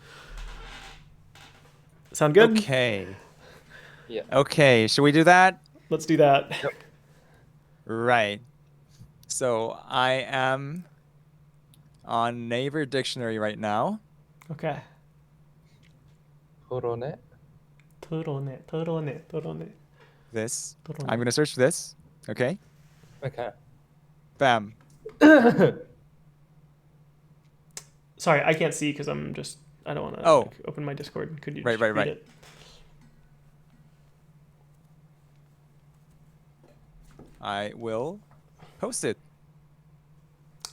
Sound good? Okay. Yeah. Okay, should we do that? Let's do that. Yep. Right. So I am on Naver Dictionary right now. Okay. Torone. 드러내. This. 드러내. I'm going to search this. Okay. Okay. Bam. Sorry, I can't see because I'm just. I don't want to Oh. open my Discord. Could you Right, just right, read right. it? I will post it.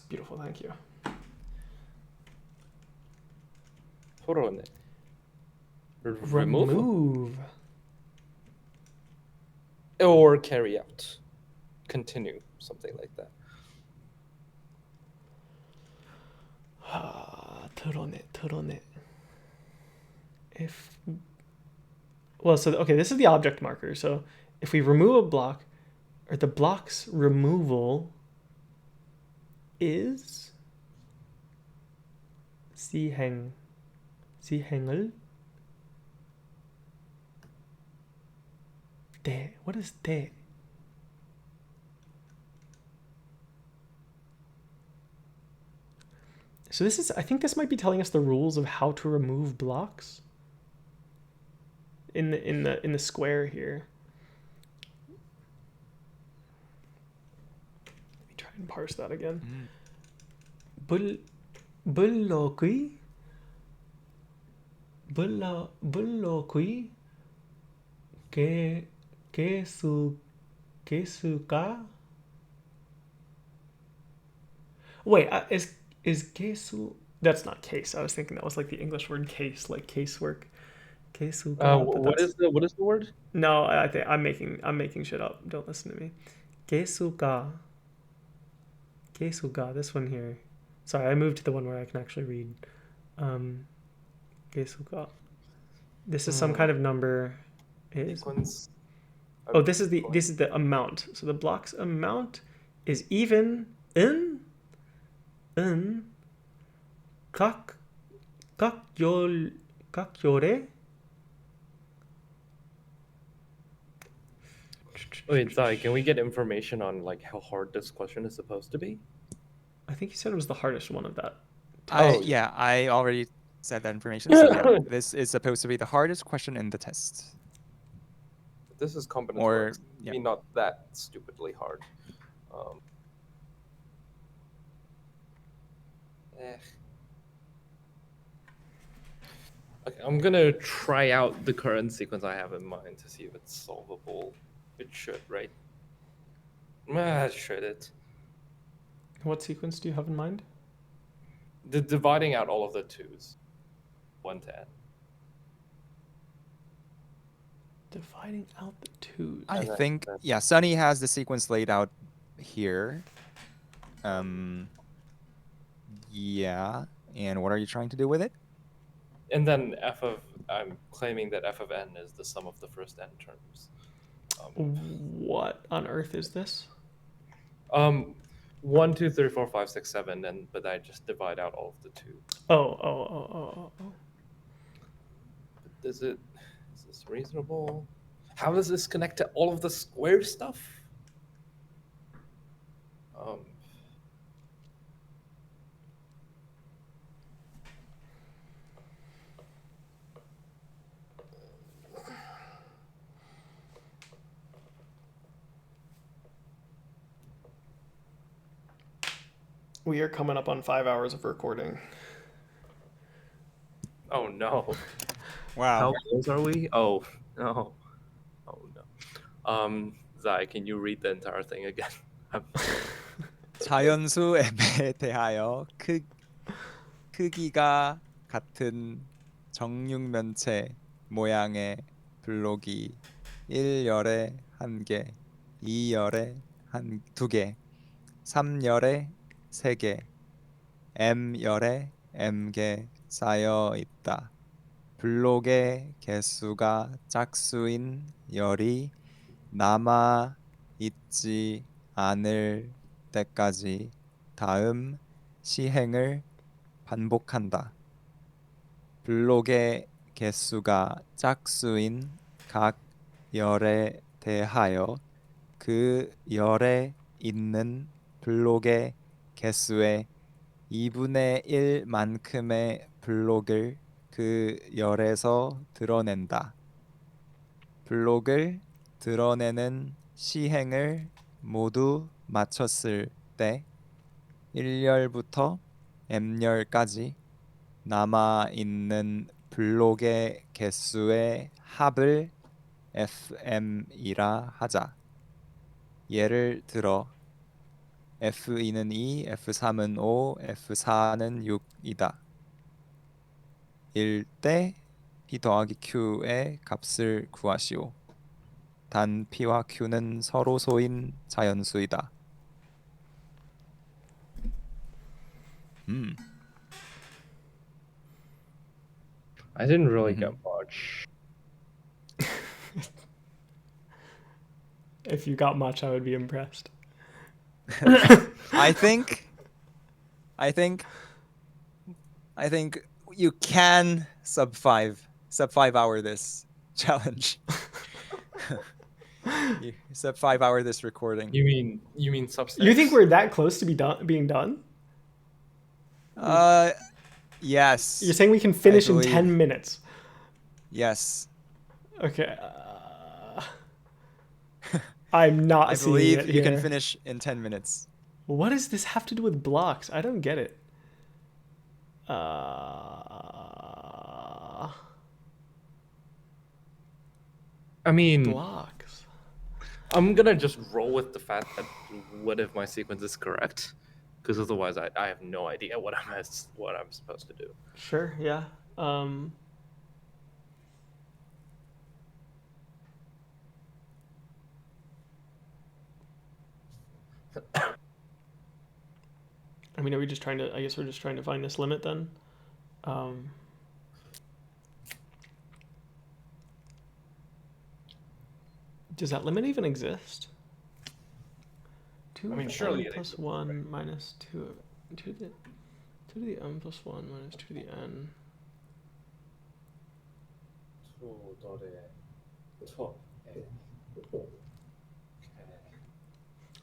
Beautiful, thank you. 토론해. Remove or carry out. Continue, something like that. 드러내. If well, so okay, this is the object marker. So if we remove a block, or the block's removal is 시행을 대. What is 대? So this is, I think this might be telling us the rules of how to remove blocks in the square here. Let me try and parse that again. 블록이 개수가 wait, is 개수, that's not case. I was thinking that was like the English word case, like casework. 개수가, but What that's- is the word? No, I think I'm making shit up. Don't listen to me. 개수가, this one here. Sorry, I moved to the one where I can actually read. 개수가. This is some kind of number. Sequence. Oh, this is the amount. So the block's amount is even in 각열에. Wait, Zai, can we get information on like how hard this question is supposed to be? I think you said it was the hardest one of that. Yeah, I already said that information. So yeah, this is supposed to be the hardest question in the test. This is combinatorics. Or yeah. Maybe not that stupidly hard. Okay, I'm gonna try out the current sequence I have in mind to see if it's solvable. It should, right? Should it? What sequence do you have in mind? Dividing out all of the 2s. 1 to n. Dividing out the 2s. I think, yeah, Sunny has the sequence laid out here. Yeah, and what are you trying to do with it? And then I'm claiming that f of n is the sum of the first n terms. What on earth is this? 1, 2, 3, 4, 5, 6, 7, and but I just divide out all of the 2. Oh. Is this reasonable? How does this connect to all of the square stuff? We are coming up on 5 hours of recording. Oh no. Wow. How close are we? Oh no. Oh no. Zai, can you read the entire thing again? 자연수 m에 대하여 크기가 같은 정육면체 모양의 블록이 1열에 1개, 2열에 2개, 3열에 3개, m열에 m개 쌓여 있다. 블록의 개수가 짝수인 열이 남아 있지 않을 때까지 다음 시행을 반복한다. 블록의 개수가 짝수인 각 열에 대하여 그 열에 있는 블록의 개수의 2분의 1만큼의 블록을 그 열에서 드러낸다. 블록을 드러내는 시행을 모두 마쳤을 때 1열부터 m열까지 남아 있는 블록의 개수의 합을 fm이라 하자. 예를 들어 F2는 2, F3은 5, F4는 6이다. 일 때 P 더하기 Q의 값을 구하시오. 단 P와 Q는 서로 소인 자연수이다. I didn't really Mhm. get much. If you got much, I would be impressed. I think you can sub 5 hour this challenge. You sub 5 hour this recording. You mean subsets? You think we're that close to being done? Yes. You're saying we can finish in believe- 10 minutes? Yes. Okay. I'm not I seeing believe it you can here. finish in 10 minutes. What does this have to do with blocks? I don't get it. I mean, Blocks. I'm gonna just roll with the fact that what if my sequence is correct? Because otherwise, I have no idea what I'm supposed to do. Sure, yeah. I mean, are we just trying to? I guess we're just trying to find this limit then. Does that limit even exist? I mean, surely it plus exists, 1 right? minus 2 to the n plus 1 minus 2 to the n.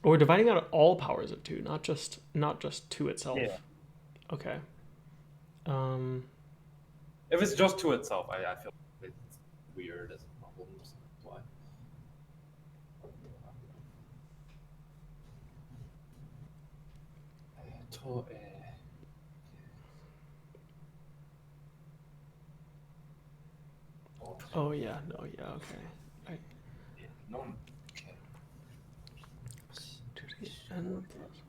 Oh, we're dividing out all powers of 2, not just 2 itself. Yeah. Okay. If it's just to itself, I feel it's weird as a problem. So that's why. Oh yeah, no, yeah, okay. I, 2 to the n plus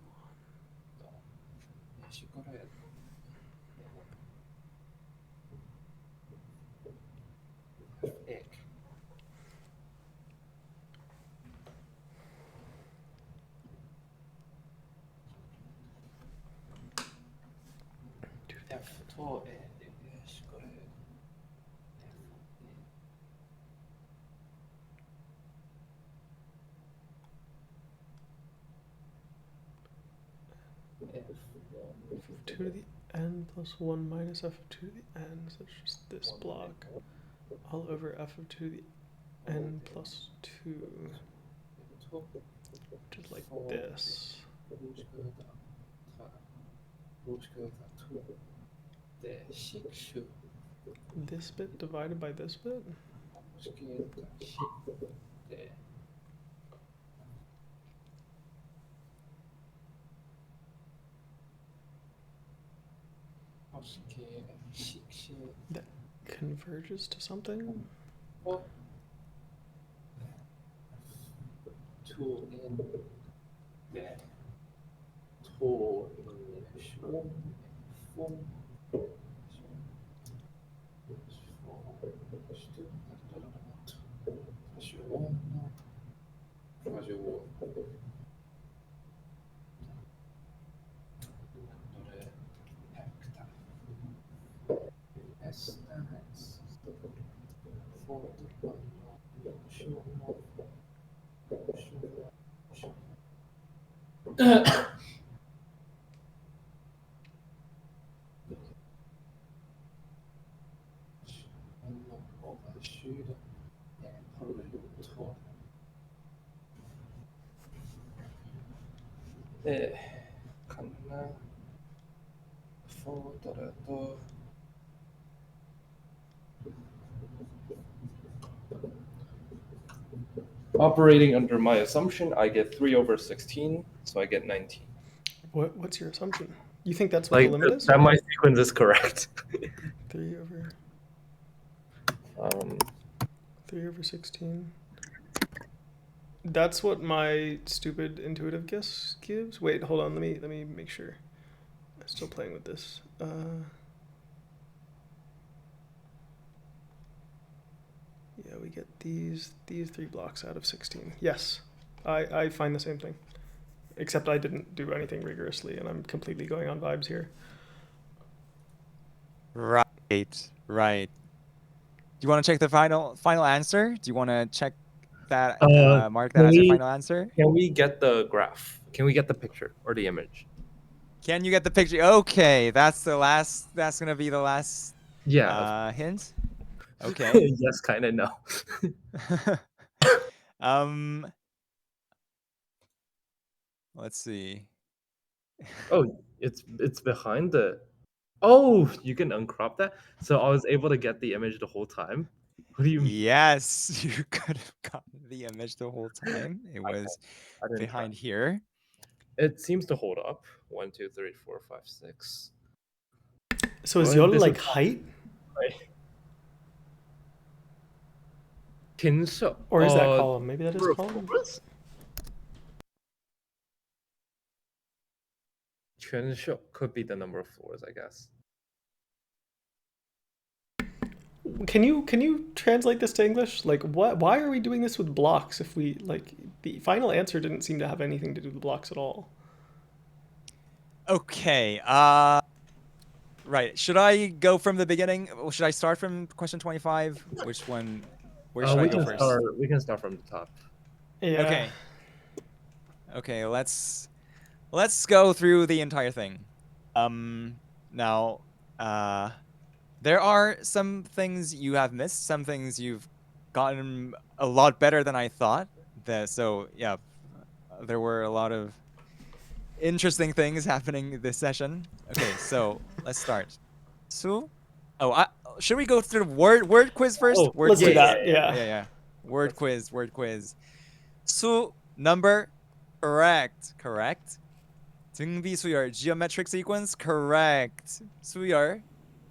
f of 2 to the n plus 1 minus f of 2 to the n, so it's just this block all over f of 2 to the n plus 2, which is like this. This bit divided by this bit? That converges to something? operating under my assumption, I get 3 over 16, so I get 19. What's your assumption? You think that's what Like the limit is? that my sequence is correct. 3 over um, 3 over 16. That's what my stupid intuitive guess gives. Wait, hold on. Let me make sure. I'm still playing with this. Yeah, we get these 3 blocks out of 16. Yes, I find the same thing. Except I didn't do anything rigorously, and I'm completely going on vibes here. Right, right. Do you want to check the final answer? Do you want to check that, mark that can as your we- final answer? Can we get the graph? Can we get the picture or the image? Can you get the picture? Okay, that's gonna be the last hint. Okay. Yes, kind of, no. Let's see. Oh, it's behind the. Oh, you can uncrop that. So I was able to get the image the whole time. What do you mean? Yes, you could have gotten the image the whole time. It was I didn't try. behind here. It seems to hold up. 1, 2, 3, 4, 5, 6. So is Well, YOLO this like is- height? Kinso. Or is that column? Maybe that is column? Kinso could be the number of floors, I guess. Can you translate this to English? Like, why are we doing this with blocks if we, like, the final answer didn't seem to have anything to do with blocks at all? Okay. Right. Should I go from the beginning? Or should I start from question 25? Which one? Where should I go first? We can start from the top. Yeah. Okay. Okay, let's go through the entire thing. Now, there are some things you have missed, some things you've gotten a lot better than I thought. So yeah, there were a lot of interesting things happening this session. Okay, so let's start. Su? Oh, should we go through the word quiz first? Oh, word let's do quiz. that. Yeah. Yeah. Word quiz. Su number correct. 등비수열 geometric sequence correct. 수열,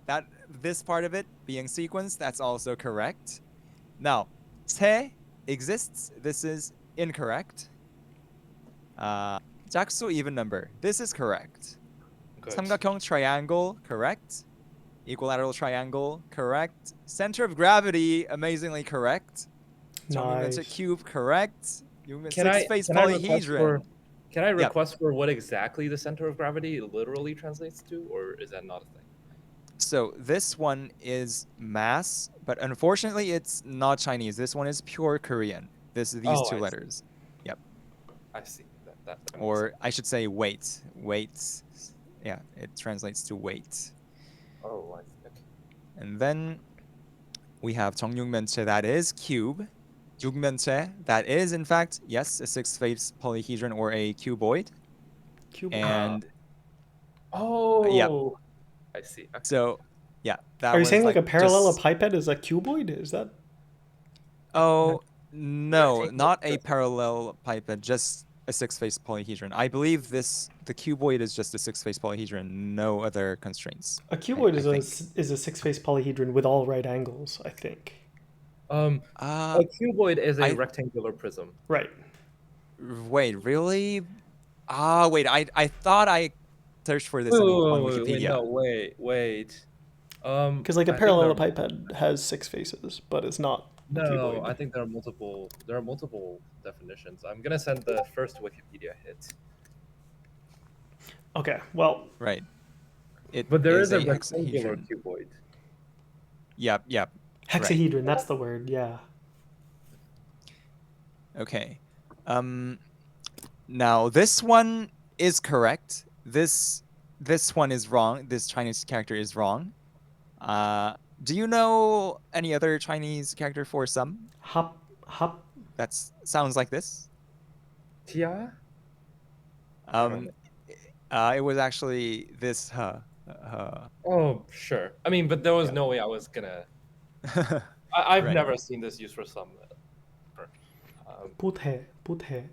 that this part of it being sequence, that's also correct. Now, 세 exists. This is incorrect. 짝수 even number. This is correct. Good. 삼각형 triangle correct. Equilateral triangle correct. Center of gravity amazingly correct. 정육면체 Nice. cube correct. Can I Six-face can I request polyhedron. for can I Yep. request for what exactly the center of gravity literally translates to, or is that not a thing? So this one is mass, but unfortunately it's not Chinese. This one is pure Korean. These Oh, two I see. letters. Yep. I see. That makes Or sense. I should say weight. Weight. Yeah, it translates to weight. Oh, I see. Okay. And then we have 정육면체, that is cube. 육면체, that is in fact, yes, a six-face polyhedron or a cuboid. Cube. And Oh. I see. Okay. so, yeah, that Are you was saying like a just- parallelepiped is a cuboid? Is that? Oh, no, Rectangle, not a just- parallelepiped, just a six-face polyhedron. I believe the cuboid is just a six-face polyhedron, no other constraints. A cuboid I is a six-face polyhedron with all right angles, I think. Uh, A cuboid is a I- rectangular prism. Right. wait, really? Wait, I thought I searched for this on Wikipedia. Wait. Because like a I think there are- parallelepiped has 6 faces, but it's not a No, cuboid. I think there are multiple. There are multiple definitions. I'm gonna send the first Wikipedia hit. Okay, well, Right. It But there is a a rectangular hexahedron. cuboid. Yep. hexahedron, that's the word, yeah. Okay. Now this one is correct. This one is wrong. This Chinese character is wrong. Do you know any other Chinese character for some? Hop. That sounds like this. Tia? It was actually this. Oh, sure. I mean, but there was no way I was gonna. I've Right. never seen this used for some. Puthe.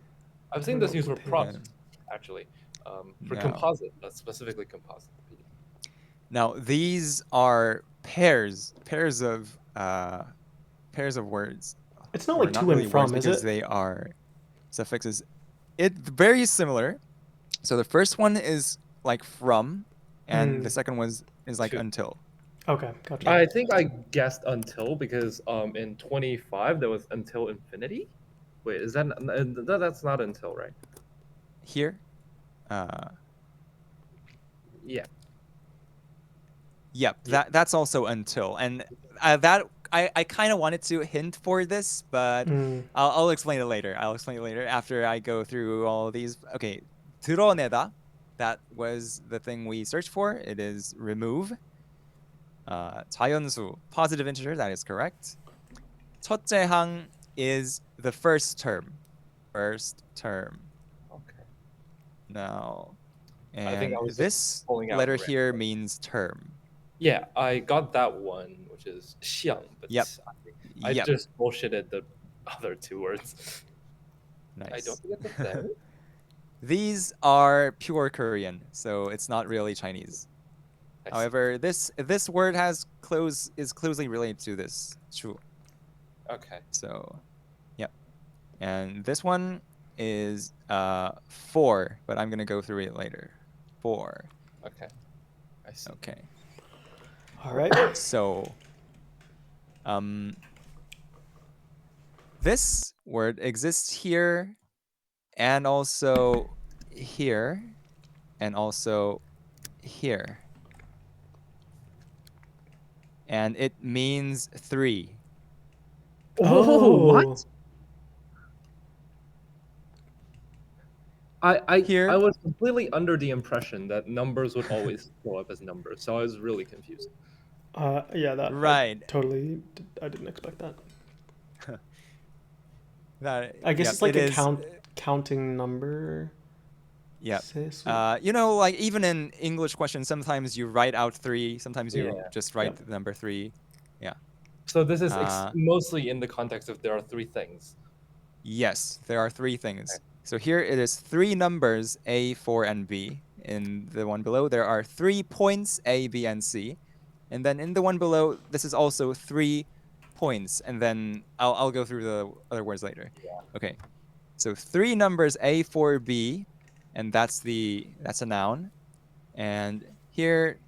I've seen this know used for what it props, is. actually, for No. composite, specifically composite. Now these are pairs of words. It's not Or like not to and really words from, is because it? they are suffixes. It's very similar. So the first one is like from, and the second one is like To. until. Okay, gotcha. I think I guessed until because in 25 there was until infinity. Wait, is that that's not until, right? Here, Yeah. yep, Yeah. that's also until, and that I kind of wanted to hint for this, but I'll explain it later. I'll explain it later after I go through all of these. Okay, 드러내다, that was the thing we searched for. It is remove. 자연수, positive integer, that is correct. 첫째 항 is the first term. First term. Okay. Now, I think and I was just this pulling out letter random. here means term. Yeah, I got that one, which is 像, but Yep. I Yep. just bullshitted the other two words. Nice. I don't get the thing. These are pure Korean, so it's not really Chinese. I see. However, this word is closely related to this. True. Okay. So, yep. And this one is 4, but I'm gonna go through it later. 4. Okay. I see. Okay. All right. So, this word exists here, and also here, and also here. And it means 3. Oh, what? I Here. was completely under the impression that numbers would always show up as numbers, so I was really confused. Yeah, that Right. I didn't expect that. That, I guess yep, it's like it a is. counting number. Yep. Sesu. You know, like even in English questions, sometimes you write out 3, sometimes you Yeah. just write Yep. the number 3. Yeah. So this is Uh, mostly in the context of there are three things. Yes, there are 3 things. So here it is 3 numbers, A, 4, and B. In the one below, there are 3 points, A, B, and C. And then in the one below, this is also 3 points. And then I'll go through the other words later. Yeah. Okay. So 3 numbers, A, 4, B, and that's a noun. And here,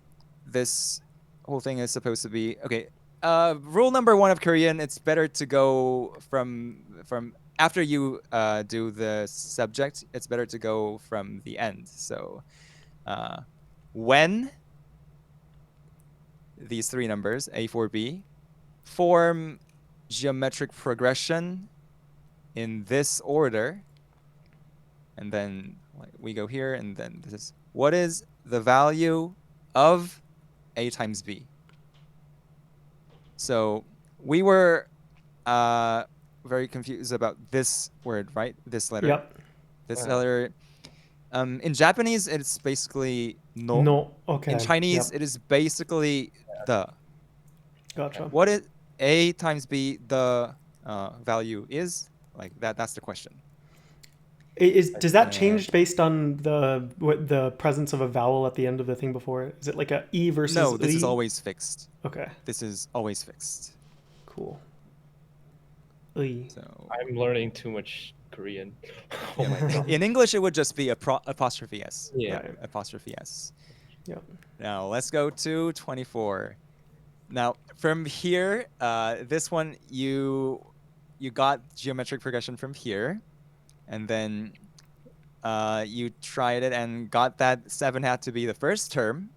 this whole thing is supposed to be okay. Rule number 1 of Korean: it's better to go from after you do the subject. It's better to go from the end. So, when these 3 numbers, A, 4, B, form geometric progression in this order, and then we go here, and then this is what is the value of A times B. So we were very confused about this word, right? This letter. Yep. This letter. In Japanese, it's basically no. No. Okay. In Chinese, Yep. it is basically the. Gotcha. What is A times B the value is? Like that. That's the question. Does that change based on the presence of a vowel at the end of the thing before it? Is it like a E versus No, this is I? always fixed. Okay. This is always fixed. Cool. I. So I'm learning too much Korean. Oh my god. in English, it would just be apostrophe S. Yeah. Right. Apostrophe S. Yep. Now let's go to 24. Now from here, this one you got geometric progression from here, and then you tried it and got that 7 had to be the first term,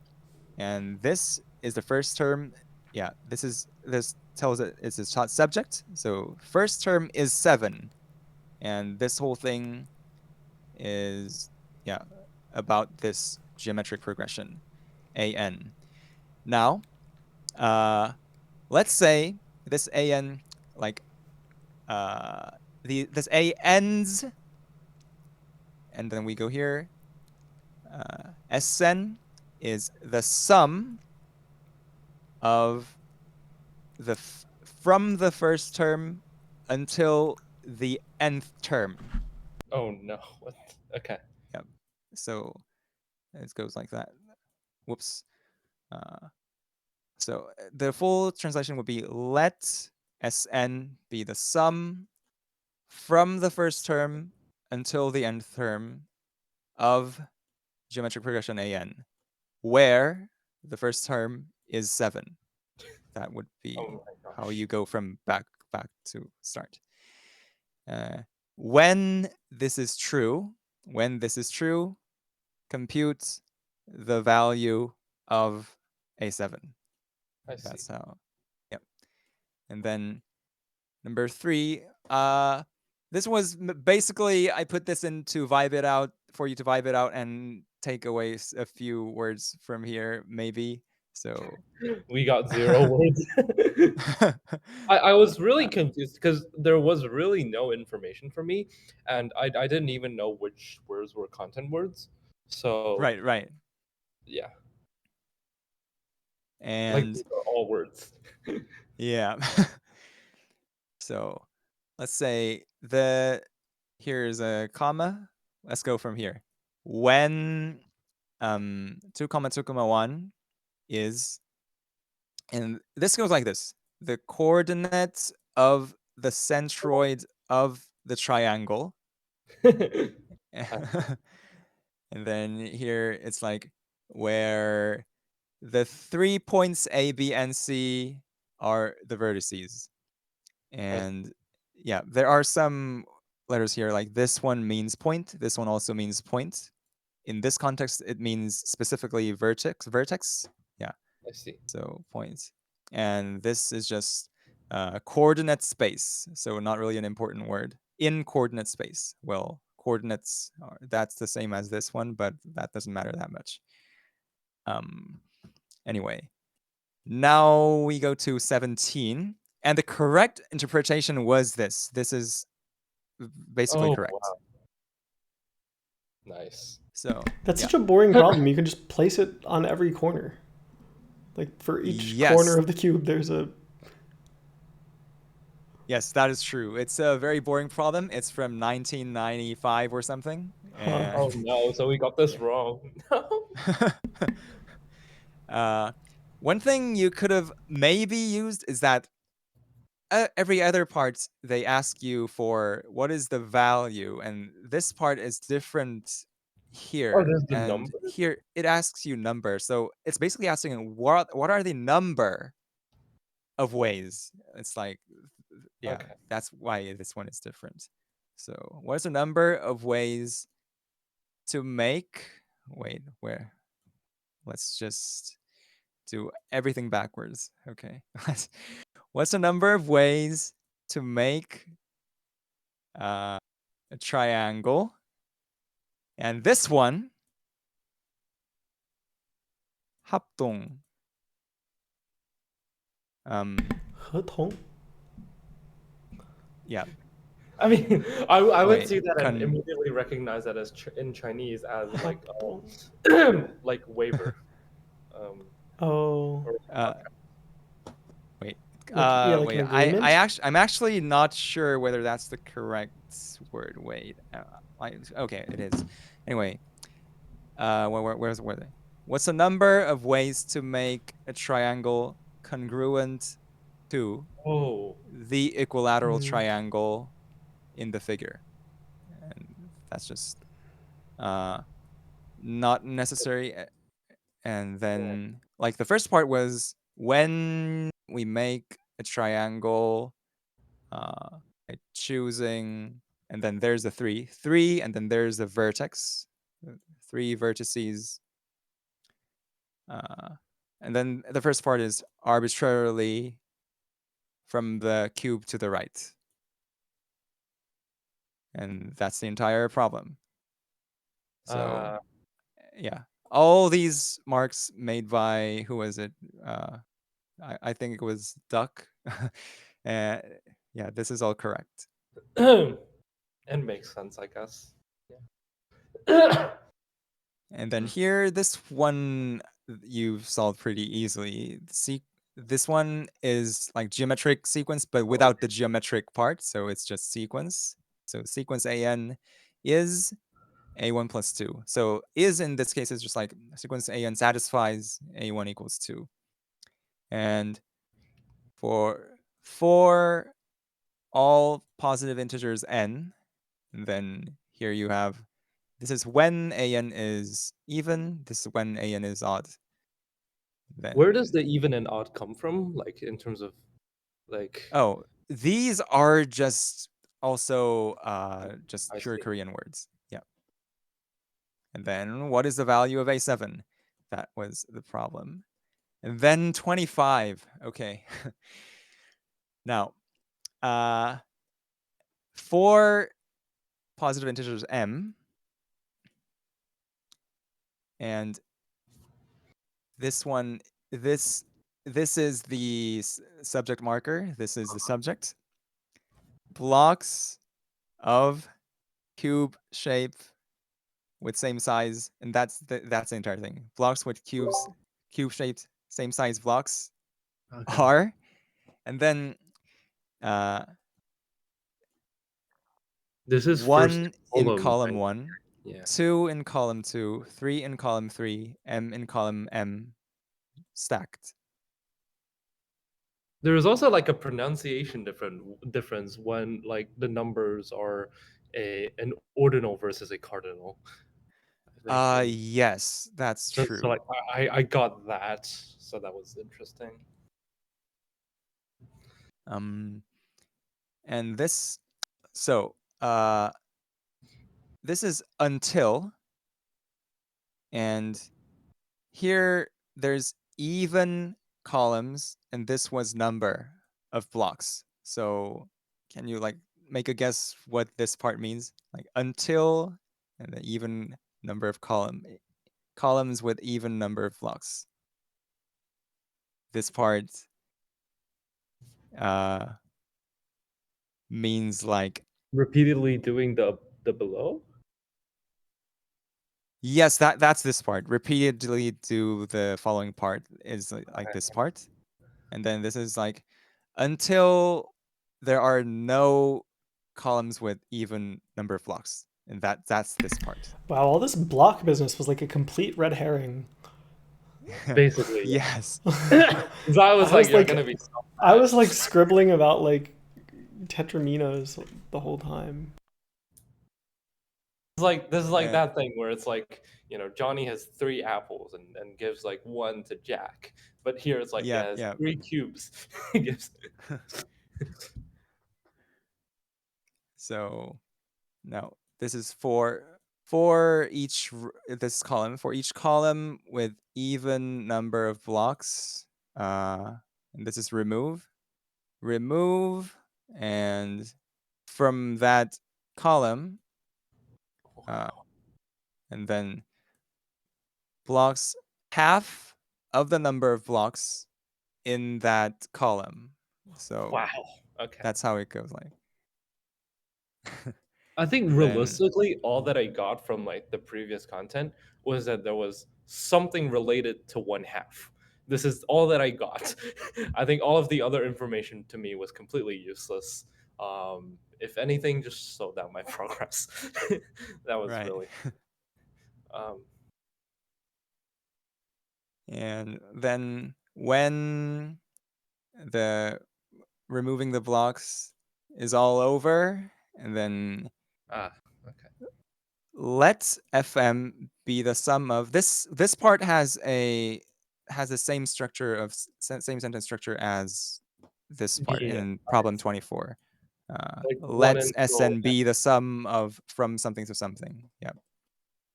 and this is the first term. Yeah, this tells it it's a subject. So first term is 7, and this whole thing is about this geometric progression, an. Now, let's say this an this a ends, and then we go here. Sn is the sum of from the first term until the nth term. Oh no. What? Okay. So it goes like that. Whoops. So the full translation would be let Sn be the sum from the first term until the nth term of geometric progression An, where the first term is 7. That would be Oh my how gosh. you go from back to start. When this is true, compute the value of A7. I see. That's how. Yep. And then number 3, this was basically, I put this in to vibe it out, for you to vibe it out and take away a few words from here, maybe. So We got 0 words. I was really confused because there was really no information for me, and I didn't even know which words were content words. So right. yeah, like And these are all words. yeah. So let's say here's a comma. Let's go from here. When 2 comma 2 comma 1 is, and this goes like this: the coordinates of the centroid of the triangle. And then here it's like where the 3 points A, B, and C are the vertices. And yeah, there are some letters here, like this one means point, this one also means point. In this context, it means specifically vertex. Yeah, I see. so point. And this is just coordinate space, so not really an important word. In coordinate space. Well, coordinates, that's the same as this one, but that doesn't matter that much. Anyway, now we go to 17. And the correct interpretation was this. This is basically Oh correct. wow. Nice. So That's yeah. such a boring problem. You can just place it on every corner. Like for each Yes. corner of the cube, there's a. Yes, that is true. It's a very boring problem. It's from 1995 or something. And Oh no, so we got this wrong. one thing you could have maybe used is that every other part they ask you for what is the value, and this part is different here. Oh, there's the and number? here it asks you number, so it's basically asking what are the number of ways. It's like, yeah, Okay. that's why this one is different. So what is the number of ways to make, wait, where, let's just do everything backwards. Okay. What's the number of ways to make a triangle? And this one, 합동. 合同? Yeah. I mean, I would Wait, see that and con- immediately recognize that as in Chinese as like 합동. like waiver. Oh. Wait. Like, yeah, like Wait. an agreement? I'm actually not sure whether that's the correct word. Wait. Okay, it is. Anyway, where's where they? What's the number of ways to make a triangle congruent to Oh, the equilateral triangle in the figure? And that's just not necessary. And then, like, the first part was when we make a triangle by choosing, and then there's the three, and then there's the vertex, 3 vertices. And then the first part is arbitrarily from the cube to the right. And that's the entire problem. So yeah, all these marks made by, who was it? I think it was Duck. Yeah, this is all correct. it makes sense, I guess. Yeah. And then here, this one you've solved pretty easily. this one is like geometric sequence, but without the geometric part. So it's just sequence. So sequence AN is A1 plus 2. So is in this case is just like sequence AN satisfies A1 equals 2. And for all positive integers n, then here you have, this is when AN is even, this is when AN is odd. Then, Where does the even and odd come from? Like in terms of like oh, these are just also just I pure see. Korean words. Yeah. And then what is the value of A7? That was the problem. And then 25. Okay. Now, for positive integers m, and this one, this is the subject marker. This is the subject. Blocks of cube shape with same size, and that's the entire thing. Blocks with cube shaped, same size blocks are, and then This is first 1 in column, column right? 1, Yeah. 2 in column 2, 3 in column 3, m in column m, stacked. There is also like a pronunciation difference when like the numbers are an ordinal versus a cardinal. I think. Yes, that's So true. like I got that. So that was interesting. And this, so this is until, and here there's even columns, and this was number of blocks. So can you like make a guess what this part means? Like until, and the even number of columns with even number of blocks. This part means like Repeatedly doing the below. yes, that's this part. Repeatedly do the following part is like this part, and then this is like until there are no columns with even number of blocks, and that's this part. Wow, all this block business was like a complete red herring. Basically, yeah. Yes. So I was like, you're gonna be. I was like scribbling about like tetraminos the whole time. It's like this is like Yeah. that thing where it's like, you know, Johnny has 3 apples and gives like 1 to Jack, but here it's like he Yeah, has yeah. 3 cubes. He gives. So now this is for each this column, for each column with even number of blocks, and this is remove, and from that column, and then blocks half of the number of blocks in that column. So Wow. Okay. that's how it goes. Like I think then- realistically, all that I got from like the previous content was that there was something related to 1/2. This is all that I got. I think all of the other information to me was completely useless. If anything, just slowed down my progress. That was right. really. And then when the removing the blocks is all over, and then Okay. let fm be the sum of this part has the same structure of same sentence structure as this part Yeah, in problem 24. Like Let 1 until Sn be the sum of from something to something. Yep.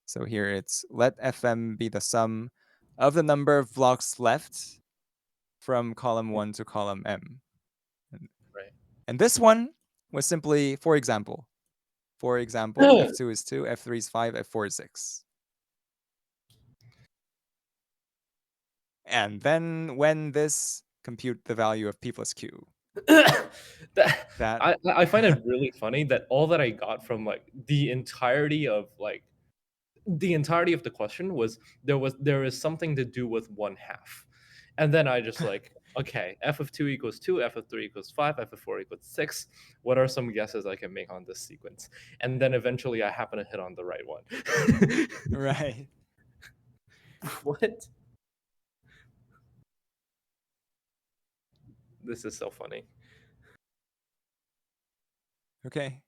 So here it's let fm be the sum of the number of blocks left from column 1 to column m. Right. And this one was simply, for example, f2 is 2, f3 is 5, f4 is 6. And then when this, compute the value of p plus q. That I find it really funny that all that I got from like the entirety of the question was there is something to do with 1/2, and then I just like Okay, f of 2 equals 2, f of 3 equals 5, f of 4 equals 6. What are some guesses I can make on this sequence? And then eventually I happen to hit on the right one. Right. What? This is so funny. Okay.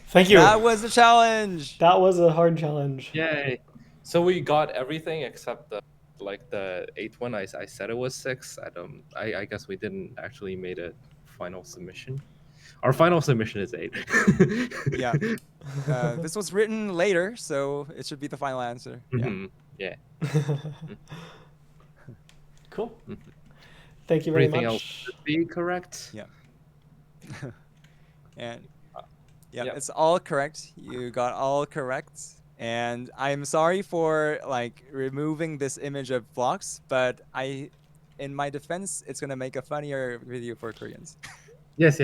Thank you. That was the challenge. That was a hard challenge. Yay! So we got everything except the the 8th one. I said it was 6. I guess we didn't actually made a final submission. Our final submission is 8. Yeah. This was written later, so it should be the final answer. Yeah. Mhm. Yeah. Cool. Thank you very Everything much. else should be correct. Yeah. And yeah, Yep. it's all correct. You got all correct. And I'm sorry for like removing this image of blocks, but in my defense, it's gonna make a funnier video for Koreans. Yes.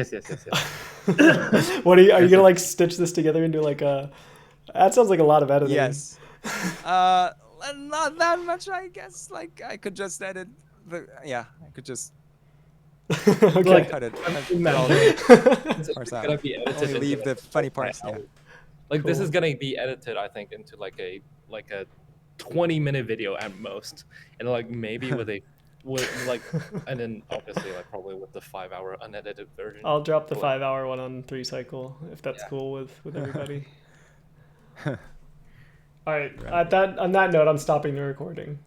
What are you gonna like stitch this together into like a? That sounds like a lot of editing. Yes. Not that much, I guess. Like I could just edit I could just Okay. cut it. It's Parts gonna out. be edited. Only into, leave like, the funny like, parts. Yeah. Like this Cool. is gonna be edited, I think, into like a 20-minute video at most, and like maybe with and then obviously like probably with the 5-hour unedited version. I'll drop the Cool. 5-hour one on 3 cycle if that's Yeah. cool with everybody. All right. On that note, I'm stopping the recording.